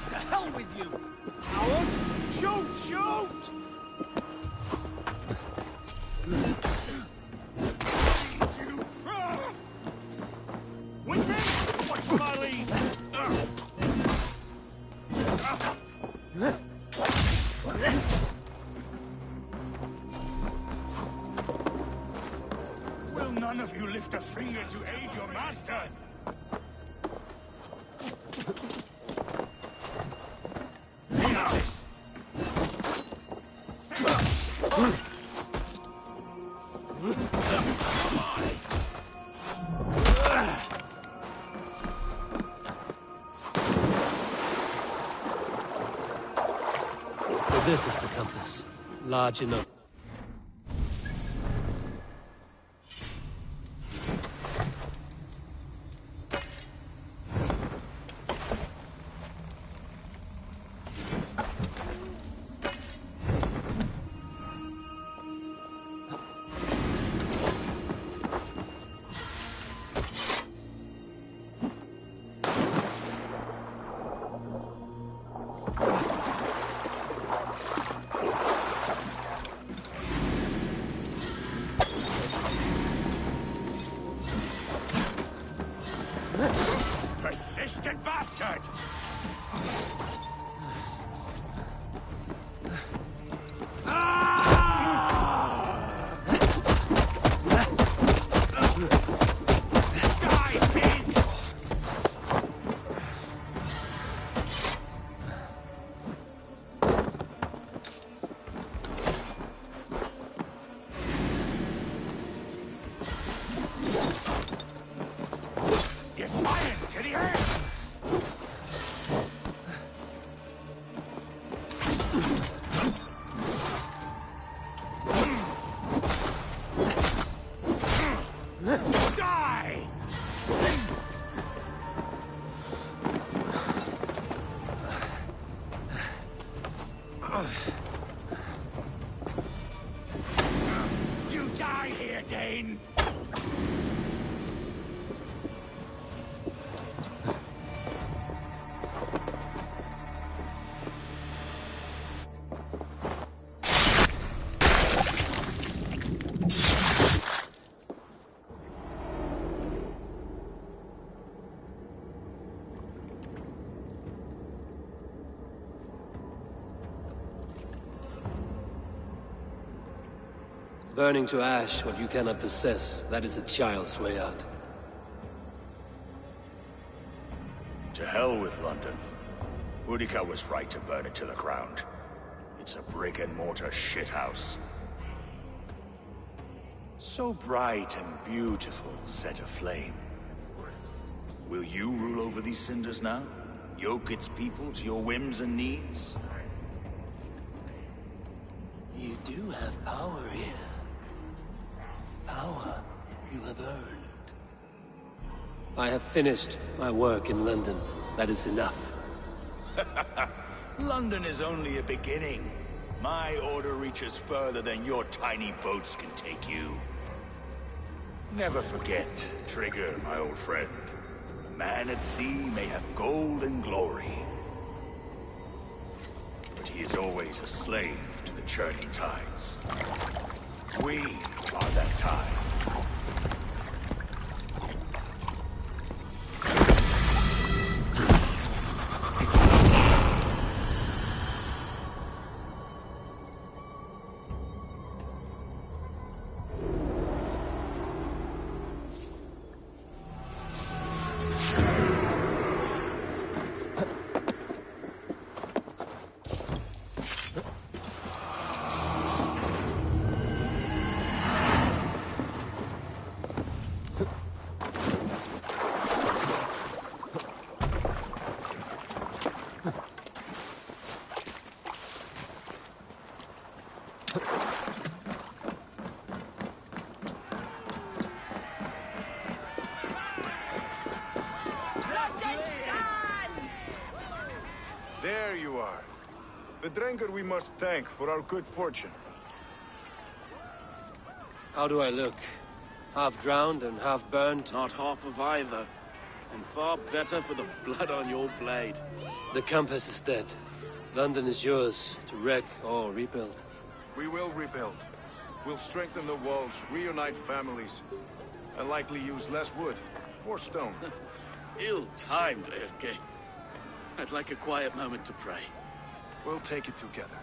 To hell with you! Coward! Shoot! Shoot! With me? What's my lead? Will none of you lift a finger to aid your master? Yes. So this is the compass. Large enough. Persistent bastard! Die! You die here, Dane! Burning to ash what you cannot possess, that is a child's way out. To hell with London. Boudica was right to burn it to the ground. It's a brick-and-mortar shithouse. So bright and beautiful, set aflame. Will you rule over these cinders now? Yoke its people to your whims and needs? You do have power here. Power you have earned. I have finished my work in London. That is enough. London is only a beginning. My order reaches further than your tiny boats can take you. Never forget, Trigger, my old friend. A man at sea may have gold and glory, but he is always a slave to the churning tides. We are that tide. There you are. The drinker we must thank for our good fortune. How do I look? Half drowned and half burnt? Not half of either. And far better for the blood on your blade. The compass is dead. London is yours, to wreck or rebuild. We will rebuild. We'll strengthen the walls, reunite families, and likely use less wood, more stone. Ill-timed, Erke. I'd like a quiet moment to pray. We'll take it together.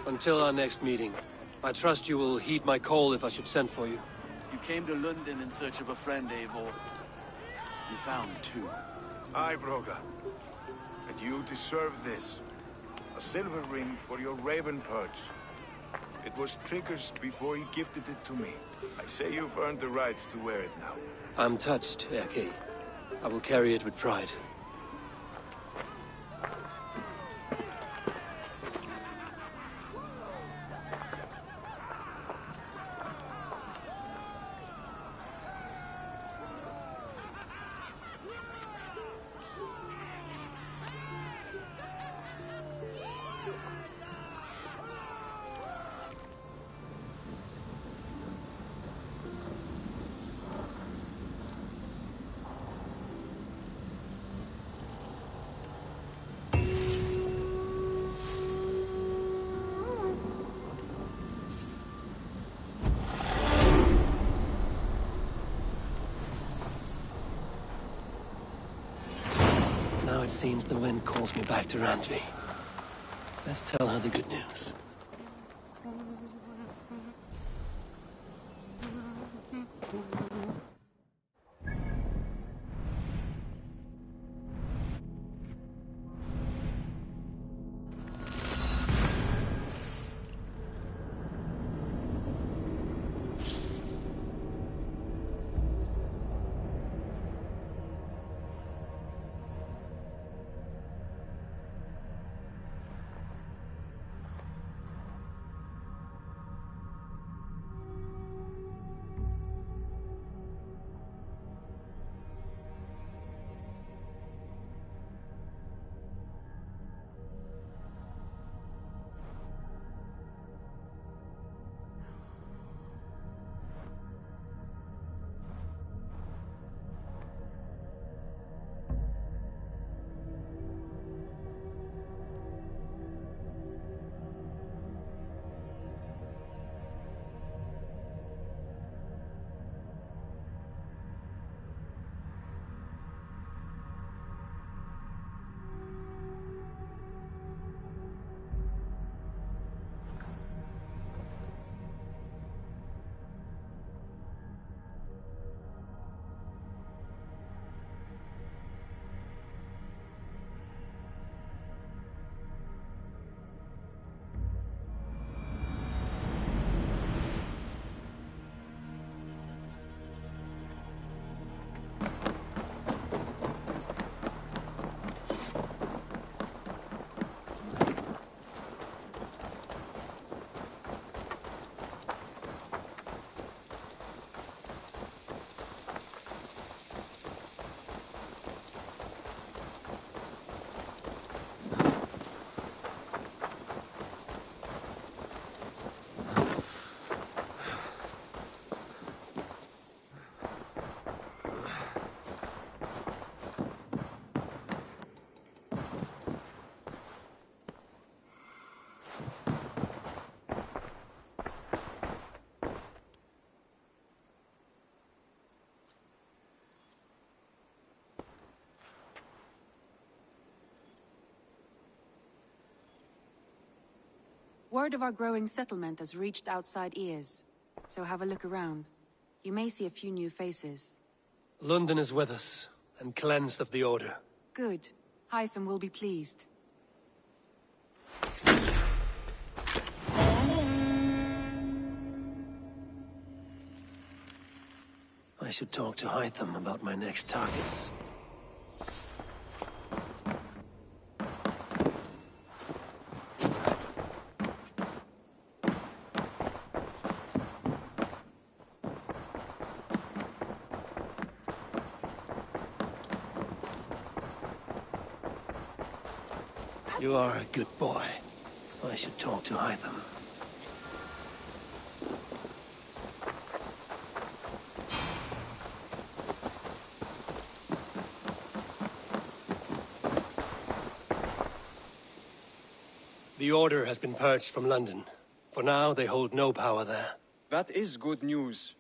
Until our next meeting, I trust you will heed my call if I should send for you. You came to London in search of a friend, Eivor. You found two. Aye, Broga. And you deserve this. A silver ring for your raven perch. It was Trigger's before he gifted it to me. I say you've earned the right to wear it now. I'm touched, Erke. I will carry it with pride. It seems the wind calls me back to Randvi. Let's tell her the good news. Word of our growing settlement has reached outside ears, so have a look around. You may see a few new faces. London is with us, and cleansed of the Order. Good. Hytham will be pleased. I should talk to Hytham about my next targets. You are a good boy. I should talk to Hytham. The Order has been purged from London. For now, they hold no power there. That is good news.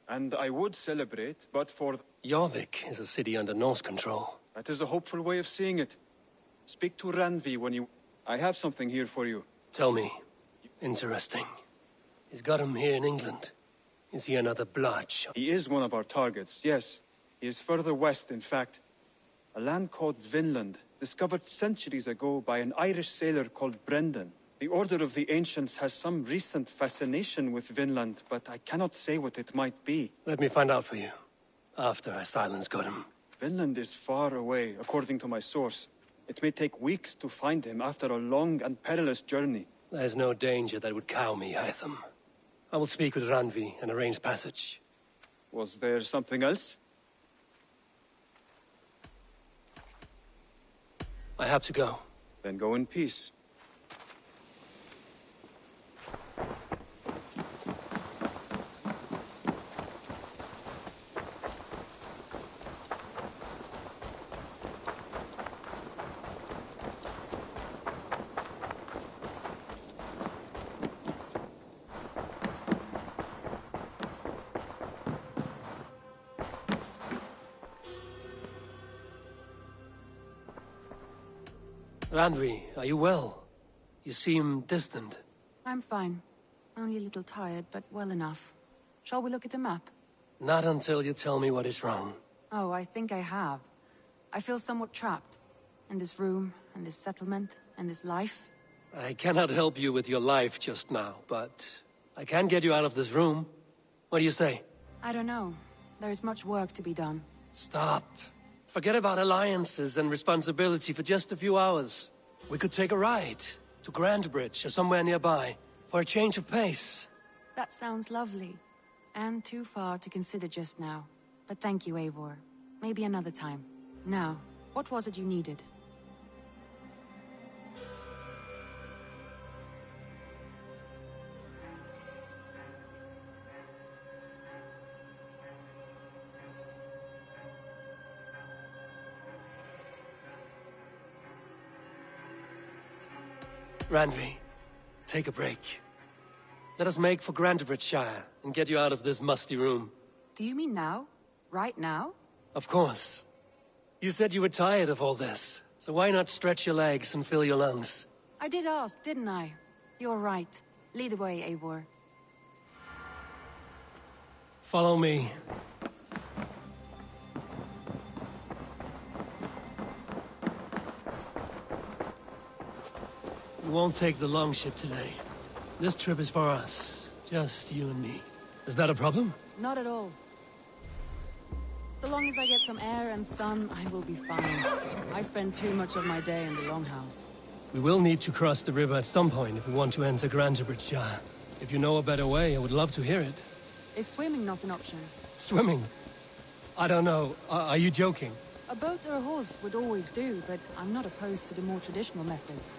And I would celebrate, but for... Jorvik is a city under Norse control. That is a hopeful way of seeing it. Speak to Randvi when you... I have something here for you. Tell me. Interesting. He's got him here in England. Is he another blotch? He is one of our targets, yes. He is further west, in fact. A land called Vinland, discovered centuries ago by an Irish sailor called Brendan. The Order of the Ancients has some recent fascination with Vinland, but I cannot say what it might be. Let me find out for you. After I silence Godham. Vinland is far away, according to my source. It may take weeks to find him after a long and perilous journey. There's no danger that would cow me, Hytham. I will speak with Randvi and arrange passage. Was there something else? I have to go. Then go in peace. Randvi, are you well? You seem distant. I'm fine. Only a little tired, but well enough. Shall we look at the map? Not until you tell me what is wrong. Oh, I think I have. I feel somewhat trapped. In this room, and this settlement, and this life. I cannot help you with your life just now, but I can get you out of this room. What do you say? I don't know. There is much work to be done. Stop. Forget about alliances and responsibility for just a few hours. We could take a ride to Grandbridge or somewhere nearby for a change of pace. That sounds lovely. And too far to consider just now. But thank you, Eivor. Maybe another time. Now, what was it you needed? Randvi, take a break. Let us make for Grandbridgeshire and get you out of this musty room. Do you mean now? Right now? Of course. You said you were tired of all this, so why not stretch your legs and fill your lungs? I did ask, didn't I? You're right. Lead the way, Eivor. Follow me. We won't take the longship today. This trip is for us. Just you and me. Is that a problem? Not at all. So long as I get some air and sun, I will be fine. I spend too much of my day in the Longhouse. We will need to cross the river at some point if we want to enter Grandbridgeshire. If you know a better way, I would love to hear it. Is swimming not an option? Swimming? I don't know. Are you joking? A boat or a horse would always do, but I'm not opposed to the more traditional methods.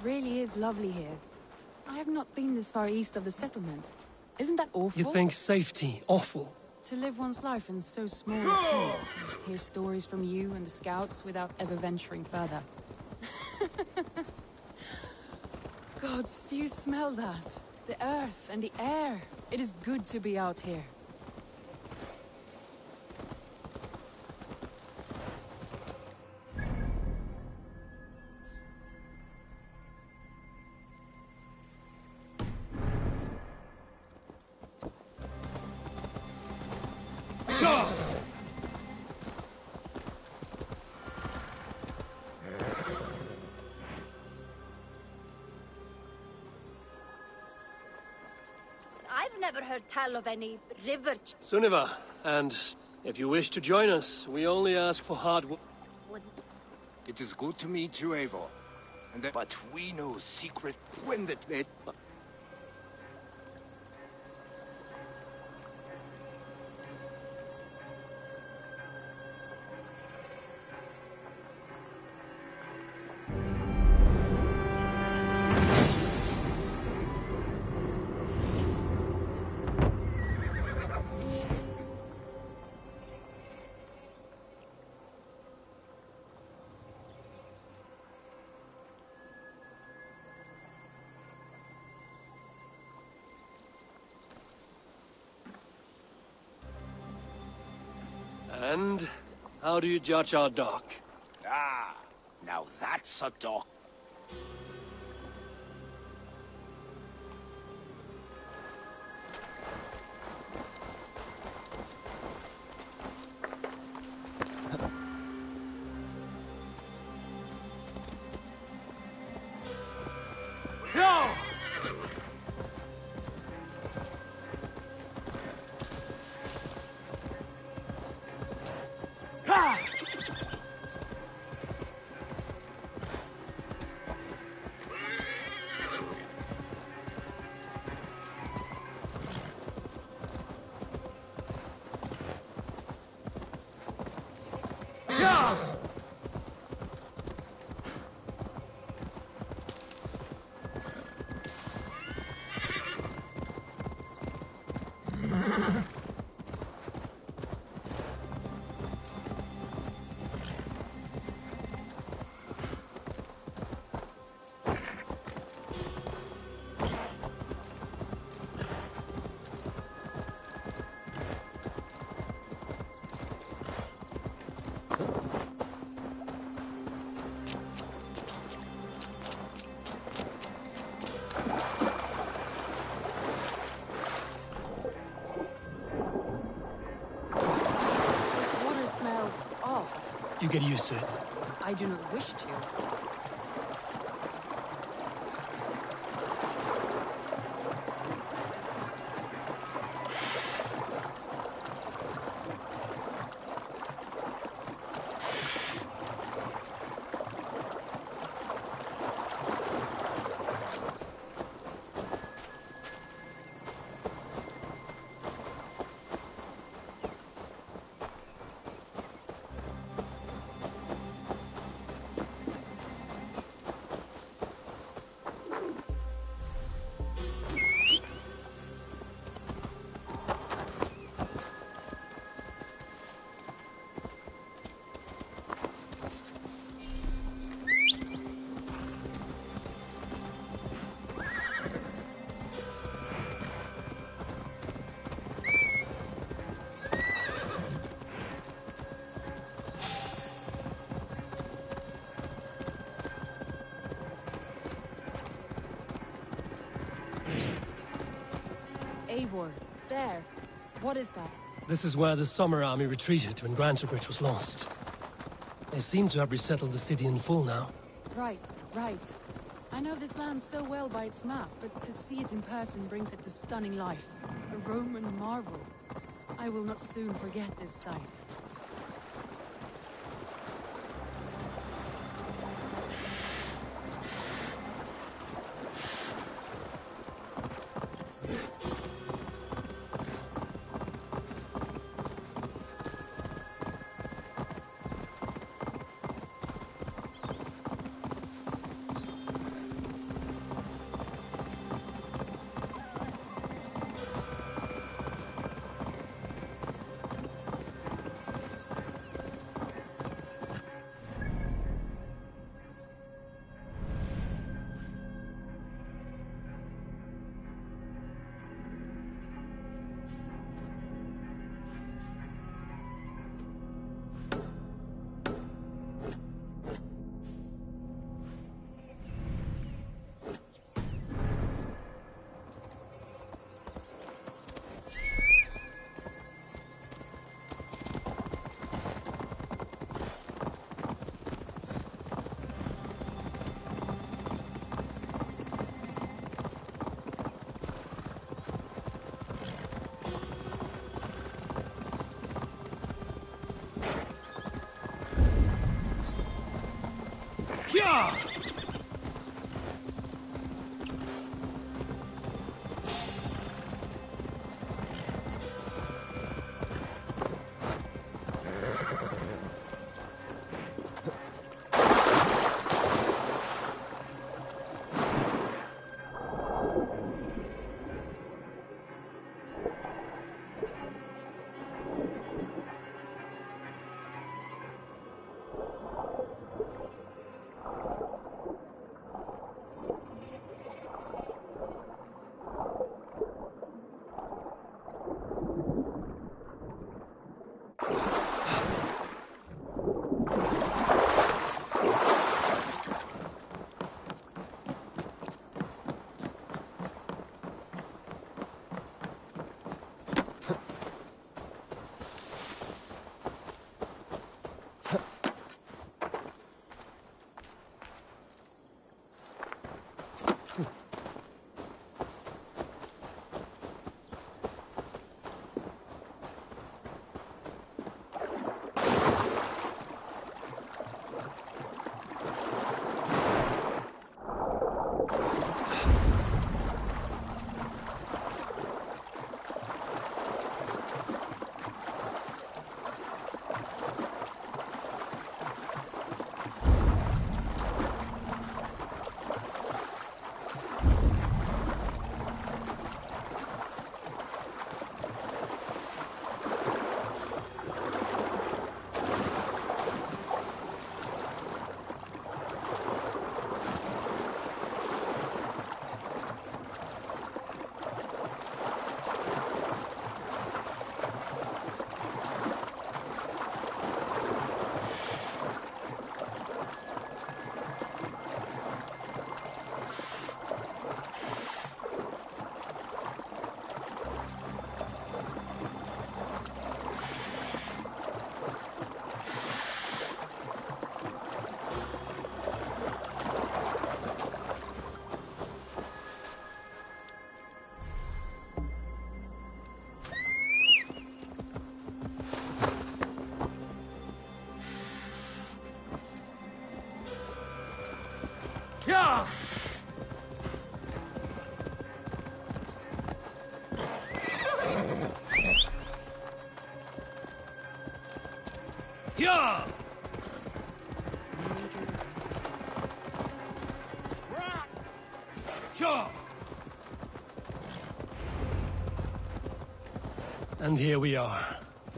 really is lovely here. I have not been this far east of the settlement. Isn't that awful? You think safety awful? To live one's life in so small a pen, hear stories from you and the scouts without ever venturing further. Gods, do you smell that? The earth and the air. It is good to be out here. I've never heard tell of any river... Sunniva, and if you wish to join us, we only ask for hard work. It is good to meet you, Eivor. But we know secret when that... And how do you judge our dock? Ah, now that's a dock. You get used to it. I do not wish to. Eivor, there. What is that? This is where the Summer Army retreated when Grantebridge was lost. They seem to have resettled the city in full now. Right, right. I know this land so well by its map, but to see it in person brings it to stunning life. A Roman marvel. I will not soon forget this sight. Yeah! Sure. And here we are.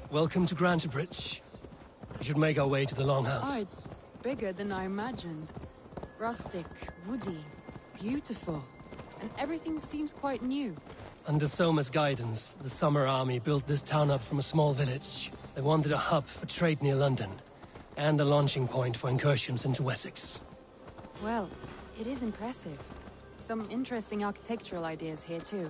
Welcome to Grantebridge. We should make our way to the Longhouse. Oh, it's bigger than I imagined. Rustic, woody, beautiful. And everything seems quite new. Under Soma's guidance, the Summer Army built this town up from a small village. They wanted a hub for trade near London, and a launching point for incursions into Wessex. Well, it is impressive. Some interesting architectural ideas here, too.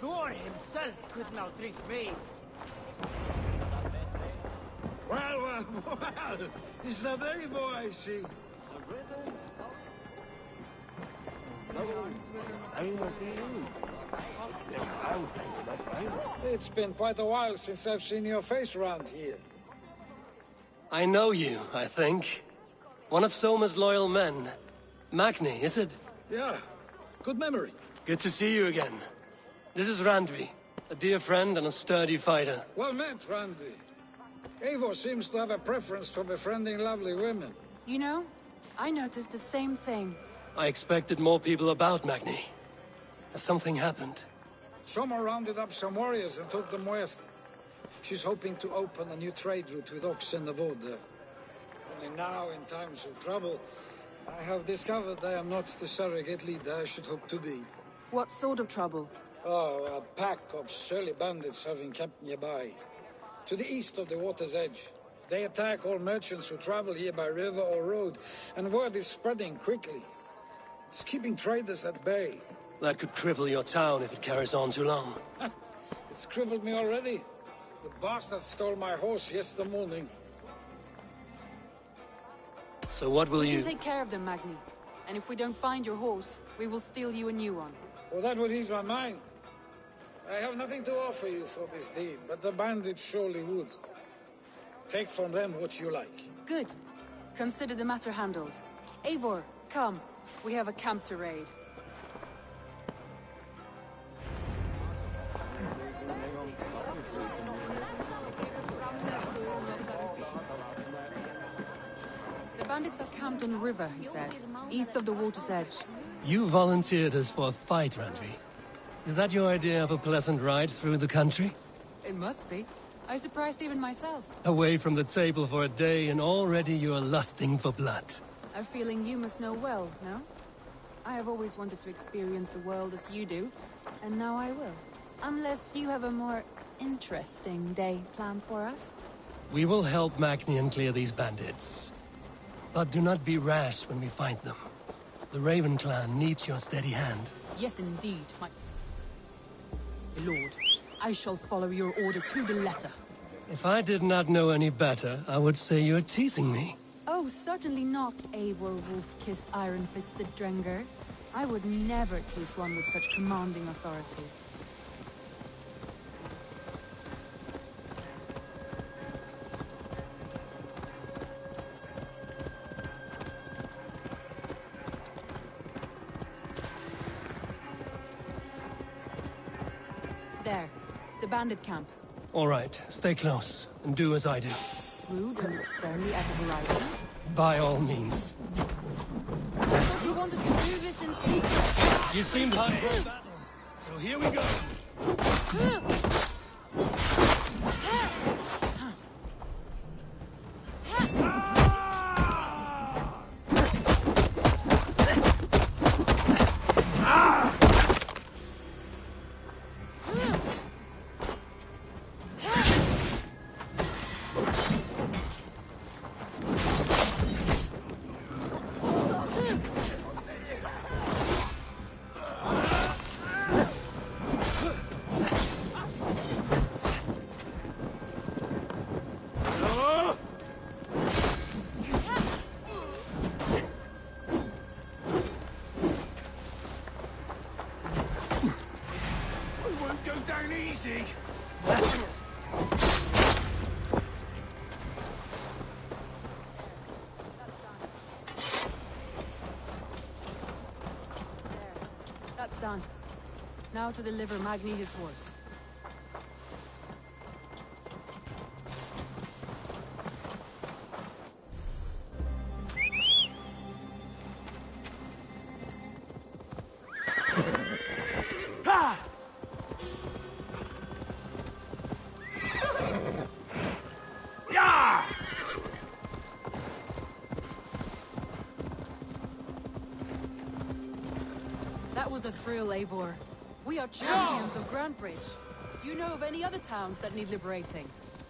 Thor himself could not drink me. Well, it's not Eivor I see. It's been quite a while since I've seen your face around here. I know you, I think. One of Soma's loyal men. Magni, is it? Yeah, good memory. Good to see you again. This is Randvi, a dear friend and a sturdy fighter. Well met, Randy. Eivor seems to have a preference for befriending lovely women. You know, I noticed the same thing. I expected more people about Magni. Has something happened? Soma rounded up some warriors and took them west. She's hoping to open a new trade route with oxen of wood there. Only now, in times of trouble, I have discovered I am not the surrogate leader I should hope to be. What sort of trouble? Oh, a pack of surly bandits have encamped nearby. To the east of the water's edge. They attack all merchants who travel here by river or road, and word is spreading quickly. It's keeping traders at bay. That could cripple your town if it carries on too long. It's crippled me already. The bastard stole my horse yesterday morning. So what will We you... can take care of them, Magni. And if we don't find your horse, we will steal you a new one. Well, that would ease my mind. I have nothing to offer you for this deed, but the bandits surely would. Take from them what you like. Good. Consider the matter handled. Eivor, come. We have a camp to raid. The bandits are camped on the river, he said. East of the water's edge. You volunteered us for a fight, Randvi. Is that your idea of a pleasant ride through the country? It must be. I surprised even myself. Away from the table for a day and already you're lusting for blood. A feeling you must know well, no? I have always wanted to experience the world as you do, and now I will. Unless you have a more interesting day planned for us. We will help Magnian clear these bandits. But do not be rash when we find them. The Raven clan needs your steady hand. Yes, indeed, my lord. I shall follow your order to the letter. If I did not know any better, I would say you're teasing me. Oh, certainly not, Eivor wolf-kissed iron-fisted Drenger. I would never tease one with such commanding authority. There, the bandit camp. All right, stay close, and do as I do. Rude and look sternly at the horizon. By all means. I thought you wanted to do this in secret. You seemed hot for a battle, so here we go. easy. That's done. Now to deliver Magni his horse. That was a thrill, Eivor. We are champions of Grantbridge. Do you know of any other towns that need liberating?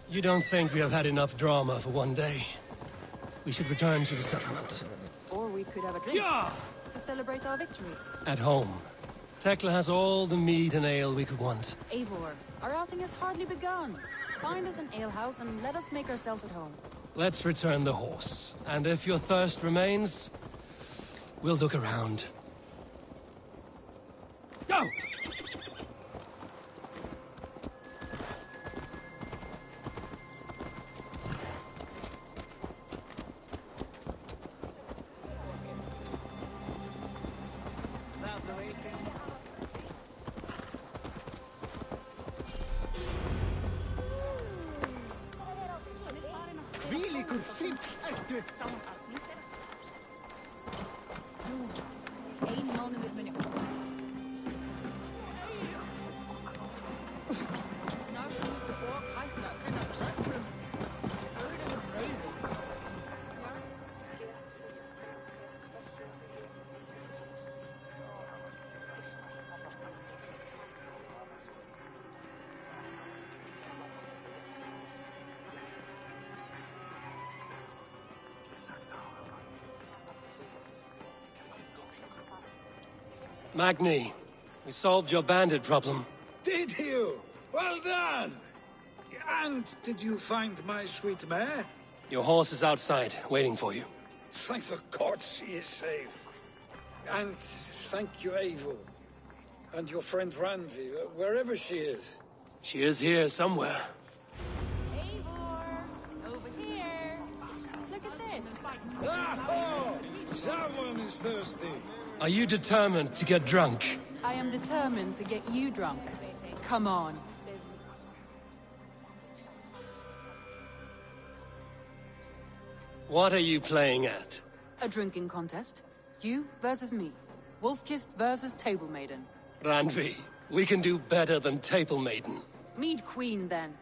You don't think we have had enough drama for one day? We should return to the settlement. Or we could have a drink to celebrate our victory. At home. Tekla has all the mead and ale we could want. Eivor, our outing has hardly begun. Find us an alehouse and let us make ourselves at home. Let's return the horse. And if your thirst remains, we'll look around. Go! Magni, we solved your bandit problem. Did you? Well done! And did you find my sweet mare? Your horse is outside, waiting for you. Thank the gods she is safe. And thank you, Eivor. And your friend Randvi, wherever she is. She is here somewhere. Eivor! Over here! Look at this! Oh! Someone is thirsty. Are you determined to get drunk? I am determined to get you drunk. Come on. What are you playing at? A drinking contest. You versus me. Wolf-kissed versus Table Maiden. Randvi, we can do better than Table Maiden. Mead Queen, then.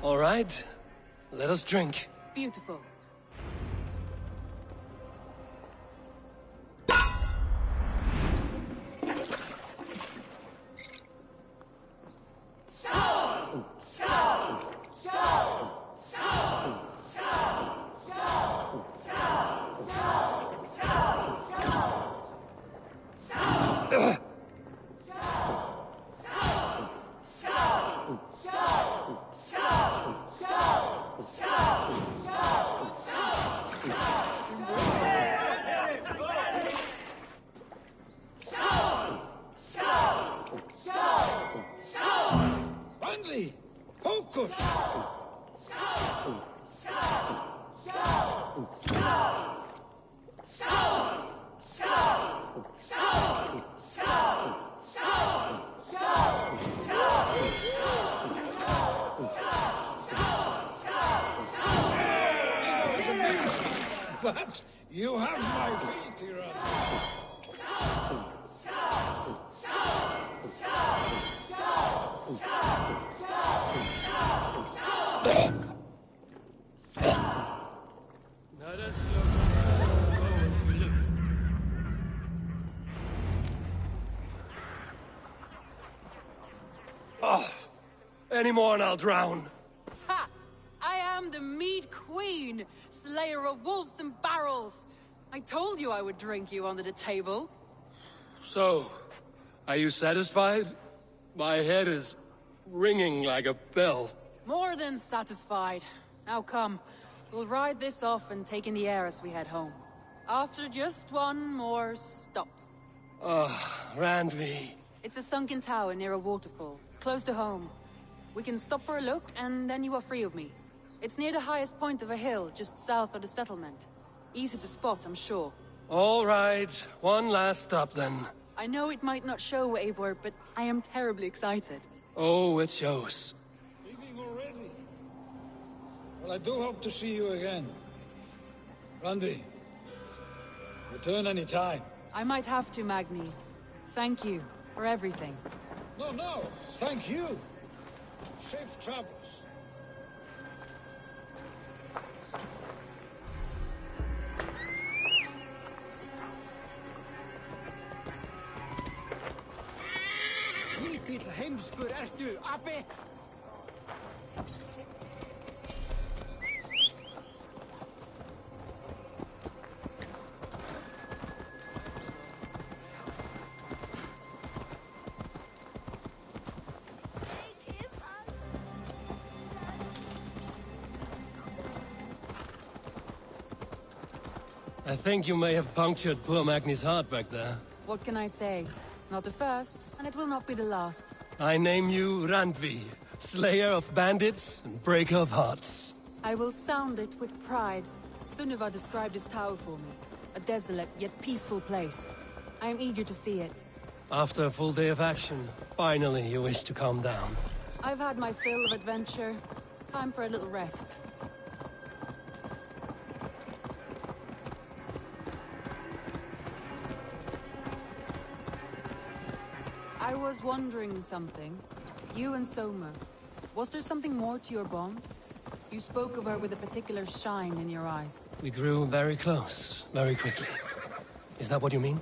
All right. Let us drink. Beautiful. Finally! Focus! But you have my feet here. Oh, any more and I'll drown. Ha! I am the Mead Queen, slayer of wolves and barrels. I told you I would drink you under the table. So, are you satisfied? My head is ringing like a bell. More than satisfied. Now come, we'll ride this off and take in the air as we head home. After just one more stop. Oh, Randvi, It's a sunken tower near a waterfall, close to home. We can stop for a look, and then you are free of me. It's near the highest point of a hill, just south of the settlement. Easy to spot, I'm sure. All right, one last stop then. I know it might not show, Eivor, but I am terribly excited. Oh, it shows. Leaving already? Well, I do hope to see you again. Randi, return any time. I might have to, Magni. Thank you for everything. No, thank you. Safe travels. Lítill heimskur ertu, api! I think you may have punctured poor Magni's heart back there. What can I say? Not the first, and it will not be the last. I name you Randvi, slayer of bandits and breaker of hearts. I will sound it with pride. Sunniva described this tower for me. A desolate yet peaceful place. I am eager to see it. After a full day of action, finally you wish to calm down. I've had my fill of adventure. Time for a little rest. I was wondering something. You and Soma. Was there something more to your bond? You spoke of her with a particular shine in your eyes. We grew very close, very quickly. Is that what you mean?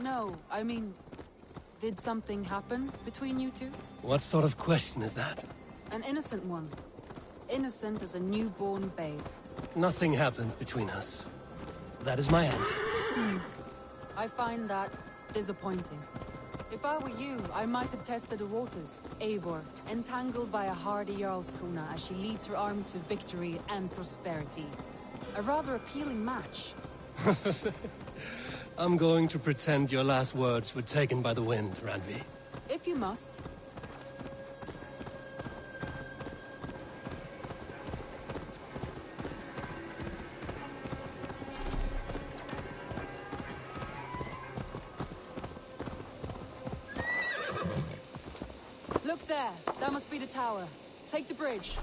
No, I mean... Did something happen between you two? What sort of question is that? An innocent one. Innocent as a newborn babe. Nothing happened between us. That is my answer. I find that disappointing. If I were you, I might have tested the waters. Eivor, entangled by a hardy Jarlskona as she leads her army to victory and prosperity. A rather appealing match. I'm going to pretend your last words were taken by the wind, Randvi. If you must. Look there. That must be the tower. Take the bridge.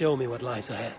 Show me what lies ahead.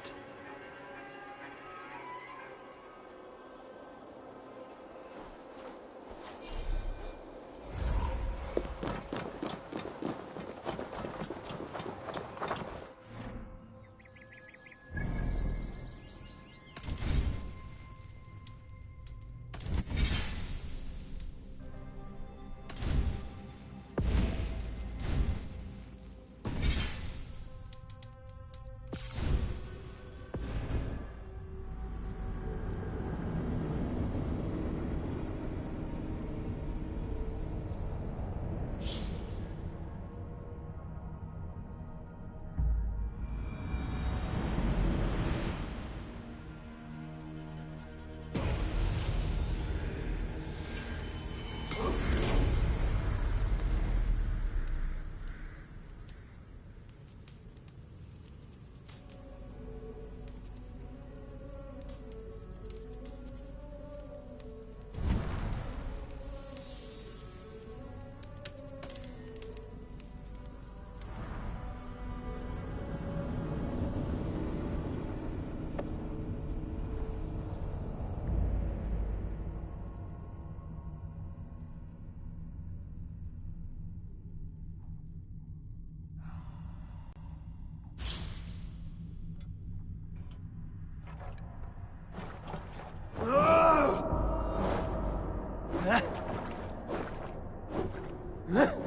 Huh?